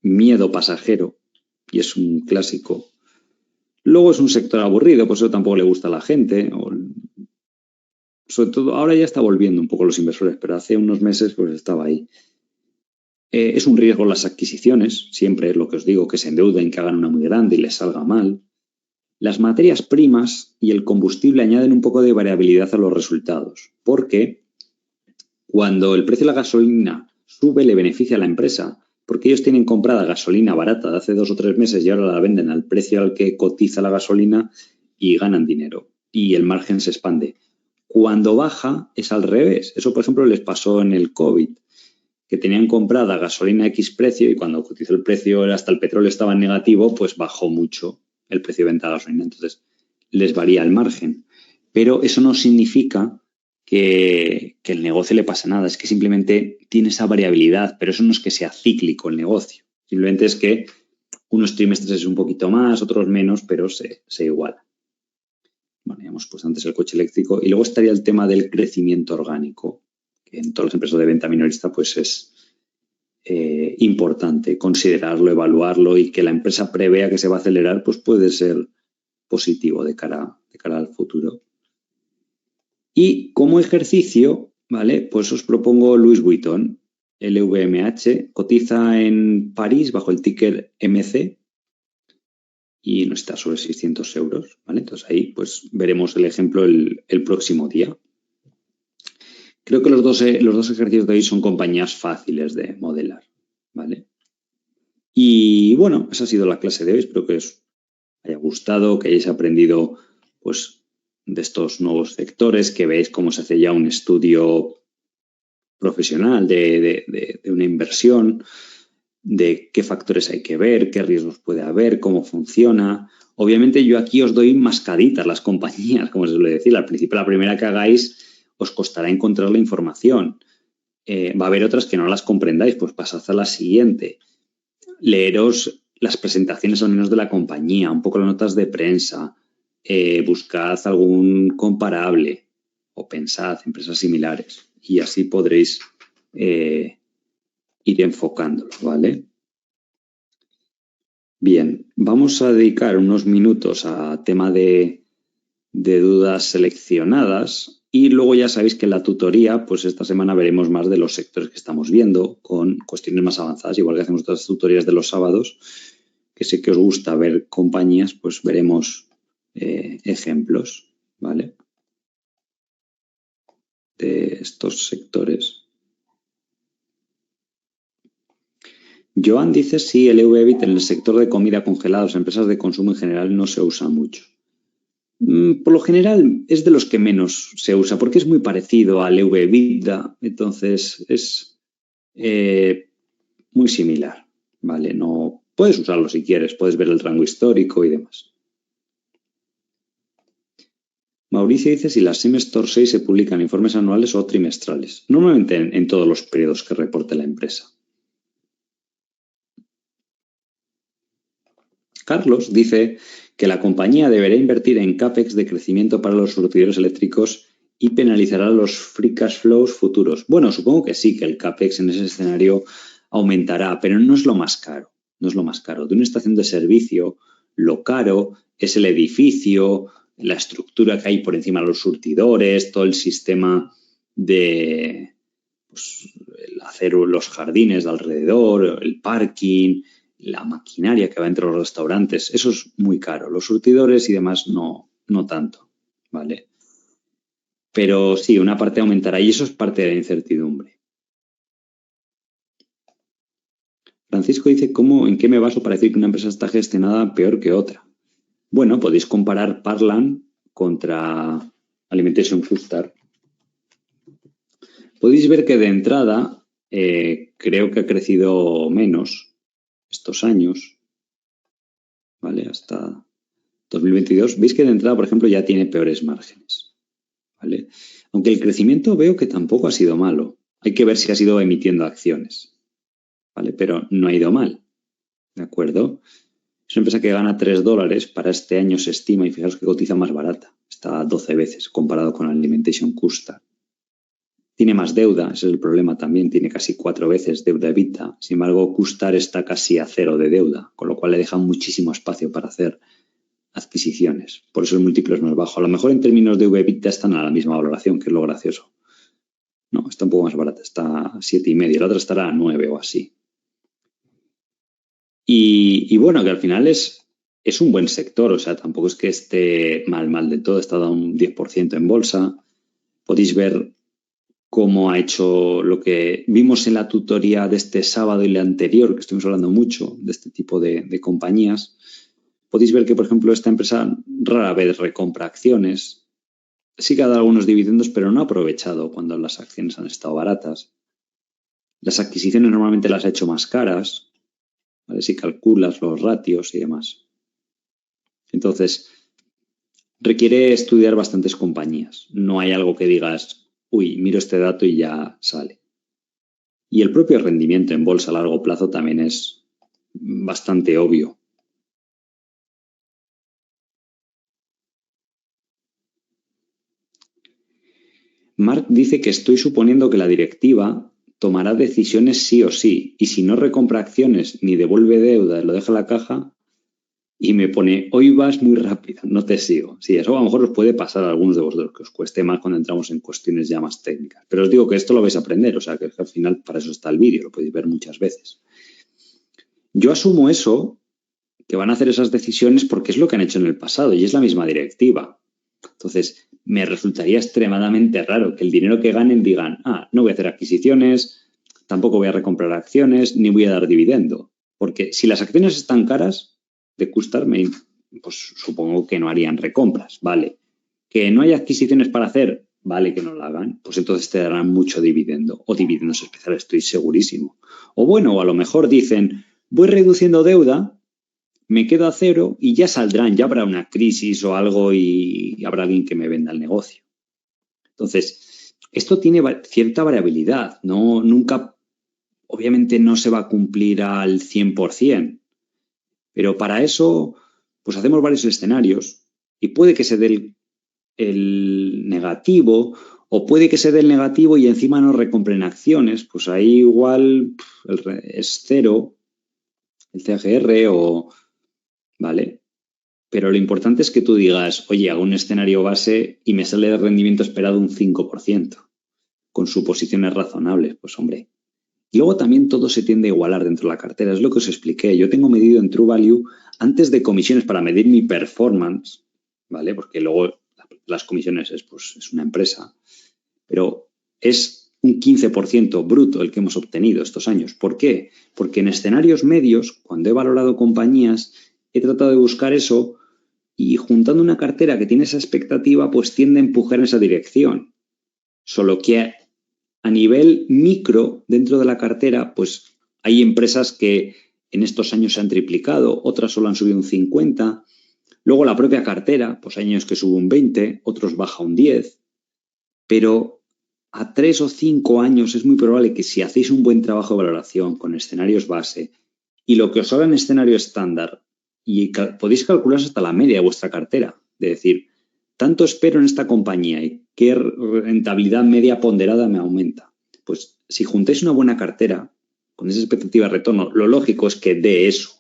miedo pasajero y es un clásico. Luego es un sector aburrido, por eso tampoco le gusta a la gente. Sobre todo, ahora ya está volviendo un poco los inversores, pero hace unos meses pues estaba ahí. Es un riesgo las adquisiciones, siempre es lo que os digo, que se endeuden, que hagan una muy grande y les salga mal. Las materias primas y el combustible añaden un poco de variabilidad a los resultados, porque cuando el precio de la gasolina sube le beneficia a la empresa, porque ellos tienen comprada gasolina barata de hace 2 o 3 meses y ahora la venden al precio al que cotiza la gasolina y ganan dinero y el margen se expande. Cuando baja es al revés. Eso, por ejemplo, les pasó en el COVID, que tenían comprada gasolina a X precio y cuando cotizó el precio hasta el petróleo estaba en negativo, pues bajó mucho el precio de venta de gasolina. Entonces, les varía el margen. Pero eso no significa que el negocio le pase nada. Es que simplemente tiene esa variabilidad, pero eso no es que sea cíclico el negocio. Simplemente es que unos trimestres es un poquito más, otros menos, pero se iguala. Bueno, ya hemos puesto antes el coche eléctrico. Y luego estaría el tema del crecimiento orgánico, que en todas las empresas de venta minorista pues es importante considerarlo, evaluarlo y que la empresa prevea que se va a acelerar, pues puede ser positivo de cara al futuro. Y como ejercicio, ¿vale? Pues os propongo Louis Vuitton, LVMH, cotiza en París bajo el ticker MC y no está sobre 600 euros, ¿vale? Entonces ahí pues veremos el ejemplo el próximo día. Creo que los dos ejercicios de hoy son compañías fáciles de modelar, ¿vale? Y bueno, esa ha sido la clase de hoy. Espero que os haya gustado, que hayáis aprendido pues de estos nuevos sectores, que veáis cómo se hace ya un estudio profesional de una inversión. de qué factores hay que ver, qué riesgos puede haber, cómo funciona. Obviamente yo aquí os doy mascaditas las compañías, como se suele decir. Al principio, la primera que hagáis os costará encontrar la información. Va a haber otras que no las comprendáis, pues pasad a la siguiente. Leeros las presentaciones al menos de la compañía, un poco las notas de prensa, buscad algún comparable o pensad empresas similares y así podréis ir enfocándolo, ¿vale? Bien, vamos a dedicar unos minutos a tema de dudas seleccionadas y luego ya sabéis que en la tutoría, pues esta semana veremos más de los sectores que estamos viendo con cuestiones más avanzadas, igual que hacemos otras tutorías de los sábados, que sé que os gusta ver compañías, pues veremos ejemplos, ¿vale? De estos sectores. Joan dice sí, el EV-BIT en el sector de comida congelados, empresas de consumo en general, no se usa mucho. Por lo general es de los que menos se usa porque es muy parecido al EV-EBITDA, entonces es muy similar, ¿vale? No, puedes usarlo si quieres, puedes ver el rango histórico y demás. Mauricio dice si las Semestor 6 se publican informes anuales o trimestrales. Normalmente en todos los periodos que reporte la empresa. Carlos dice que la compañía deberá invertir en CAPEX de crecimiento para los surtidores eléctricos y penalizará los free cash flows futuros. Bueno, supongo que sí, que el CAPEX en ese escenario aumentará, pero no es lo más caro. No es lo más caro. De una estación de servicio, lo caro es el edificio, la estructura que hay por encima de los surtidores, todo el sistema de el hacer los jardines de alrededor, el parking, la maquinaria que va entre los restaurantes. Eso es muy caro. Los surtidores y demás no tanto, ¿vale? Pero sí, una parte aumentará y eso es parte de la incertidumbre. Francisco dice, ¿en qué me baso para decir que una empresa está gestionada peor que otra? Bueno, podéis comparar Parlan contra Alimentation Couche-Tard. Podéis ver que de entrada creo que ha crecido menos estos años, ¿vale? Hasta 2022. Veis que de entrada, por ejemplo, ya tiene peores márgenes, ¿vale? Aunque el crecimiento veo que tampoco ha sido malo. Hay que ver si ha sido emitiendo acciones, ¿vale? Pero no ha ido mal, ¿de acuerdo? Es una empresa que gana $3 para este año, se estima, y fijaos que cotiza más barata. Está 12 veces comparado con Alimentation Couche-Tard. Tiene más deuda, ese es el problema también, tiene casi 4 veces deuda EBITDA. Sin embargo, Couche-Tard está casi a 0 de deuda, con lo cual le deja muchísimo espacio para hacer adquisiciones. Por eso el múltiplo es más bajo. A lo mejor en términos de EBITDA están a la misma valoración, que es lo gracioso. No, está un poco más barata, está a 7,5. La otra estará a 9 o así. Y bueno, que al final es un buen sector, o sea, tampoco es que esté mal de todo, está dando un 10% en bolsa. Podéis ver cómo ha hecho lo que vimos en la tutoría de este sábado y la anterior, que estuvimos hablando mucho de este tipo de compañías. Podéis ver que, por ejemplo, esta empresa rara vez recompra acciones. Sí que ha dado algunos dividendos, pero no ha aprovechado cuando las acciones han estado baratas. Las adquisiciones normalmente las ha hecho más caras, ¿vale? Si calculas los ratios y demás. Entonces, requiere estudiar bastantes compañías. No hay algo que digas, uy, miro este dato y ya sale. Y el propio rendimiento en bolsa a largo plazo también es bastante obvio. Mark dice que estoy suponiendo que la directiva tomará decisiones sí o sí, y si no recompra acciones ni devuelve deuda, lo deja en la caja, y me pone, hoy vas muy rápido, no te sigo. Sí, eso a lo mejor os puede pasar a algunos de vosotros, que os cueste más cuando entramos en cuestiones ya más técnicas. Pero os digo que esto lo vais a aprender, o sea, que al final para eso está el vídeo, lo podéis ver muchas veces. Yo asumo eso, que van a hacer esas decisiones porque es lo que han hecho en el pasado y es la misma directiva. Entonces, me resultaría extremadamente raro que el dinero que ganen digan, no voy a hacer adquisiciones, tampoco voy a recomprar acciones, ni voy a dar dividendo. Porque si las acciones están caras de Couche-Tard, pues supongo que no harían recompras, ¿vale? Que no hay adquisiciones para hacer, vale que no lo hagan, pues entonces te darán mucho dividendo o dividendos especiales, estoy segurísimo. O bueno, o a lo mejor dicen, voy reduciendo deuda, me quedo a cero y ya saldrán, ya habrá una crisis o algo y habrá alguien que me venda el negocio. Entonces, esto tiene cierta variabilidad, ¿no? Nunca, obviamente no se va a cumplir al 100%, pero para eso, pues hacemos varios escenarios y puede que se dé el negativo o puede que se dé el negativo y encima no recompren acciones, pues ahí igual es cero el CAGR o, ¿vale? Pero lo importante es que tú digas, oye, hago un escenario base y me sale de rendimiento esperado un 5%, con suposiciones razonables, pues hombre. Y luego también todo se tiende a igualar dentro de la cartera, es lo que os expliqué. Yo tengo medido en True Value antes de comisiones para medir mi performance, ¿vale? Porque luego las comisiones pues, es una empresa, pero es un 15% bruto el que hemos obtenido estos años. ¿Por qué? Porque en escenarios medios, cuando he valorado compañías, he tratado de buscar eso y juntando una cartera que tiene esa expectativa, pues tiende a empujar en esa dirección. Solo que a nivel micro, dentro de la cartera, pues hay empresas que en estos años se han triplicado, otras solo han subido un 50%. Luego la propia cartera, pues hay años que sube un 20%, otros baja un 10%. Pero a 3 o 5 años es muy probable que si hacéis un buen trabajo de valoración con escenarios base y lo que os haga en escenario estándar, y podéis calcular hasta la media de vuestra cartera, de decir, tanto espero en esta compañía y qué rentabilidad media ponderada me aumenta. Pues si juntáis una buena cartera con esa expectativa de retorno, lo lógico es que dé eso,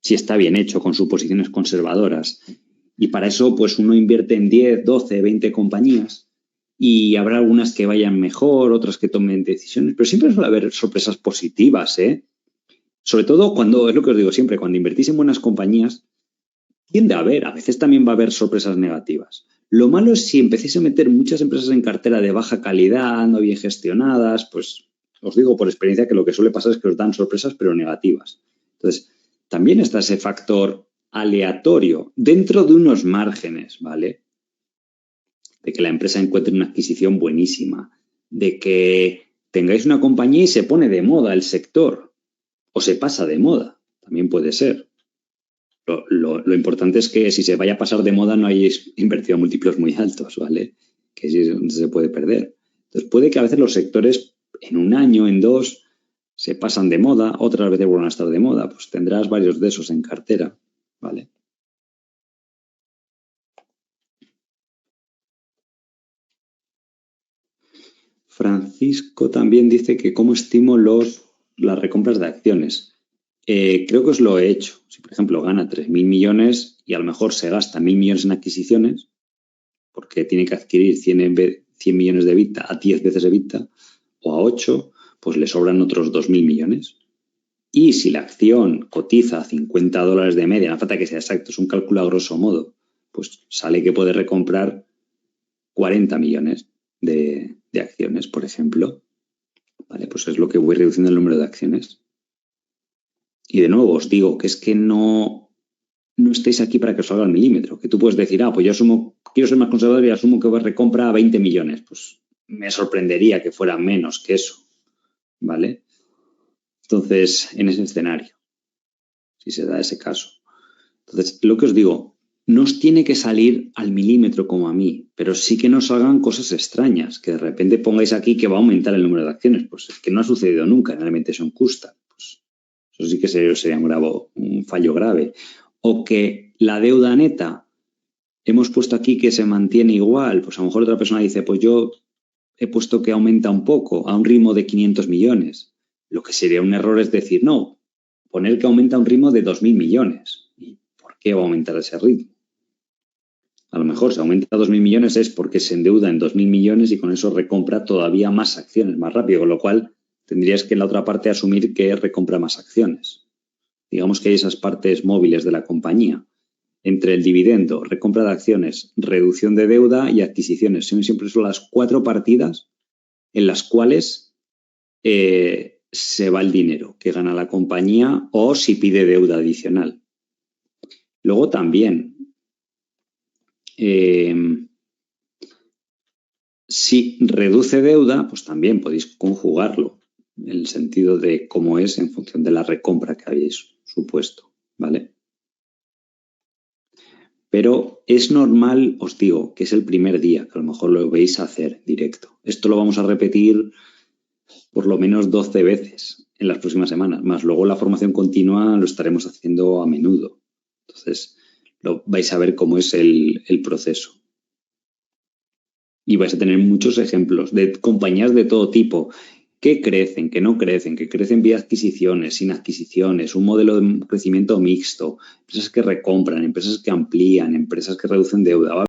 si está bien hecho, con suposiciones conservadoras. Y para eso, pues uno invierte en 10, 12, 20 compañías y habrá algunas que vayan mejor, otras que tomen decisiones, pero siempre suele haber sorpresas positivas, ¿eh? Sobre todo cuando, es lo que os digo siempre, cuando invertís en buenas compañías, tiende a haber, a veces también va a haber sorpresas negativas. Lo malo es si empecéis a meter muchas empresas en cartera de baja calidad, no bien gestionadas, pues os digo por experiencia que lo que suele pasar es que os dan sorpresas pero negativas. Entonces, también está ese factor aleatorio dentro de unos márgenes, ¿vale? De que la empresa encuentre una adquisición buenísima, de que tengáis una compañía y se pone de moda el sector o se pasa de moda, también puede ser. Lo importante es que si se vaya a pasar de moda no hayáis invertido a múltiplos muy altos, ¿vale? Que es donde se puede perder. Entonces puede que a veces los sectores en un año, en dos, se pasan de moda, otras veces vuelven a estar de moda. Pues tendrás varios de esos en cartera, ¿vale? Francisco también dice que cómo estimo las recompras de acciones. Creo que os lo he hecho. Si, por ejemplo, gana 3.000 millones y a lo mejor se gasta 1.000 millones en adquisiciones, porque tiene que adquirir 100 millones de EBITDA a 10 veces EBITDA o a 8, pues le sobran otros 2.000 millones. Y si la acción cotiza a $50 de media, no falta que sea exacto, es un cálculo a grosso modo, pues sale que puede recomprar 40 millones de acciones, por ejemplo. Vale, pues es lo que voy reduciendo el número de acciones. Y de nuevo os digo que es que no estéis aquí para que os salga el milímetro. Que tú puedes decir, pues yo quiero ser más conservador y asumo que recompra a 20 millones. Pues me sorprendería que fuera menos que eso, ¿vale? Entonces, en ese escenario, si se da ese caso. Entonces, lo que os digo, no os tiene que salir al milímetro como a mí, pero sí que nos salgan cosas extrañas, que de repente pongáis aquí que va a aumentar el número de acciones. Pues es que no ha sucedido nunca en Alimentation Custom. Pues eso sí que sería un fallo grave. O que la deuda neta hemos puesto aquí que se mantiene igual, pues a lo mejor otra persona dice, pues yo he puesto que aumenta un poco, a un ritmo de 500 millones. Lo que sería un error es decir, no, poner que aumenta a un ritmo de 2.000 millones. ¿Y por qué va a aumentar ese ritmo? A lo mejor si aumenta a 2.000 millones es porque se endeuda en 2.000 millones y con eso recompra todavía más acciones más rápido, con lo cual tendrías que en la otra parte asumir que recompra más acciones. Digamos que hay esas partes móviles de la compañía entre el dividendo, recompra de acciones, reducción de deuda y adquisiciones. Siempre son las 4 partidas en las cuales se va el dinero que gana la compañía o si pide deuda adicional. Luego también, Si reduce deuda, pues también podéis conjugarlo en el sentido de cómo es en función de la recompra que habéis supuesto, ¿vale? Pero es normal, os digo, que es el primer día, que a lo mejor lo veis hacer directo. Esto lo vamos a repetir por lo menos 12 veces en las próximas semanas, más luego la formación continua lo estaremos haciendo a menudo. Entonces, vais a ver cómo es el proceso. Y vais a tener muchos ejemplos de compañías de todo tipo que crecen, que no crecen, que crecen vía adquisiciones, sin adquisiciones, un modelo de crecimiento mixto, empresas que recompran, empresas que amplían, empresas que reducen deuda.